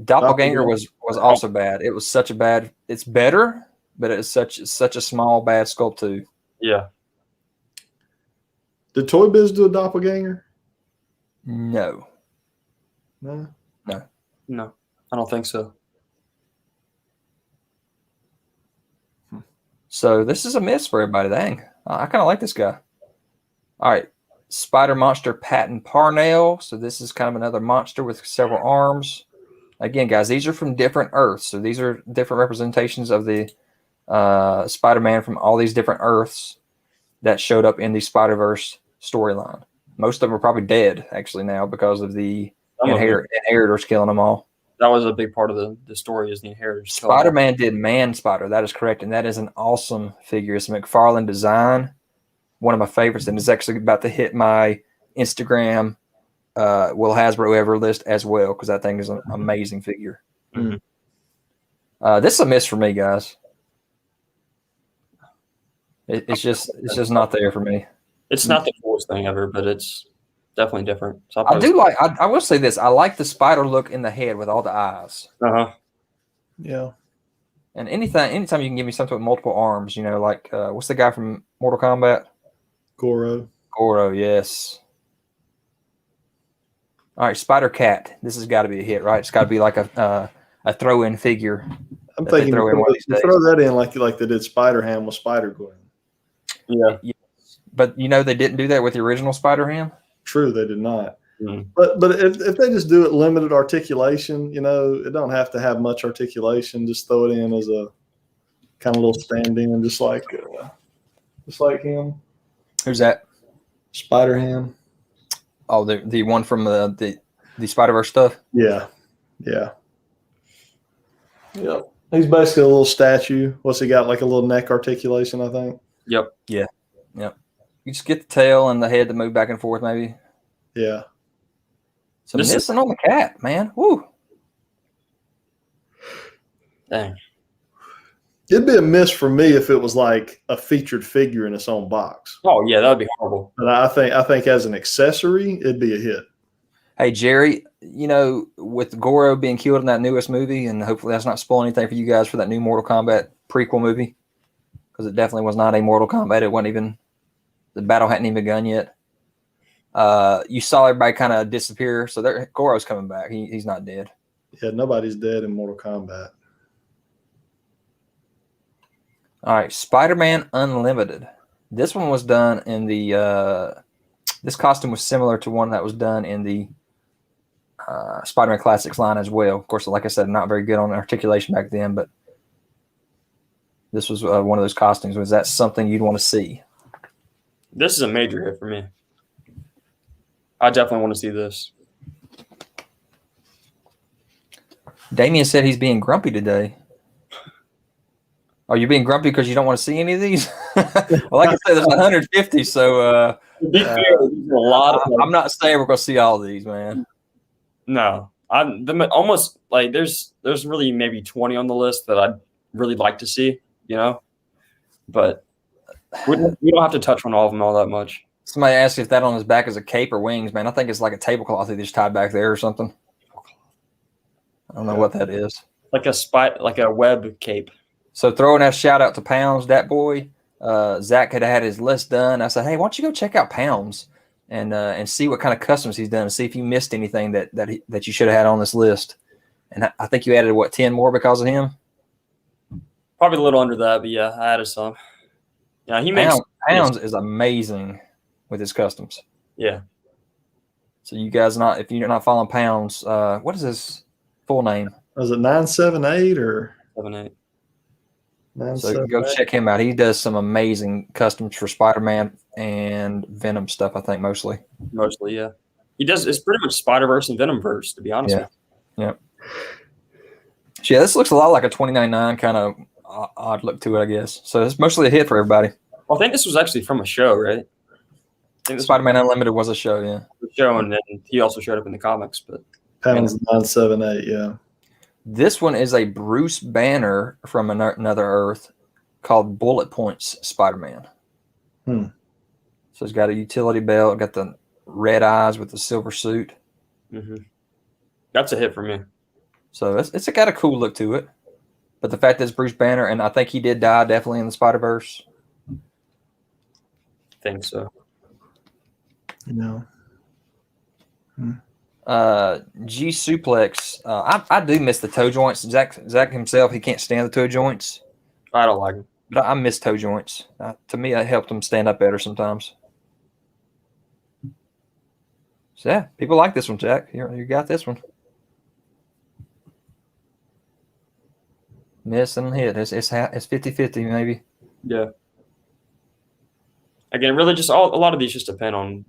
Doppelganger was also bad. It was such a bad. It's better, but it's such a small bad sculpt too. Yeah. Did Toy Biz do a doppelganger? No. No. No, I don't think so. So this is a miss for everybody. Dang. I kind of like this guy. All right. Spider Monster Patton Parnell. So this is kind of another monster with several arms. Again, guys, these are from different Earths. So these are different representations of the Spider-Man from all these different Earths that showed up in the Spider-Verse storyline. Most of them are probably dead, actually, now because of the inheritors killing them all. That was a big part of the story is the inheritors. Spider-Man did Man Spider. That is correct. And that is an awesome figure. It's a McFarlane design. One of my favorites. And it's actually about to hit my Instagram Will Hasbro Ever list as well because that thing is an amazing figure. Mm-hmm. This is a miss for me, guys. It's just not there for me. It's not the coolest thing ever, but it's definitely different. So I will say this. I like the spider look in the head with all the eyes. Uh-huh. Yeah. And anytime you can give me something with multiple arms, like what's the guy from Mortal Kombat? Goro, yes. All right, Spider Cat. This has got to be a hit, right? It's got to be like a throw-in figure. I'm thinking throw that in like they did Spider-Ham with Spider-Gwen. Yeah. But they didn't do that with the original Spider-Ham? True, they did not. Mm-hmm. But if they just do it limited articulation, it don't have to have much articulation. Just throw it in as a kind of little stand-in, just like him. Who's that? Spider-Ham. Oh, the one from the Spiderverse stuff. Yeah. Yep. He's basically a little statue. What's he got? Like a little neck articulation, I think. Yep. Yeah. Yep. You just get the tail and the head to move back and forth, maybe. Yeah. So missing on the cat, man. Woo. Dang. It'd be a miss for me if it was like a featured figure in its own box. Oh yeah, that would be horrible. But I think as an accessory, it'd be a hit. Hey Jerry, with Goro being killed in that newest movie, and hopefully that's not spoiling anything for you guys for that new Mortal Kombat prequel movie, because it definitely was not a Mortal Kombat. It wasn't even, the battle hadn't even begun yet. You saw everybody kind of disappear, so Goro's coming back. He's not dead. Yeah, nobody's dead in Mortal Kombat. All right, Spider-Man Unlimited. This one was done in the. This costume was similar to one that was done in the Spider-Man Classics line as well. Of course, like I said, not very good on articulation back then, but this was one of those costumes. Was that something you'd want to see? This is a major hit for me. I definitely want to see this. Damien said he's being grumpy today. Are you being grumpy because you don't want to see any of these? Well, like I said, there's 150, so To be fair, there's a lot of. I'm not saying we're going to see all of these, man. No, almost like there's really maybe 20 on the list that I'd really like to see, but we don't have to touch on all of them all that much. Somebody asked if that on his back is a cape or wings, man. I think it's like a tablecloth they just tied back there or something. I don't know what that is. Like a web cape. So throwing that shout out to Pounds, that boy. Zack had his list done. I said, hey, why don't you go check out Pounds and see what kind of customs he's done and see if you missed anything that you should have had on this list. And I think you added 10 more because of him. Probably a little under that, but yeah, I added some. Yeah, he makes Pounds is amazing with his customs. Yeah. So you guys if you're not following Pounds, what is his full name? Was it 978 or 78? So go check him out. He does some amazing customs for Spider-Man and Venom stuff, I think, mostly. Mostly, yeah. He does. It's pretty much Spiderverse and Venomverse, to be honest with you. Yeah. So, yeah, this looks a lot like a 29.9 kind of odd look to it, I guess. So it's mostly a hit for everybody. Well, I think this was actually from a show, right? Spider-Man Unlimited was a show, yeah. A show, and then he also showed up in the comics. But Pounds 978, yeah. This one is a Bruce Banner from another Earth called Bullet Points Spider-Man. So he's got a utility belt, got the red eyes with the silver suit. Mm-hmm. That's a hit for me. So it's got a cool look to it. But the fact that it's Bruce Banner, and I think he did die definitely in the Spider-Verse. I think so. G Suplex. I do miss the toe joints. Zack himself, he can't stand the toe joints. I don't like them. But I miss toe joints. To me, it helped him stand up better sometimes. So yeah, people like this one, Jack. You got this one. Miss and hit. It's 50-50 maybe. Yeah. Again, really just a lot of these just depend on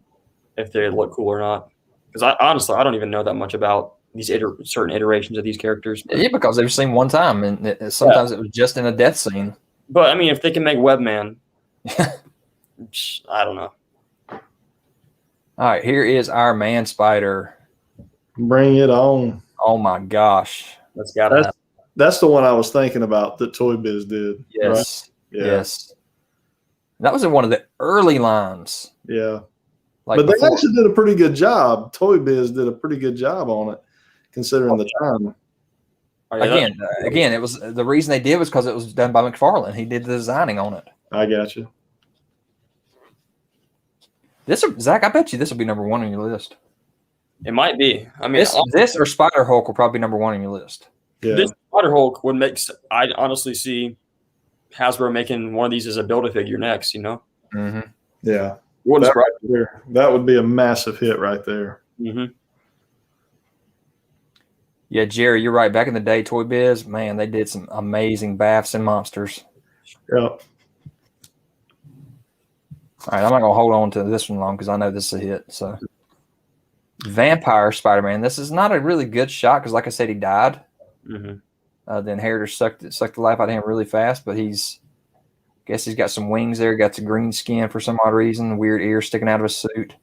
if they look cool or not. Because honestly, I don't even know that much about these certain iterations of these characters. Yeah, because they've seen one time, and sometimes it was just in a death scene. But I mean, if they can make Webman, I don't know. All right, here is our Man Spider. Bring it on. Oh my gosh, that's the one I was thinking about that Toy Biz did. Yes, right? Yes. That was in one of the early lines. Yeah. But they actually did a pretty good job. Toy Biz did a pretty good job on it, considering the time. Again, it was the reason they did was because it was done by McFarlane. He did the designing on it. I got you. Zach, I bet you this will be number one on your list. It might be. I mean, this or Spider Hulk will probably be number one on your list. Yeah. This Spider Hulk would make. I honestly see Hasbro making one of these as a Build-A-Figure next. Yeah. That would be a massive hit right there. Mm-hmm. Yeah, Jerry, you're right. Back in the day, Toy Biz, man, they did some amazing baths and monsters. Yeah. All right, I'm not gonna hold on to this one long because I know this is a hit. So, Vampire Spider-Man. This is not a really good shot because, like I said, he died. Mm-hmm. The Inheritor sucked the life out of him really fast, but he's got some wings there. Got some green skin for some odd reason. Weird ears sticking out of his suit.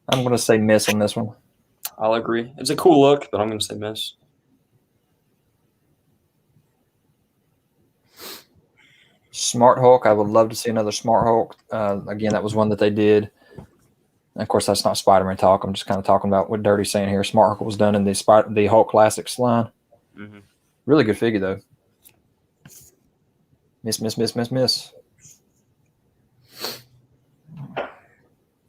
I'm gonna say miss on this one. I'll agree. It's a cool look, but I'm going to say miss. Smart Hulk. I would love to see another Smart Hulk. Again, that was one that they did. And of course, that's not Spider-Man talk. I'm just kind of talking about what Dirty's saying here. Smart Hulk was done in the Hulk Classics line. Mm-hmm. Really good figure, though. Miss.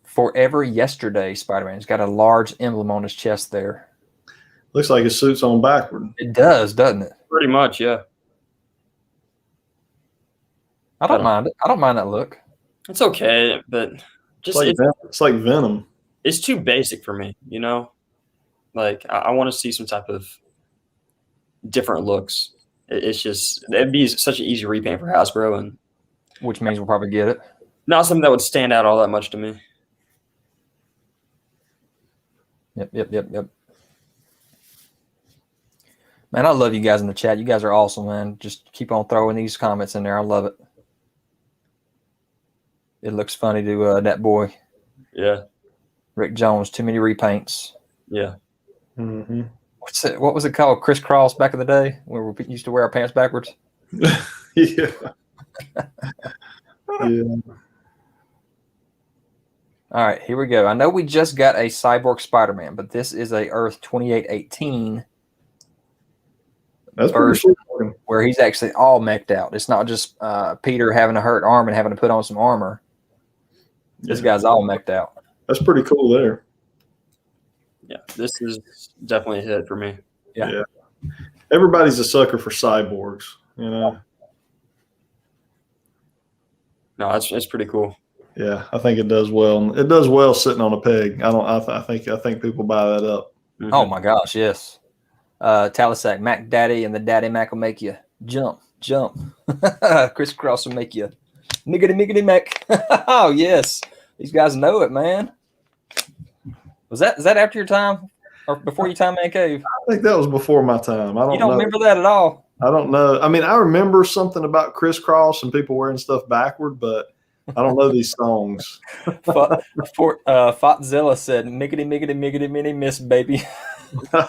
Forever Yesterday Spider-Man. He's got a large emblem on his chest there. Looks like his suit's on backward. It does, doesn't it? Pretty much, yeah. I don't mind it. I don't mind that look. It's okay, but just It's like Venom. It's too basic for me, you know? Like, I want to see some type of different looks. It'd be such an easy repaint for Hasbro, and Which means we'll probably get it. not something that would stand out all that much to me. Yep. Man, I love you guys in the chat. You guys are awesome, man. Just keep on throwing these comments in there. I love it. It looks funny to that boy. Yeah. Rick Jones, too many repaints. Yeah. Mm-hmm. What was it called? Crisscross back in the day where we used to wear our pants backwards? Yeah. Yeah. All right, here we go. I know we just got a Cyborg Spider-Man, but this is a Earth 2818 That's pretty version cool. where he's actually all mech'd out. It's not just Peter having a hurt arm and having to put on some armor. This guy's all mech'd out. That's pretty cool there. Yeah. This is definitely a hit for me. Yeah. Everybody's a sucker for cyborgs, you know. No, it's pretty cool. Yeah, I think it does well. It does well sitting on a peg. I think people buy that up. Mm-hmm. Oh my gosh, yes. Talisac, Mac Daddy, and the Daddy Mac will make you jump. Crisscross will make you miggity Mac. Oh yes, these guys know it, man. Is that after your time or before your time, ManCave? I think that was before my time. I don't know. You don't remember that at all? I don't know. I mean, I remember something about crisscross and people wearing stuff backward, but I don't know these songs. Fotzilla said, miggity minnie miss baby. I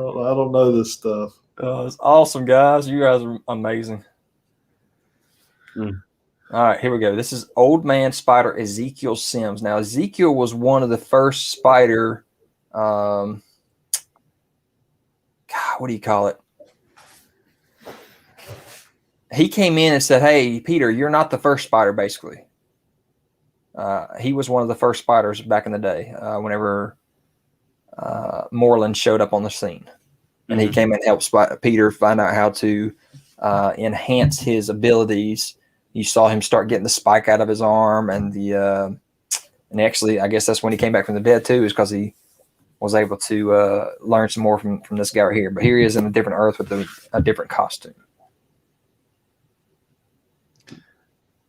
don't know this stuff. It's awesome, guys. You guys are amazing. Mm. All right, here we go. This is Old Man Spider Ezekiel Sims. Now, Ezekiel was one of the first Spider. God, what do you call it? He came in and said, "Hey, Peter, you're not the first Spider." Basically, he was one of the first Spiders back in the day. Whenever Moreland showed up on the scene, and he came and helped Peter find out how to enhance his abilities. You saw him start getting the spike out of his arm, and actually, I guess that's when he came back from the dead too, is because he was able to learn some more from this guy right here. But here he is in a different Earth with a different costume.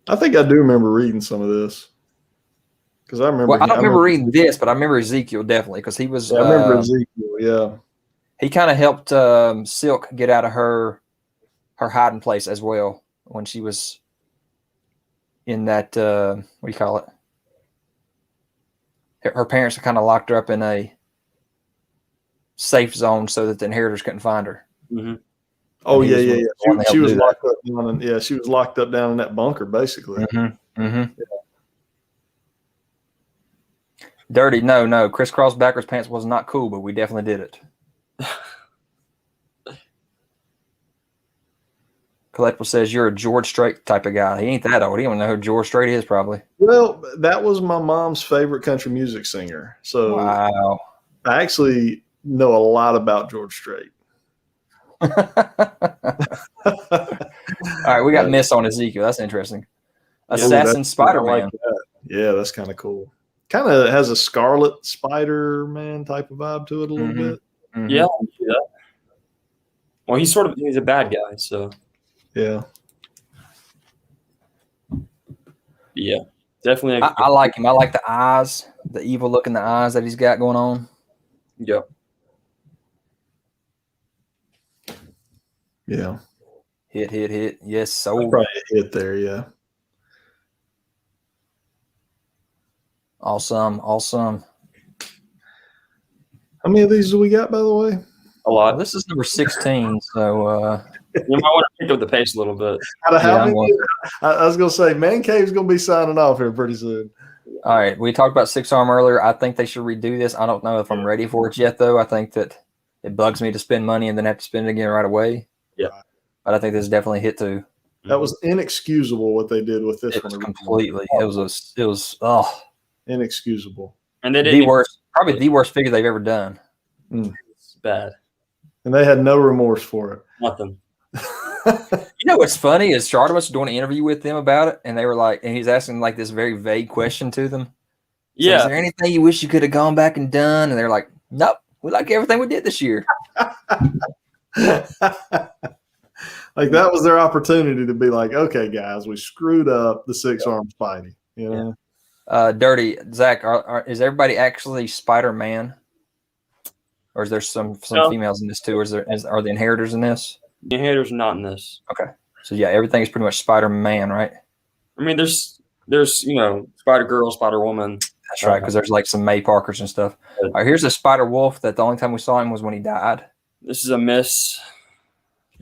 I think I do remember reading some of this because I remember. Well, I don't remember reading this, but I remember Ezekiel definitely because he was. I remember Ezekiel. Yeah, he kind of helped Silk get out of her hiding place as well when she was in that. What do you call it? Her parents kind of locked her up in a safe zone so that the Inheritors couldn't find her. Mm-hmm. Oh yeah. She was locked up down she was locked up down in that bunker, basically. Mm-hmm. Mm-hmm. Yeah. Dirty, no. Crisscross backwards pants was not cool, but we definitely did it. Collectible says you're a George Strait type of guy. He ain't that old. He don't know who George Strait is, probably. Well, that was my mom's favorite country music singer. So wow. I actually know a lot about George Strait. All right, we got miss on Ezekiel. That's interesting. Assassin Spider-Man. Like that. Yeah, that's kind of cool. Kind of has a Scarlet Spider-Man type of vibe to it a little bit. Mm-hmm. Yeah, Well, he's a bad guy, so Yeah. yeah, definitely. I like him. I like the eyes, the evil look in the eyes that he's got going on. Yeah. Yeah. Hit. Yes, so Probably a hit there. Yeah. awesome. How many of these do we got, by the way? A lot. Well, this is number 16, so You might want to pick up the pace a little bit. Out of how Yeah, many? I was going to say, ManCave's going to be signing off here pretty soon. all right. We talked about 6-arm earlier. I think they should redo this. I don't know if I'm ready for it yet, though. I think that it bugs me to spend money and then have to spend it again right away. Yeah. But I think this is definitely a hit too. That was inexcusable what they did with this It one. was completely. It was Inexcusable. And they the didn't. worst, probably the worst figure they've ever done. It's bad. And they had no remorse for it. Nothing. You know what's funny is Charter was doing an interview with them about it, and they were like, and he's asking like this very vague question to them. So, Yeah. is there anything you wish you could have gone back and done? And they're like, nope, we like everything we did this year. Like that was their opportunity to be like, okay, guys, we screwed up the 6-arm Spidey. You know? Dirty Zach, is everybody actually Spider-Man, or is there some No. females in this too? Or are the inheritors in this? The haters not in this. Okay, so yeah, everything is pretty much Spider-Man, right? I mean, there's Spider Girl, Spider Woman. That's right, because there's like some May Parkers and stuff. All right, here's a Spider Wolf that the only time we saw him was when he died. This is a miss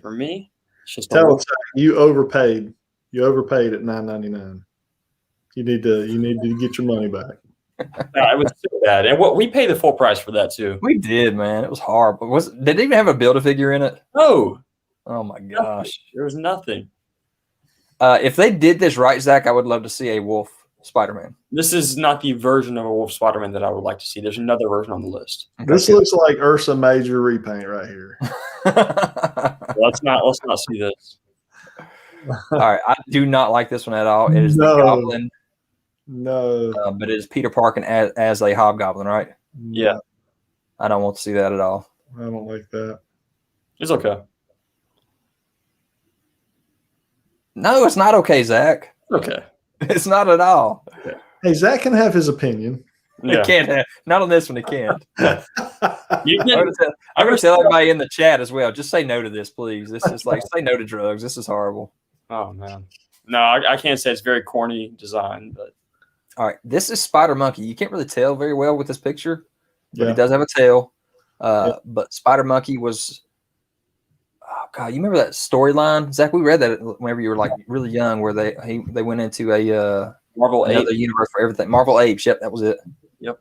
for me. It's just Tell us you overpaid. You overpaid at $9.99. You need to get your money back. it was so bad, and what we paid the full price for that too. We did, man. It was horrible. Did it even have a Build-A-Figure in it? No, Oh my gosh. there was nothing. If they did this right, Zach, I would love to see a Wolf Spider-Man. This is not the version of a Wolf Spider-Man that I would like to see. There's another version on the list. This looks like Ursa Major repaint right here. Let's not see this. All right, I do not like this one at all. It is No. the Goblin, No. but it is Peter Parker as a Hobgoblin, right? Yeah. I don't want to see that at all. I don't like that. It's okay. No, it's not okay, Zach. Okay. It's not at all. Hey, Zach can have his opinion. Yeah. It can't have. Not on this one. It can't. You I'm can, going to tell everybody in the chat as well. Just say no to this, please. This is like say no to drugs. This is horrible. oh man. No, I can't say it's very corny design, but All right, this is Spider Monkey. You can't really tell very well with this picture, but Yeah. he does have a tail. But Spider Monkey was. Oh God, you remember that storyline, Zach? We read that whenever you were like really young, where they went into a Marvel 8. another universe for everything. Marvel Apes. Yep, that was it. Yep.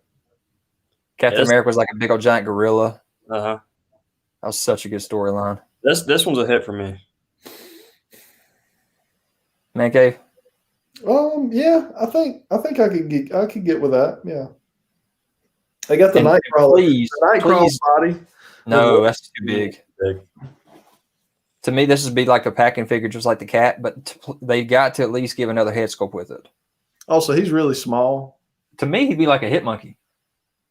Captain Yes. America was like a big old giant gorilla. Uh-huh. That was such a good storyline. This one's a hit for me. ManCave. Yeah, I think I could get with that. Yeah. I got the And Nightcrawler. please, The Nightcrawler please. body. No, that's too big. Big. To me, this would be like a packing figure, just like the cat. But they got to at least give another head sculpt with it. Also, he's really small. To me, he'd be like a hit monkey.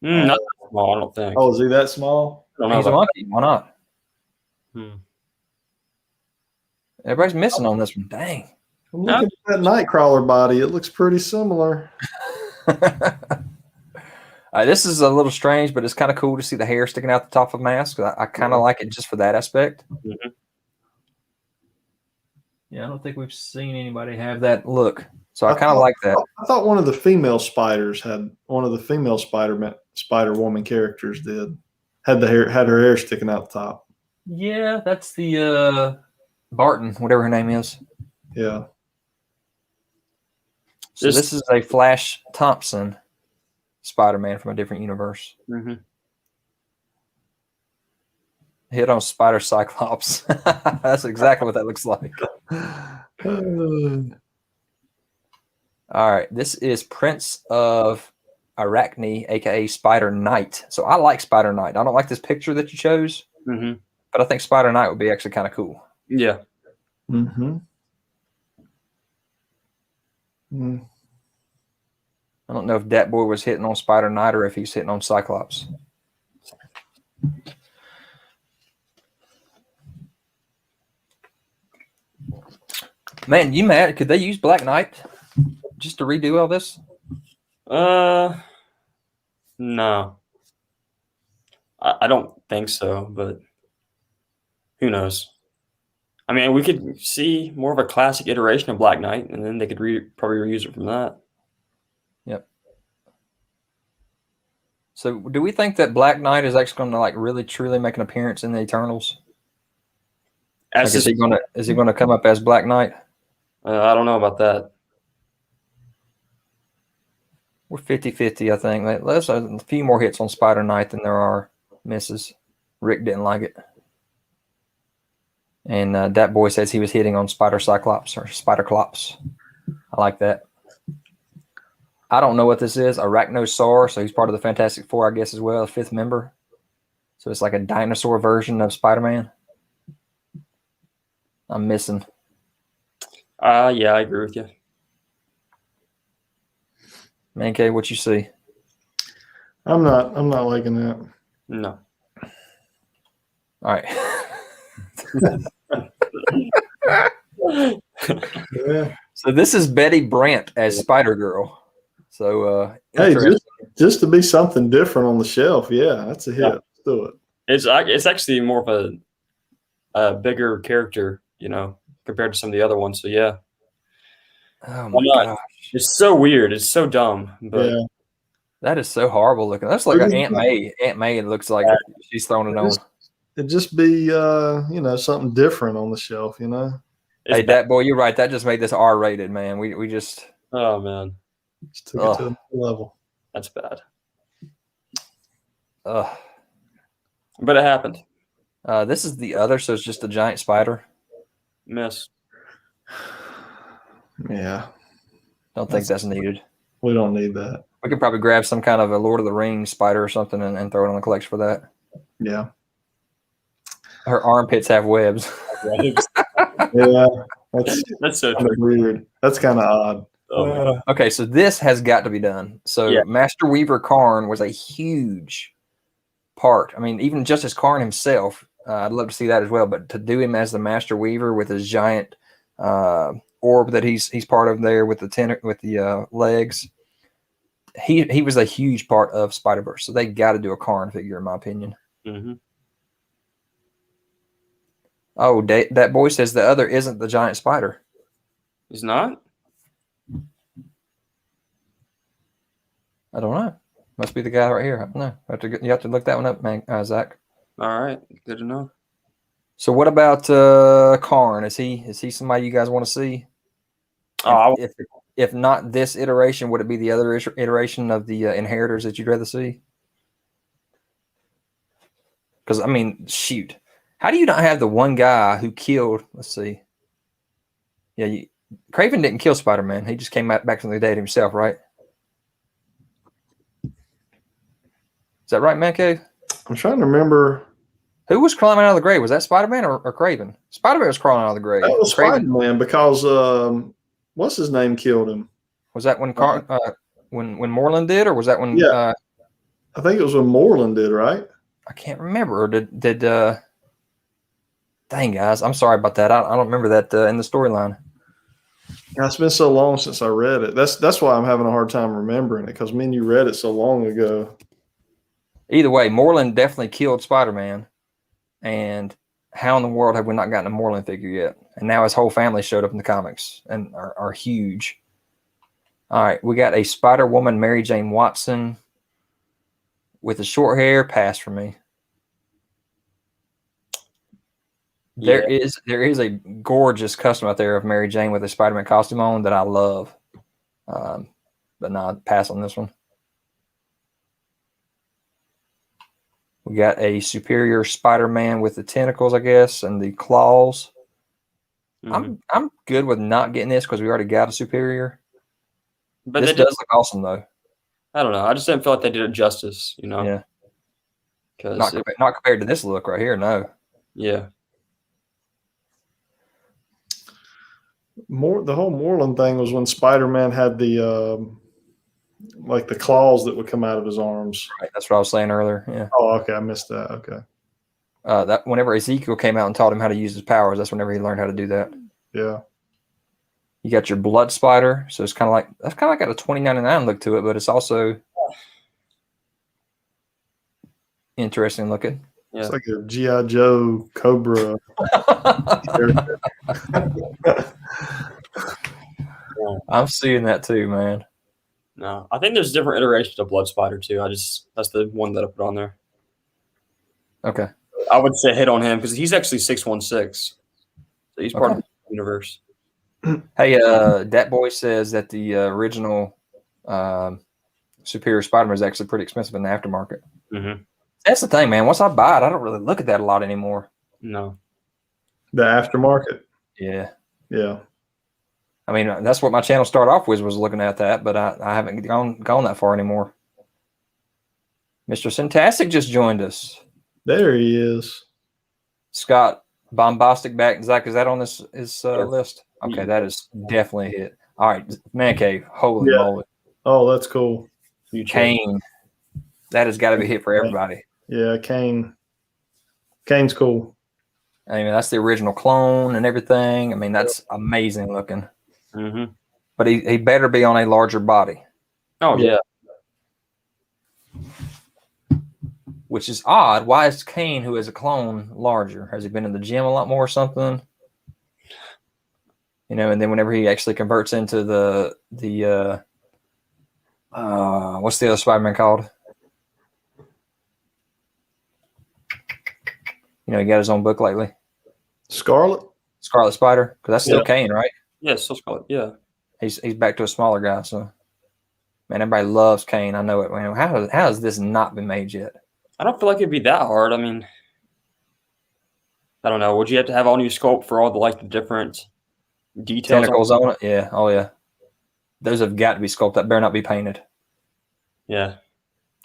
Not that small, I don't think. Oh, is he that small? I don't know He's a about monkey. Why not? Hmm. Everybody's missing on this one. Dang. I'm looking at that Nightcrawler body. It looks pretty similar. This is a little strange, but it's kind of cool to see the hair sticking out the top of the mask. I kind of like it just for that aspect. Mhm. Yeah, I don't think we've seen anybody have that look. So I kind of like that. I thought one of the female spiders had one of the female Spider Woman characters had her hair sticking out the top. Yeah, that's the Barton, whatever her name is. Yeah. So this is a Flash Thompson Spider-Man from a different universe. Mhm. Hit on Spider Cyclops. That's exactly what that looks like. All right, this is Prince of Arachne, aka Spider Knight. So I like Spider Knight. I don't like this picture that you chose, Mhm. but I think Spider Knight would be actually kind of cool. Yeah. Mm-hmm. Mm. I don't know if Dat Boy was hitting on Spider Knight or if he's hitting on Cyclops. Man, you mad? Could they use Black Knight just to redo all this? No. I don't think so, but who knows? I mean, we could see more of a classic iteration of Black Knight, and then they could probably reuse it from that. Yep. So, do we think that Black Knight is actually going to like really truly make an appearance in the Eternals? Like, is he going to come up as Black Knight? I don't know about that. We're 50-50, I think. There's a few more hits on Spider Knight than there are misses. Rick didn't like it. And that boy says he was hitting on Spider Cyclops or Spider Clops. I like that. I don't know what this is. Arachnosaur, so he's part of the Fantastic Four, I guess, as well, a fifth member. So it's like a dinosaur version of Spider-Man. I'm missing. Yeah, I agree with you. ManCave, what you see? I'm not liking that. No. All right. Yeah. So this is Betty Brant as Spider-Girl. So hey, just to be something different on the shelf, yeah, that's a hit. Yeah. Let's do it. It's actually more of a bigger character, compared to some of the other ones. So yeah. Oh my gosh. It's so weird. It's so dumb. But Yeah. That is so horrible looking. That's like an Aunt May. Aunt May, it looks like she's throwing it on. It'd just be something different on the shelf, Hey, that boy, you're right. That just made this R-rated, man. We just Oh man. Just took it to another level. That's bad. But it happened. This is the other, so it's just a giant spider. Miss. Yeah. Don't think that's needed. We don't need that. We could probably grab some kind of a Lord of the Rings spider or something and throw it on the collection for that. Yeah. Her armpits have webs. Yeah. That's so weird. That's kind of odd. Okay, so this has got to be done. So Yeah. Master Weaver Karn was a huge part. I mean, even just as Karn himself, I'd love to see that as well. But to do him as the Master Weaver with his giant orb that he's part of there with the legs, he was a huge part of Spider-Verse. So they got to do a Karn figure, in my opinion. Mm-hmm. Oh, that boy says the other isn't the giant spider. He's not? I don't know. Must be the guy right here. I don't know. You have to look that one up, man, Zach. All right. Good to know. So what about Karn? Is he somebody you guys want to see? If not this iteration, would it be the other iteration of the Inheritors that you'd rather see? Because, I mean, shoot. How do you not have the one guy who killed, let's see. Yeah, Kraven didn't kill Spider-Man. He just came back from the dead himself, right? Is that right, ManCave? I'm trying to remember. Who was crawling out of the grave? Was that Spider-Man or Kraven? Spider-Man was crawling out of the grave. That was Spider-Man because what's his name killed him? Was that when when Moreland did, or was that when? Yeah, I think it was when Moreland did, right? I can't remember. Or did dang, guys, I'm sorry about that. I don't remember that in the storyline. It's been so long since I read it. That's why I'm having a hard time remembering it, because me and you read it so long ago. Either way, Moreland definitely killed Spider-Man. And how in the world have we not gotten a Moreland figure yet? And now his whole family showed up in the comics and are huge. All right, we got a Spider-Woman, Mary Jane Watson with the short hair. Pass for me. Yeah. There is a gorgeous custom out there of Mary Jane with a Spider-Man costume on that I love. But no, pass on this one. We got a Superior Spider-Man with the tentacles, I guess, and the claws. Mm-hmm. I'm good with not getting this because we already got a Superior. But this does look awesome, though. I don't know. I just didn't feel like they did it justice, Yeah. Not compared to this look right here, no. Yeah. The whole Moreland thing was when Spider-Man had the like the claws that would come out of his arms. Right, that's what I was saying earlier. Yeah. Oh, okay, I missed that. Okay. That whenever Ezekiel came out and taught him how to use his powers, that's whenever he learned how to do that. Yeah. You got your Blood Spider, so it's kind of like got a 2099 look to it, but it's also interesting looking. Yeah. It's like a G.I. Joe Cobra. I'm seeing that too, man. No, I think there's different iterations of Blood Spider too. That's the one that I put on there. Okay. I would say hit on him because he's actually 616. So he's part of the universe. Hey, Dat Boy says that the original Superior Spider-Man is actually pretty expensive in the aftermarket. Mm-hmm. That's the thing, man. Once I buy it, I don't really look at that a lot anymore. No. The aftermarket. Yeah. Yeah. I mean, that's what my channel started off with, was looking at that, but I haven't gone that far anymore. Mr. Fantastic just joined us. There he is. Scott Bombastic back. Zach, is that on this list? Okay, that is definitely a hit. All right, ManCave. Holy moly. Oh, that's cool. Kaine. That has got to be a hit for everybody. Yeah, Kaine. Kaine's cool. I mean, that's the original clone and everything. I mean, that's amazing looking. Mm-hmm. But he better be on a larger body. Oh, yeah. Which is odd. Why is Kaine, who is a clone, larger? Has he been in the gym a lot more or something? You know, and then whenever he actually converts into the what's the other Spider-Man called? You know, he got his own book lately. Scarlet Spider, because that's still Kaine, right? Yeah, still Scarlet. Yeah. He's back to a smaller guy. So, man, everybody loves Kaine. I know it. Man, how has this not been made yet? I don't feel like it'd be that hard. I mean, I don't know. Would you have to have all new sculpt for all the different details? Tentacles on it? Yeah. Oh, yeah. Those have got to be sculpted. That better not be painted. Yeah.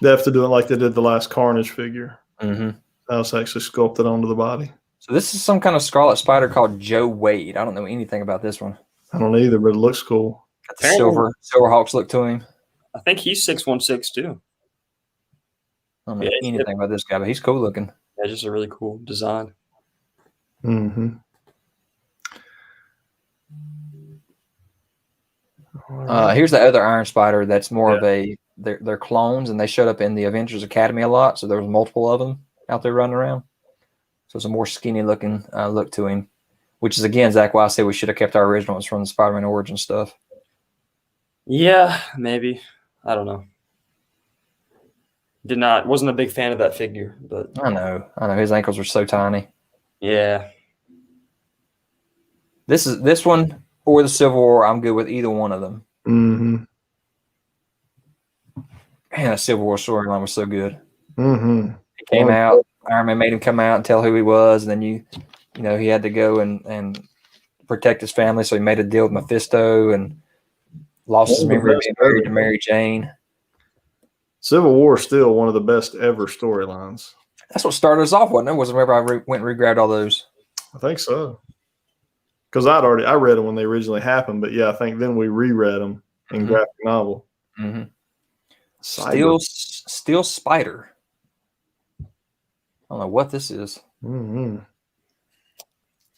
They have to do it like they did the last Carnage figure. Mm-hmm. That was actually sculpted onto the body. So this is some kind of Scarlet Spider called Joe Wade. I don't know anything about this one. I don't either, but it looks cool. Got the Silverhawks look to him. I think he's 616 too. I don't know anything about this guy, but he's cool looking. Yeah, just a really cool design. Mm-hmm. Here's the other Iron Spider that's more of a they're clones, and they showed up in the Avengers Academy a lot, so there was multiple of them out there running around. So it's a more skinny looking look to him, which is again, Zach, why I say we should have kept our originals from the Spider-Man origin stuff. Yeah, maybe. I don't know. Wasn't a big fan of that figure, but I know his ankles are so tiny. Yeah. This one or the Civil War, I'm good with either one of them. Mm-hmm. Man, that Civil War storyline was so good. Mm-hmm. He came out, Iron Man made him come out and tell who he was, and then you know, he had to go and protect his family, so he made a deal with Mephisto and lost his memory of being married to Mary Jane. Civil War is still one of the best ever storylines. That's what started us off, wasn't it? Was whenever I went and re-grabbed all those. I think so. Because I read them when they originally happened, but yeah, I think then we reread them in graphic novel. Mm-hmm. Steel Spider. I don't know what this is. Mm-hmm.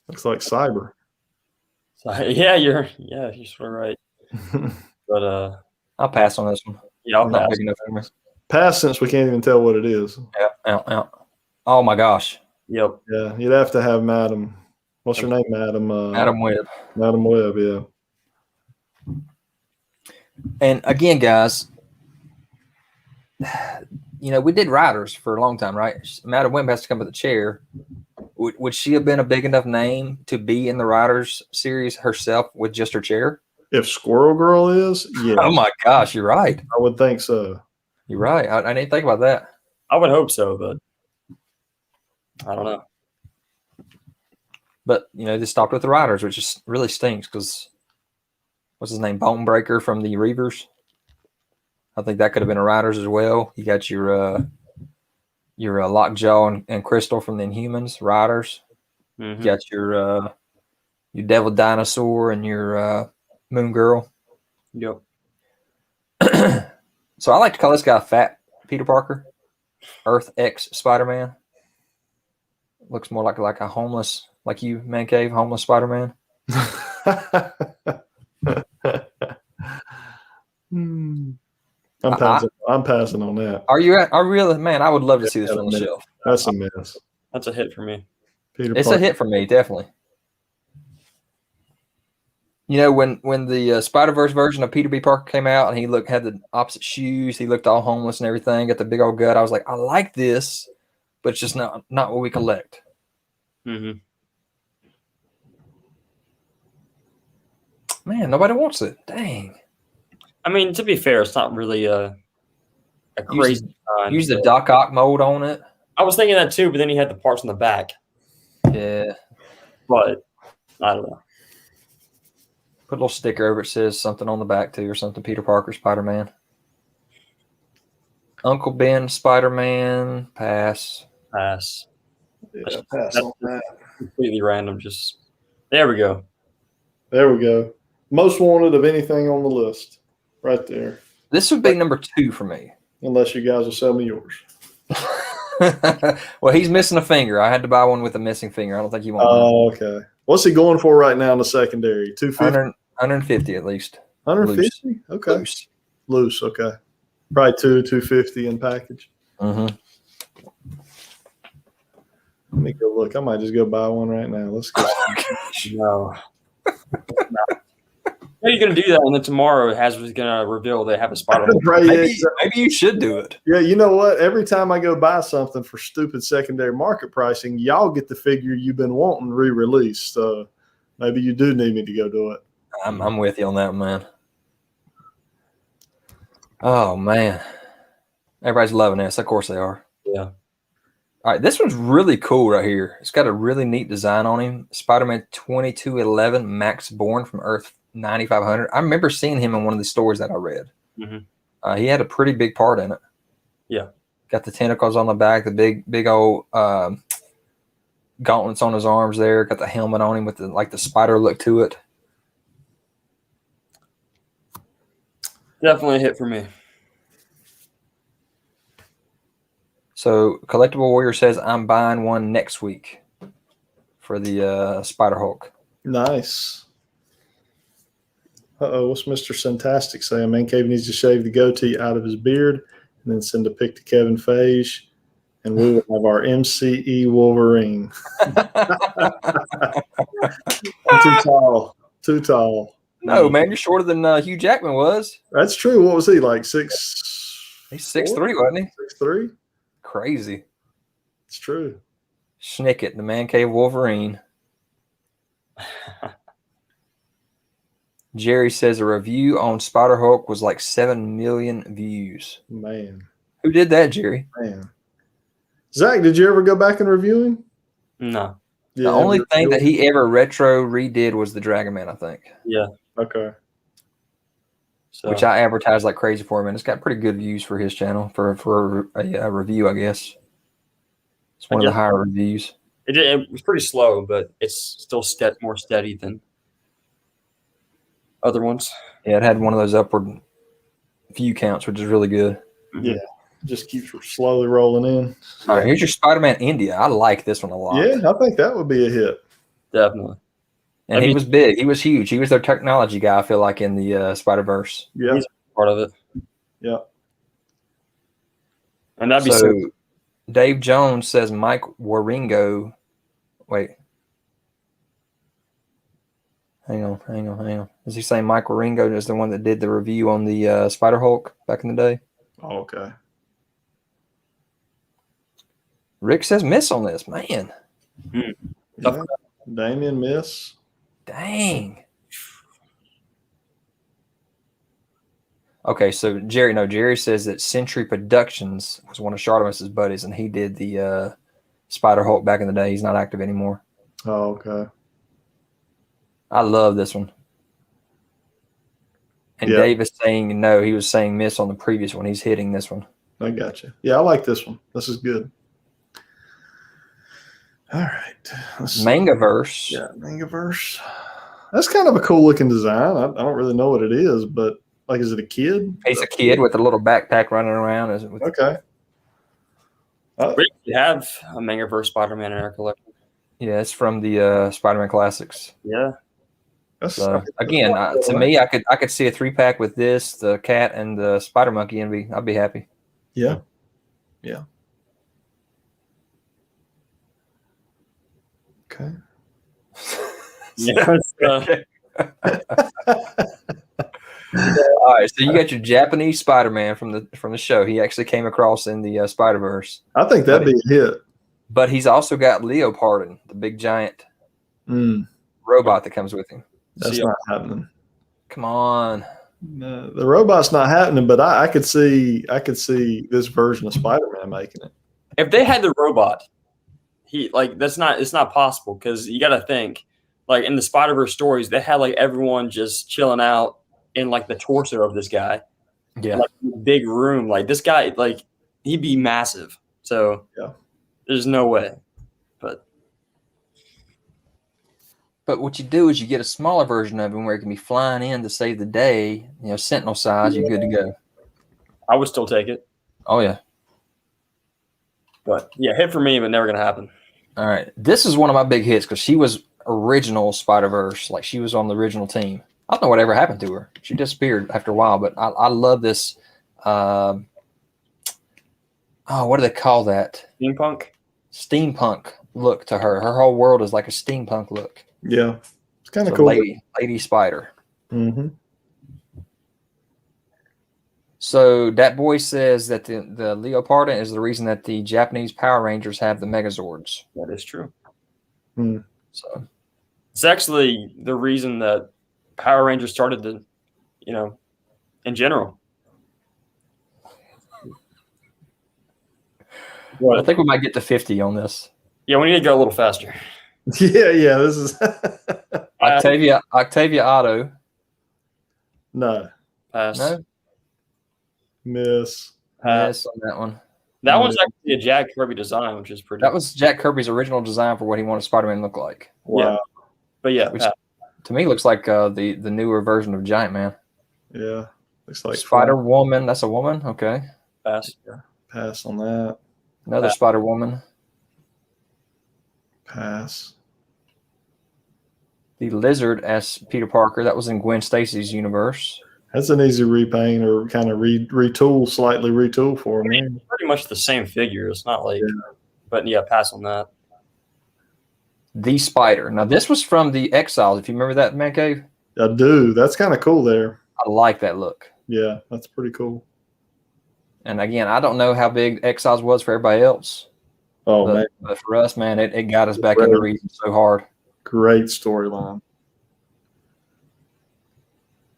Looks like Cyber. So, you're sort of right. But I'll pass on this one. Yeah, I'll pass. Big enough for me. Pass since we can't even tell what it is. Yeah. Oh my gosh. Yep. Yeah, you'd have to have Madam. What's her name, Madam? Madam Web. Madam Web, yeah. And again, guys, you know, we did Riders for a long time, right? Madam Web has to come with a chair. Would she have been a big enough name to be in the Riders series herself with just her chair? If Squirrel Girl is, yeah. Oh my gosh, you're right. I would think so. You're right. I didn't think about that. I would hope so, but I don't know. But, you know, they stopped with the Riders, which just really stinks because what's his name? Bonebreaker from the Reavers. I think that could have been a Riders as well. You got your Lockjaw and Crystal from the Inhumans, Riders. Mm-hmm. You got your Devil Dinosaur and your Moon Girl. Yep. So I like to call this guy Fat Peter Parker, Earth X Spider-Man. Looks more like a homeless, like you, ManCave, homeless Spider-Man. I'm passing on that. Are you? I really, man, I would love to see this Yeah, on the shelf. That's a mess. That's a hit for me. It's a hit for me, definitely. You know, when the Spiderverse version of Peter B. Parker came out and he had the opposite shoes, he looked all homeless and everything, got the big old gut. I was like, I like this, but it's just not what we collect. Mm-hmm. Man, nobody wants it. Dang. I mean, to be fair, it's not really a crazy design. Use the Doc Ock mold on it. I was thinking that too, but then he had the parts on the back. Yeah. But I don't know. Put a little sticker over it, says something on the back too, or something. Peter Parker, Spider-Man. Uncle Ben, Spider-Man, pass. Pass. Yeah, pass on that. Completely random. Just there we go. There we go. Most wanted of anything on the list, right there. This would be number 2 for me. Unless you guys will sell me yours. Well, he's missing a finger. I had to buy one with a missing finger. I don't think he wants. Oh, okay. What's he going for right now in the secondary? 250? 150 at least. 150? Okay. Loose, okay. Probably 250 in package. Mm-hmm. Let me go look. I might just go buy one right now. Let's go. No. How are you going to do that? And then tomorrow, Hasbro's going to reveal they have a Spider-Man. Right, maybe you should do it. Yeah, you know what? Every time I go buy something for stupid secondary market pricing, y'all get the figure you've been wanting re-released. So maybe you do need me to go do it. I'm with you on that, man. Oh, man. Everybody's loving this. Of course they are. Yeah. All right, this one's really cool right here. It's got a really neat design on him. Spider-Man 2211, Max Bourne from Earth 9500. I remember seeing him in one of the stories that I read. Mm-hmm. He had a pretty big part in it. Yeah. Got the tentacles on the back, the big old gauntlets on his arms there. Got the helmet on him with the spider look to it. Definitely a hit for me. So Collectible Warrior says, I'm buying one next week for the Spider-Hulk. Nice. Uh-oh, what's Mr. Fantastic saying? ManCave needs to shave the goatee out of his beard and then send a pic to Kevin Feige, and we will have our MCE Wolverine. Too tall. Too tall. No, man, you're shorter than Hugh Jackman was. That's true. What was he, like 6'? He's 6'3", wasn't he? 6'3"? Crazy. It's true. Schnicket, the ManCave Wolverine. Jerry says a review on Spider-Hulk was like 7 million views. Man. Who did that, Jerry? Man. Zach, did you ever go back and review him? No. The only thing that he ever retro redid was the Dragon Man, I think. Yeah. Okay. So, which I advertised like crazy for him, and it's got pretty good views for his channel for a review, I guess. It's one of the higher reviews. It was pretty slow, but it's still more steady than other ones. Yeah, it had one of those upward view counts, which is really good. Yeah, just keeps slowly rolling in. All right, here's your Spider-Man India. I like this one a lot. Yeah, I think that would be a hit. Definitely. And he was big. He was huge. He was their technology guy, I feel like, in the Spider-Verse. Yeah. He's part of it. Yeah. And that'd be so. Dave Jones says Mike Waringo. Wait. Hang on. Is he saying Mike Waringo is the one that did the review on the Spider-Hulk back in the day? Oh, okay. Rick says miss on this. Man. Yeah. Damien miss. Dang. Okay, so Jerry says that Century Productions was one of Charlemagn's buddies, and he did the Spider-Hulk back in the day. He's not active anymore. Oh, okay. I love this one. And Dave is saying no. He was saying miss on the previous one. He's hitting this one. I got you. Yeah, I like this one. This is good. All right. Mangaverse. Yeah, Mangaverse. That's kind of a cool looking design. I don't really know what it is, but like, is it a kid? He's a kid with a little backpack running around. Okay. We have a Mangaverse Spider-Man in our collection. Yeah, it's from the Spider-Man Classics. Yeah. So again, to me, I could see a 3-pack with this, the cat, and the spider monkey, and I'd be happy. Yeah. Okay. Yeah. All right, so you got your Japanese Spider-Man from the show. He actually came across in the Spider-Verse. I think that'd be a hit. But he's also got Leopardon, the big giant robot that comes with him. That's not happening. Come on. No, the robot's not happening, but I could see this version of Spider-Man making it. If they had the robot, it's not possible, because you got to think, like in the Spider-Verse stories, they had like everyone just chilling out in like the torso of this guy. Yeah. Like big room. Like this guy, like he'd be massive. So yeah, there's no way. But what you do is you get a smaller version of him where he can be flying in to save the day. Sentinel size, you're good to go. I would still take it. Oh, yeah. But, yeah, hit for me, but never going to happen. All right. This is one of my big hits because she was original Spider-Verse. Like, she was on the original team. I don't know whatever happened to her. She disappeared after a while, but I love this. What do they call that? Steampunk look to her. Her whole world is like a steampunk look. Yeah, it's kind of cool. Lady Spider. Mm-hmm. So that boy says that the Leopardon is the reason that the Japanese Power Rangers have the Megazords. That is true. So it's actually the reason that Power Rangers started to, in general. I think we might get to 50 on this. Yeah, we need to go a little faster. Yeah. This is Octavia Otto. No. Pass. No. Miss. Miss on that one. That one's actually a Jack Kirby design, which is pretty. That was Jack Kirby's original design for what he wanted Spider-Man to look like. Wow. Yeah. But yeah, which to me looks like the newer version of Giant Man. Yeah. Looks like Spider-Woman. That's a woman. Okay. Pass. Yeah. Pass on that. Another Spider-Woman. Pass. The Lizard as Peter Parker. That was in Gwen Stacy's universe. That's an easy repaint or kind of slightly retool for me. Pretty much the same figure. It's not like, but yeah, pass on that. The Spider. Now, this was from the Exiles. If you remember that, ManCave? I do. That's kind of cool there. I like that look. Yeah, that's pretty cool. And again, I don't know how big Exiles was for everybody else. Oh, man. But for us, man, it got us back into reading so hard. Great storyline.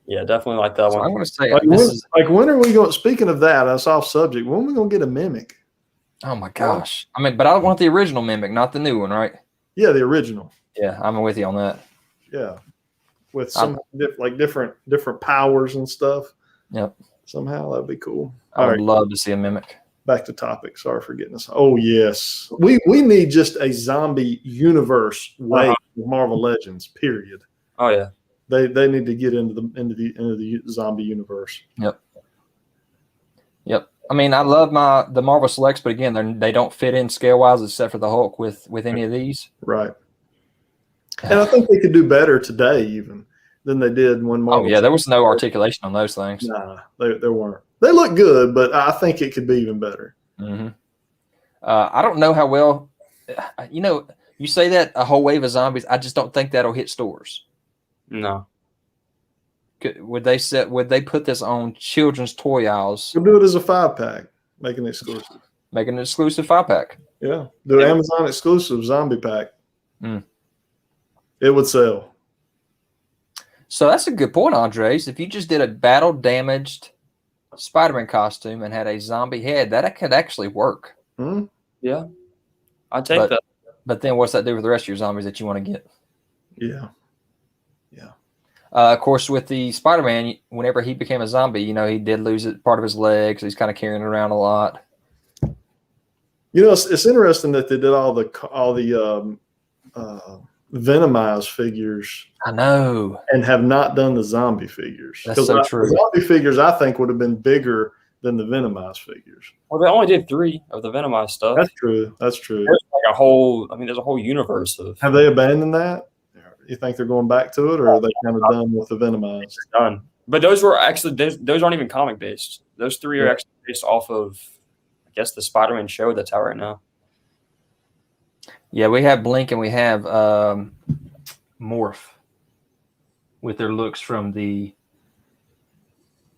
Yeah, definitely like that one. I'm going to say, when are we going? Speaking of that, that's off subject. When are we going to get a Mimic? Oh my gosh! But I want the original Mimic, not the new one, right? Yeah, the original. Yeah, I'm with you on that. Yeah, with some different powers and stuff. Yep. Somehow that'd be cool. I would love to see a Mimic. Back to topic. Sorry for getting us. Oh yes, we need just a zombie universe wave of Marvel Legends. Period. Oh yeah. They need to get into the zombie universe. Yep. I mean, I love the Marvel Selects, but again, they don't fit in scale wise except for the Hulk with any of these. Right. And I think they could do better today even than they did when Marvel. Oh yeah, there was no articulation on those things. Nah, there weren't. They look good, but I think it could be even better. Mm-hmm. I don't know how well. You say that a whole wave of zombies. I just don't think that'll hit stores. No. Would they put this on children's toy aisles? We'll do it as a 5-pack, make it exclusive. Make an exclusive 5-pack. Yeah. Do Amazon exclusive zombie pack. It would sell. So that's a good point, Andres. If you just did a battle damaged Spider-Man costume and had a zombie head, that could actually work. Yeah. I'd take that. But then what's that do with the rest of your zombies that you want to get? Yeah. Of course, with the Spider-Man, whenever he became a zombie, he did lose part of his leg, so he's kind of carrying it around a lot. It's interesting that they did all the Venomized figures. I know. And have not done the zombie figures. That's so true. The zombie figures, I think, would have been bigger than the Venomized figures. Well, they only did 3 of the Venomized stuff. That's true. There's like there's a whole universe of. Have they abandoned that? You think they're going back to it, or are they kind of done with the Venomized? Done. But those were actually those aren't even comic based. Those three are actually based off of, I guess, the Spider-Man show that's out right now. Yeah, we have Blink and we have Morph with their looks from the.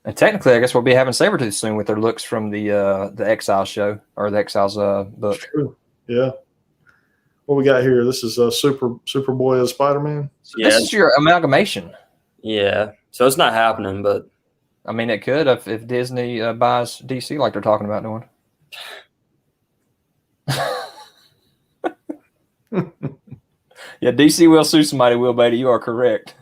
And technically, I guess we'll be having Sabretooth soon with their looks from the Exile show or the Exiles book. True. Yeah. What we got here? This is Superboy as Spider-Man. So this is your amalgamation. Yeah. So it's not happening, but I mean, it could if Disney buys DC like they're talking about doing. Yeah, DC will sue somebody, Will Beatty. You are correct.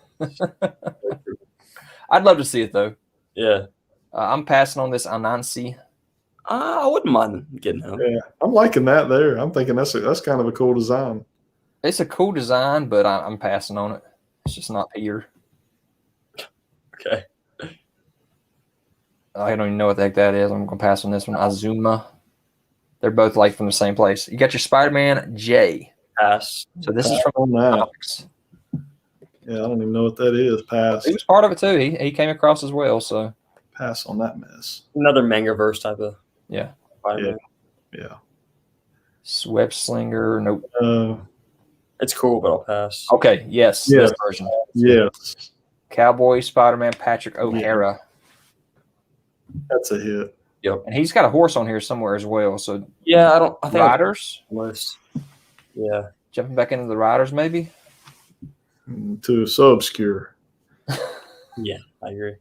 I'd love to see it, though. Yeah. I'm passing on this Anansi. I wouldn't mind getting him. Yeah, I'm liking that there. I'm thinking that's kind of a cool design. It's a cool design, but I'm passing on it. It's just not Peter. Okay. I don't even know what the heck that is. I'm going to pass on this one. Azuma. They're both like from the same place. You got your Spider-Man J. Pass. So this is from that. comics. Yeah, I don't even know what that is. Pass. He was part of it too. He came across as well. So Pass on that mess. Another Mangaverse type of. yeah. Spider-Man. Yeah. Web Slinger. Nope. It's cool, but I'll pass. Okay. Yes. Yes. This version. Yes. Cowboy Spider-Man Patrick O'Hara. That's a hit. Yep. And he's got a horse on here somewhere as well. So Yeah, I think Riders. list. Yeah. Jumping back into the Riders, maybe. So obscure. Yeah, I agree.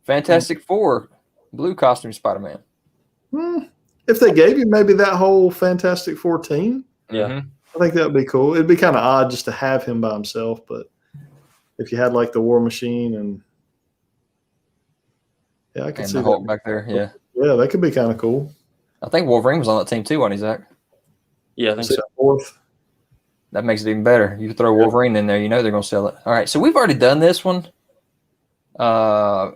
Fantastic Four, blue costume Spider-Man. If they gave you maybe that whole Fantastic Four team, Yeah. I think that would be cool. It'd be kind of odd just to have him by himself, but if you had like the War Machine and I could And see the Hulk that. back there, yeah. Yeah, that could be kind of cool. I think Wolverine was on that team too, wasn't he, Zach? Yeah, I think so. Fourth. That makes it even better. You throw Wolverine in there, you know they're going to sell it. All right, so we've already done this one. I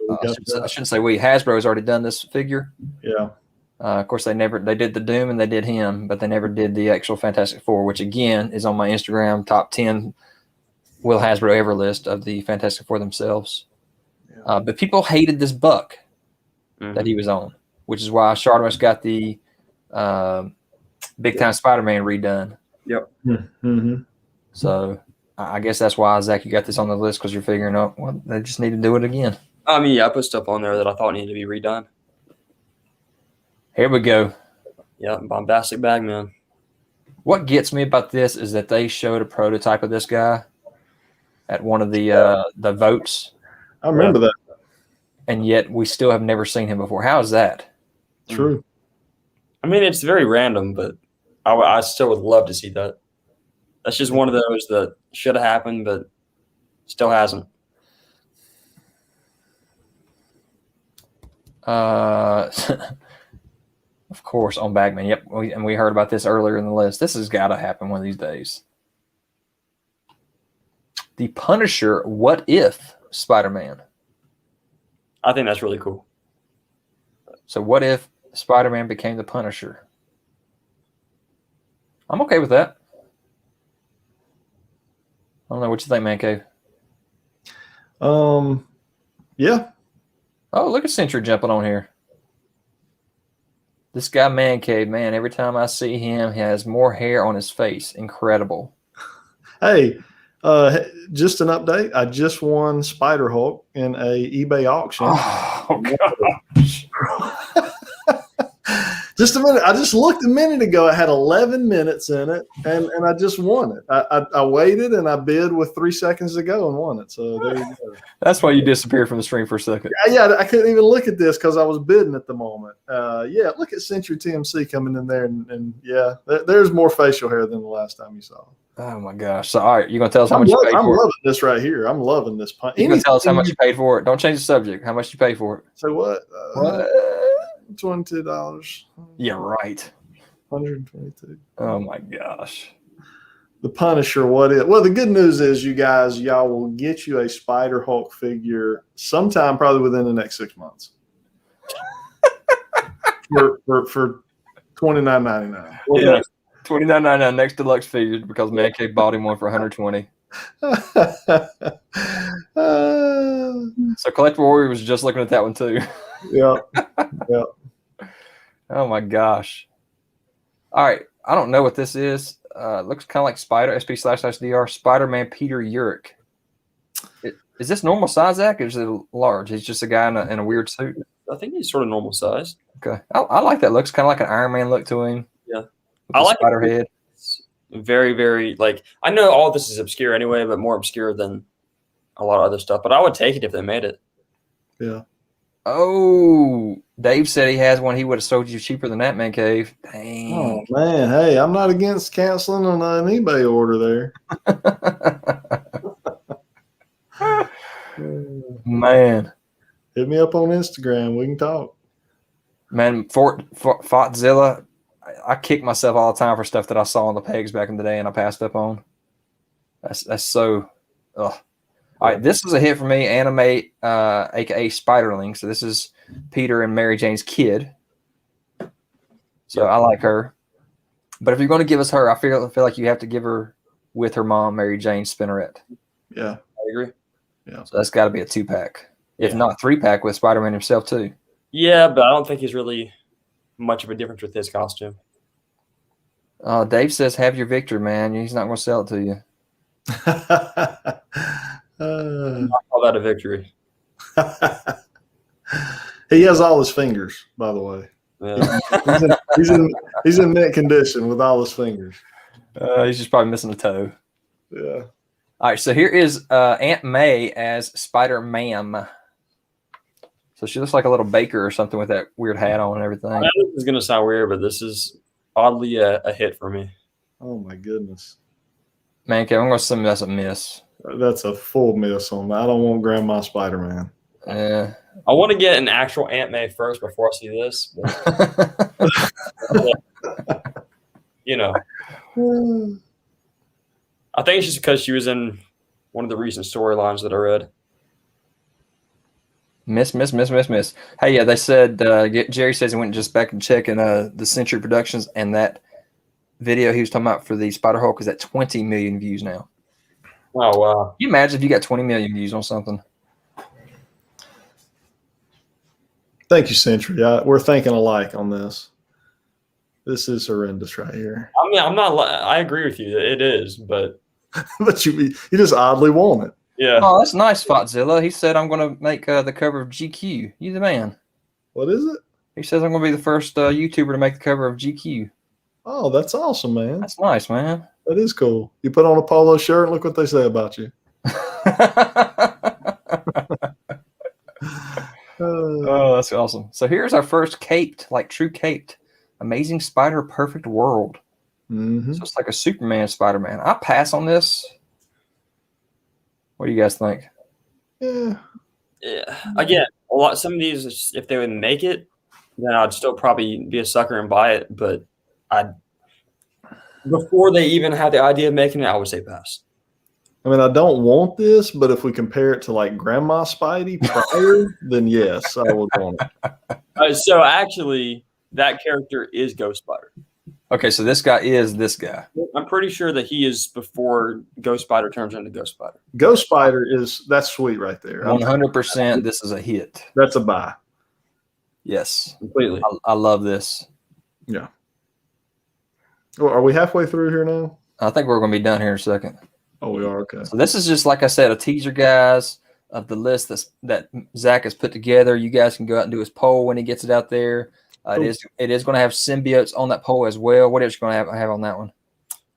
shouldn't say we. Hasbro has already done this figure. Yeah. Of course, they did the Doom and they did him, but they never did the actual Fantastic Four, which again is on my Instagram top 10 Will Hasbro ever list of the Fantastic Four themselves. Yeah. But people hated this buck that he was on, which is why Chartemus got the Big Time Spider-Man redone. Yep. Mm-hmm. So I guess that's why, Zach, you got this on the list because you're figuring out, well, they just need to do it again. I mean, yeah, I put stuff on there that I thought needed to be redone. Here we go. Yeah, bombastic bag, man. What gets me about this is that they showed a prototype of this guy at one of the votes, I remember that. and yet we still have never seen him before. How is that? True. I mean, it's very random, but I still would love to see that. That's just one of those that should have happened, but still hasn't. Of course, on Bagman. Yep, and we heard about this earlier in the list. This has got to happen one of these days. The Punisher, What If Spider-Man. I think that's really cool. So what if Spider-Man became the Punisher? I'm okay with that. I don't know what you think, ManCave. Yeah. Oh, look at Century jumping on here. This guy, ManCave, man, every time I see him, he has more hair on his face. Incredible. Hey, just an update. I just won Spider-Hulk in a eBay auction. Oh, gosh. Just a minute. I just looked a minute ago. It had 11 minutes in it, and I just won it. I waited and I bid with 3 seconds to go and won it. So there you go. That's why you disappeared from the stream for a second. Yeah, I couldn't even look at this because I was bidding at the moment. Yeah, look at Century TMC coming in there, and yeah, there's more facial hair than the last time you saw. Oh, my gosh. So, all right, you're going to tell us how much you paid I'm for it? loving this right here. I'm loving this punt. You're going to tell us how much you paid for it? Don't change the subject. How much you pay for it? So what? What? $22. Yeah, right. 122. Oh, my gosh. The Punisher, what is? Well, the good news is, you guys, y'all will get you a Spider-Hulk figure sometime, probably within the next 6 months. for $29.99. Yeah. $29.99 next deluxe figure because ManCave bought him one for $120. So Collectible Warrior was just looking at that one too. Yeah. Yeah. Oh my gosh. All right. I don't know what this is. Looks kind of like SP//DR Spider-Man Peter Urick. Is this normal size, Zach, or is it large? He's just a guy in a weird suit. I think he's sort of normal size. Okay. I like that. Looks kind of like an Iron Man look to him. Yeah. I like spider head. It's very, very, like, I know all this is obscure anyway, but more obscure than a lot of other stuff. But I would take it if they made it. Yeah. Oh, Dave said he has one he would have sold you cheaper than that, ManCave. Dang. Oh, man. Hey, I'm not against canceling an eBay order there. Man. Hit me up on Instagram. We can talk. Man, Fortzilla, I kick myself all the time for stuff that I saw on the pegs back in the day and I passed up on. That's so. Ugh. All right, this is a hit for me. Animate, aka Spiderling. So this is Peter and Mary Jane's kid. So I like her. But if you're going to give us her, I feel like you have to give her with her mom, Mary Jane Spinneret. Yeah, I agree. Yeah, so that's got to be a 2-pack, if not 3-pack with Spider-Man himself too. Yeah, but I don't think he's really much of a difference with his costume. Dave says, "Have your victory, man. He's not going to sell it to you." I call that a victory. He has all his fingers, by the way. Yeah. he's in mint condition with all his fingers. He's just probably missing a toe. Yeah. All right, so here is Aunt May as Spider-Man. So she looks like a little baker or something with that weird hat on and everything. I know this is going to sound weird, but this is oddly a hit for me. Oh, my goodness. Man, Kevin, I'm going to assume that's a miss. That's a full miss on that. I don't want Grandma Spider-Man. Yeah. I want to get an actual Aunt May first before I see this. But, you know. I think it's just because she was in one of the recent storylines that I read. Miss. Hey, yeah, they said Jerry says he went just back and checking the Century Productions, and that video he was talking about for the Spider-Hulk is at 20 million views now. Oh, wow. Can you imagine if you got 20 million views on something? Thank you, Century. We're thinking alike on this. This is horrendous right here. I mean, I agree with you. It is, but. But you just oddly want it. Yeah. Oh, that's nice, Fotzilla. He said, I'm going to make the cover of GQ. You the man. What is it? He says, I'm going to be the first YouTuber to make the cover of GQ. Oh, that's awesome, man. That's nice, man. That is cool. You put on a polo shirt and look what they say about you. Oh, that's awesome. So here's our first caped, like true caped, Amazing Spider Perfect World. Mm-hmm. So it's like a Superman Spider-Man. I pass on this. What do you guys think? Yeah. Again, some of these, if they would make it, then I'd still probably be a sucker and buy it. But before they even had the idea of making it, I would say pass. I mean, I don't want this, but if we compare it to like Grandma Spidey prior, then yes, I would want it. So actually, that character is Ghost Spider. Okay, so this guy is this guy. I'm pretty sure that he is before Ghost Spider turns into Ghost Spider. Ghost Spider that's sweet right there. 100%. This is a hit. That's a buy. Yes, completely. I love this. Yeah. Well, are we halfway through here now? I think we're going to be done here in a second. Oh, we are? Okay. So this is just, like I said, a teaser, guys, of the list that Zack has put together. You guys can go out and do his poll when he gets it out there. It is going to have symbiotes on that poll as well. What else are you going to have on that one?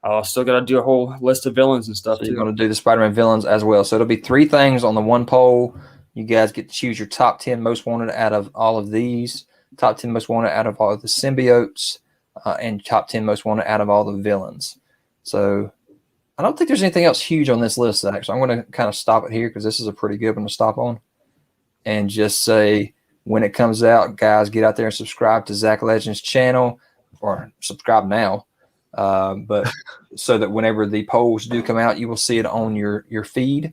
I still got to do a whole list of villains and stuff. So you're going to do the Spider-Man villains as well. So it'll be 3 things on the one poll. You guys get to choose your top 10 most wanted out of all of these, top 10 most wanted out of all of the symbiotes, and top 10 most wanted out of all the villains. So I don't think there's anything else huge on this list, Zach. So I'm going to kind of stop it here because this is a pretty good one to stop on. And just say, when it comes out, guys, get out there and subscribe to Zack Legend's channel, or subscribe now. But so that whenever the polls do come out, you will see it on your feed,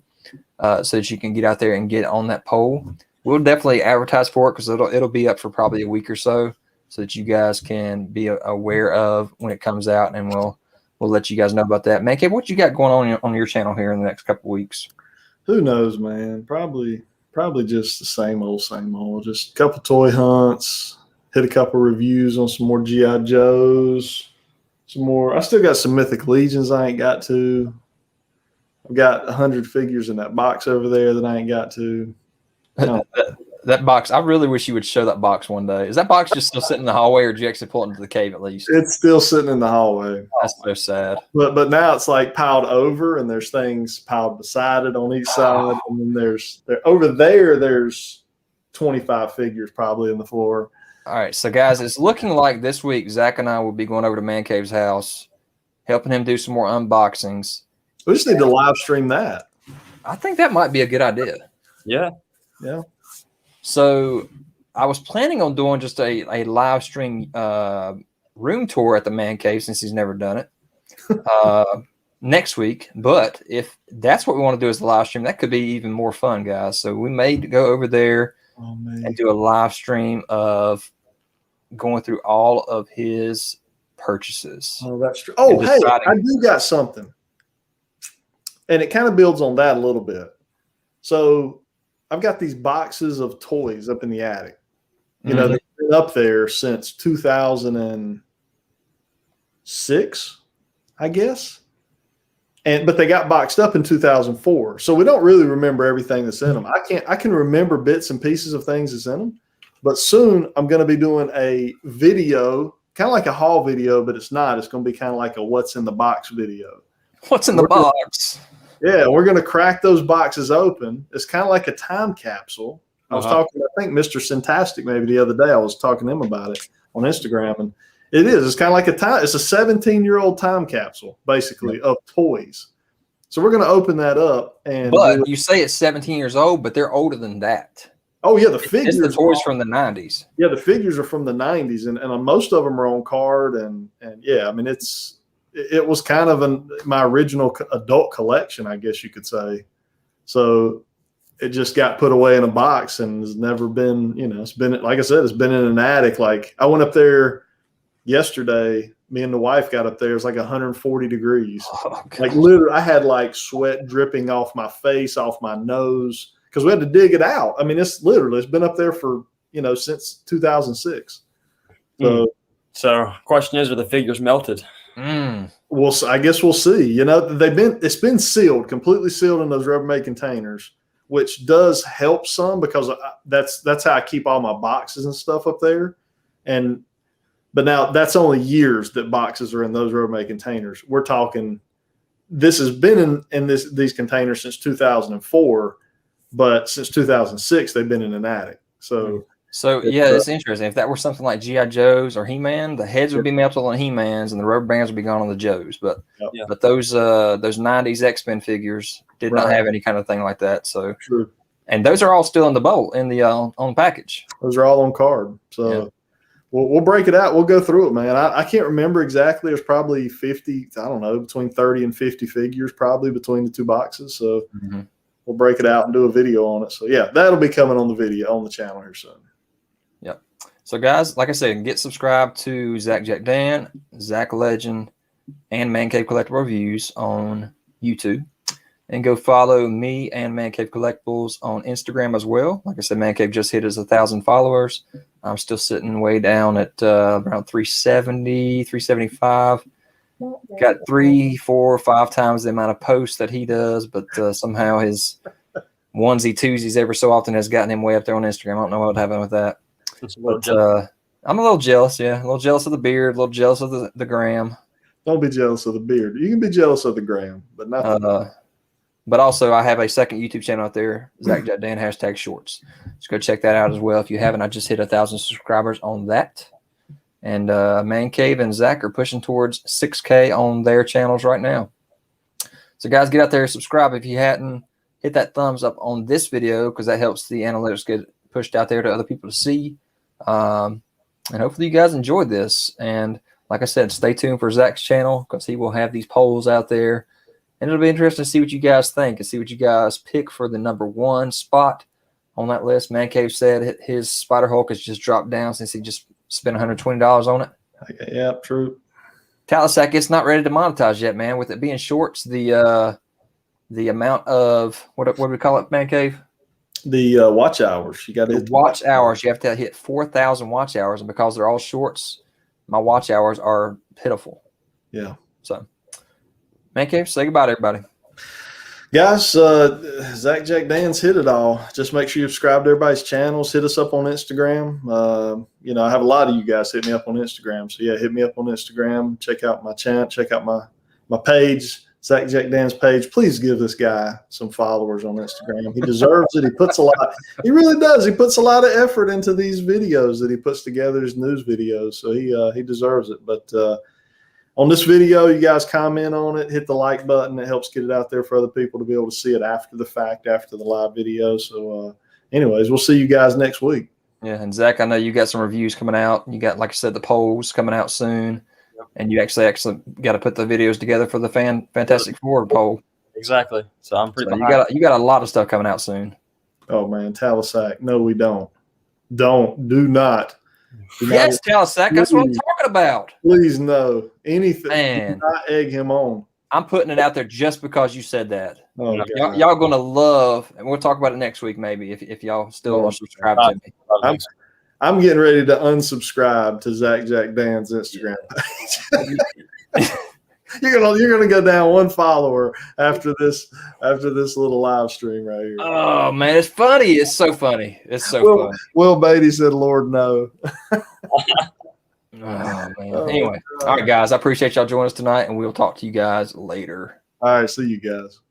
so that you can get out there and get on that poll. We'll definitely advertise for it because it'll be up for probably a week or so that you guys can be aware of when it comes out, and we'll we'll let you guys know about that. ManCave, what you got going on your channel here in the next couple of weeks? Who knows, man? Probably just the same old. Just a couple toy hunts, hit a couple reviews on some more G.I. Joes, some more. I still got some Mythic Legions I ain't got to. I've got 100 figures in that box over there that I ain't got to. No. That box, I really wish you would show that box one day. Is that box just still sitting in the hallway, or did you actually pull it into the cave at least? It's still sitting in the hallway. That's so sad. But now it's like piled over, and there's things piled beside it on each side. And then there's 25 figures probably in the floor. All right, so guys, it's looking like this week Zach and I will be going over to ManCave's house, helping him do some more unboxings. We just need to live stream that. I think that might be a good idea. Yeah. So I was planning on doing just a live stream room tour at the ManCave since he's never done it next week. But if that's what we want to do as a live stream, that could be even more fun, guys. So we may go over there and do a live stream of going through all of his purchases. Oh, that's true. Oh, hey, I do got something. And it kind of builds on that a little bit. So I've got these boxes of toys up in the attic. You know, they've been up there since 2006, I guess. But they got boxed up in 2004. So we don't really remember everything that's in them. I can remember bits and pieces of things that's in them. But soon I'm going to be doing a video, kind of like a haul video, but it's not. It's going to be kind of like a what's in the box video. What's in the box? Yeah, we're going to crack those boxes open. It's kind of like a time capsule. I was talking, I think, Mr. Syntastic maybe the other day. I was talking to him about it on Instagram, and it is. It's kind of like it's a 17-year-old time capsule, basically, of toys. So we're going to open that up. But you say it's 17 years old, but they're older than that. Oh, yeah, the figures. It's the toys from the 90s. Yeah, the figures are from the 90s, and most of them are on card. And yeah, I mean, it was kind of my original adult collection, I guess you could say. So it just got put away in a box and has never been, it's been, like I said, it's been in an attic. Like I went up there yesterday, me and the wife got up there. It was like 140 degrees. Oh, like literally I had like sweat dripping off my face, off my nose, because we had to dig it out. I mean, it's been up there for, since 2006. So question is, are the figures melted? Well, I guess we'll see. It's been sealed, completely sealed in those Rubbermaid containers, which does help some because that's how I keep all my boxes and stuff up there. But now that's only years that boxes are in those Rubbermaid containers. We're talking, this has been in these containers since 2004, but since 2006 they've been in an attic. So yeah, it's interesting. If that were something like G.I. Joe's or He-Man, the heads would be melted on He-Man's and the rubber bands would be gone on the Joe's. But those 90s X-Men figures did not have any kind of thing like that. So true. And those are all still in the bowl on the package. Those are all on card. So we'll break it out. We'll go through it, man. I can't remember exactly. There's probably 50, I don't know, between 30 and 50 figures probably between the two boxes. So we'll break it out and do a video on it. So yeah, that'll be coming on the channel here soon. Yep. So guys, like I said, get subscribed to Zack Jack Dan, Zack Legend, and ManCave Collectible Reviews on YouTube. And go follow me and ManCave Collectibles on Instagram as well. Like I said, ManCave just hit us 1,000 followers. I'm still sitting way down at around 370, 375. Got 3, 4, 5 times the amount of posts that he does, but somehow his onesie twosies ever so often has gotten him way up there on Instagram. I don't know what happened with that. But I'm a little jealous, a little jealous of the beard, a little jealous of the gram. Don't be jealous of the beard. You can be jealous of the gram, but not but also I have a second YouTube channel out there, Zack Jack Dan #shorts. Just go check that out as well. If you haven't, I just hit 1,000 subscribers on that. And ManCave and Zack are pushing towards 6K on their channels right now. So guys, get out there, subscribe if you hadn't. Hit that thumbs up on this video because that helps the analytics get pushed out there to other people to see. And hopefully you guys enjoyed this. And like I said, stay tuned for Zack's channel because he will have these polls out there. And it'll be interesting to see what you guys think and see what you guys pick for the #1 spot on that list. ManCave said his Spider Hulk has just dropped down since he just spent $120 on it. Yeah, true. Talisac, it's not ready to monetize yet, man. With it being shorts, the amount of what do we call it, ManCave? The watch hours. You got to hit watch hours. You have to hit 4,000 watch hours, and because they're all shorts, my watch hours are pitiful. Yeah. So, ManCave, say goodbye to everybody. Guys, Zack Jack Dan's hit it all. Just make sure you subscribe to everybody's channels. Hit us up on Instagram. I have a lot of you guys hit me up on Instagram. So, yeah, hit me up on Instagram. Check out my channel. Check out my page, Zack Jack Dan's page. Please give this guy some followers on Instagram. He deserves it. He puts a lot. He really does. He puts a lot of effort into these videos that he puts together, his news videos. So, he deserves it. But on this video, you guys comment on it, hit the like button. It helps get it out there for other people to be able to see it after the fact, after the live video. So anyways, we'll see you guys next week. Yeah, and Zach, I know you got some reviews coming out. You got, like I said, the polls coming out soon. Yep. And you actually got to put the videos together for the Fantastic Four poll. Exactly. So I'm pretty you got a lot of stuff coming out soon. Oh, man, Talisac. No, we don't. Do not. Yes, Talisac. That's what I'm talking about. Please, no. Anything. Man. Do not egg him on. I'm putting it out there just because you said that. Oh, y'all going to love, and we'll talk about it next week maybe if y'all still are subscribed to me. I'm getting ready to unsubscribe to Zack Jack Dan's Instagram page. You're gonna go down one follower after this little live stream right here. Oh man, it's funny. It's so funny. It's so funny. Will Beatty said, "Lord, no." Oh man. Anyway, all right, guys. I appreciate y'all joining us tonight, and we'll talk to you guys later. All right, see you guys.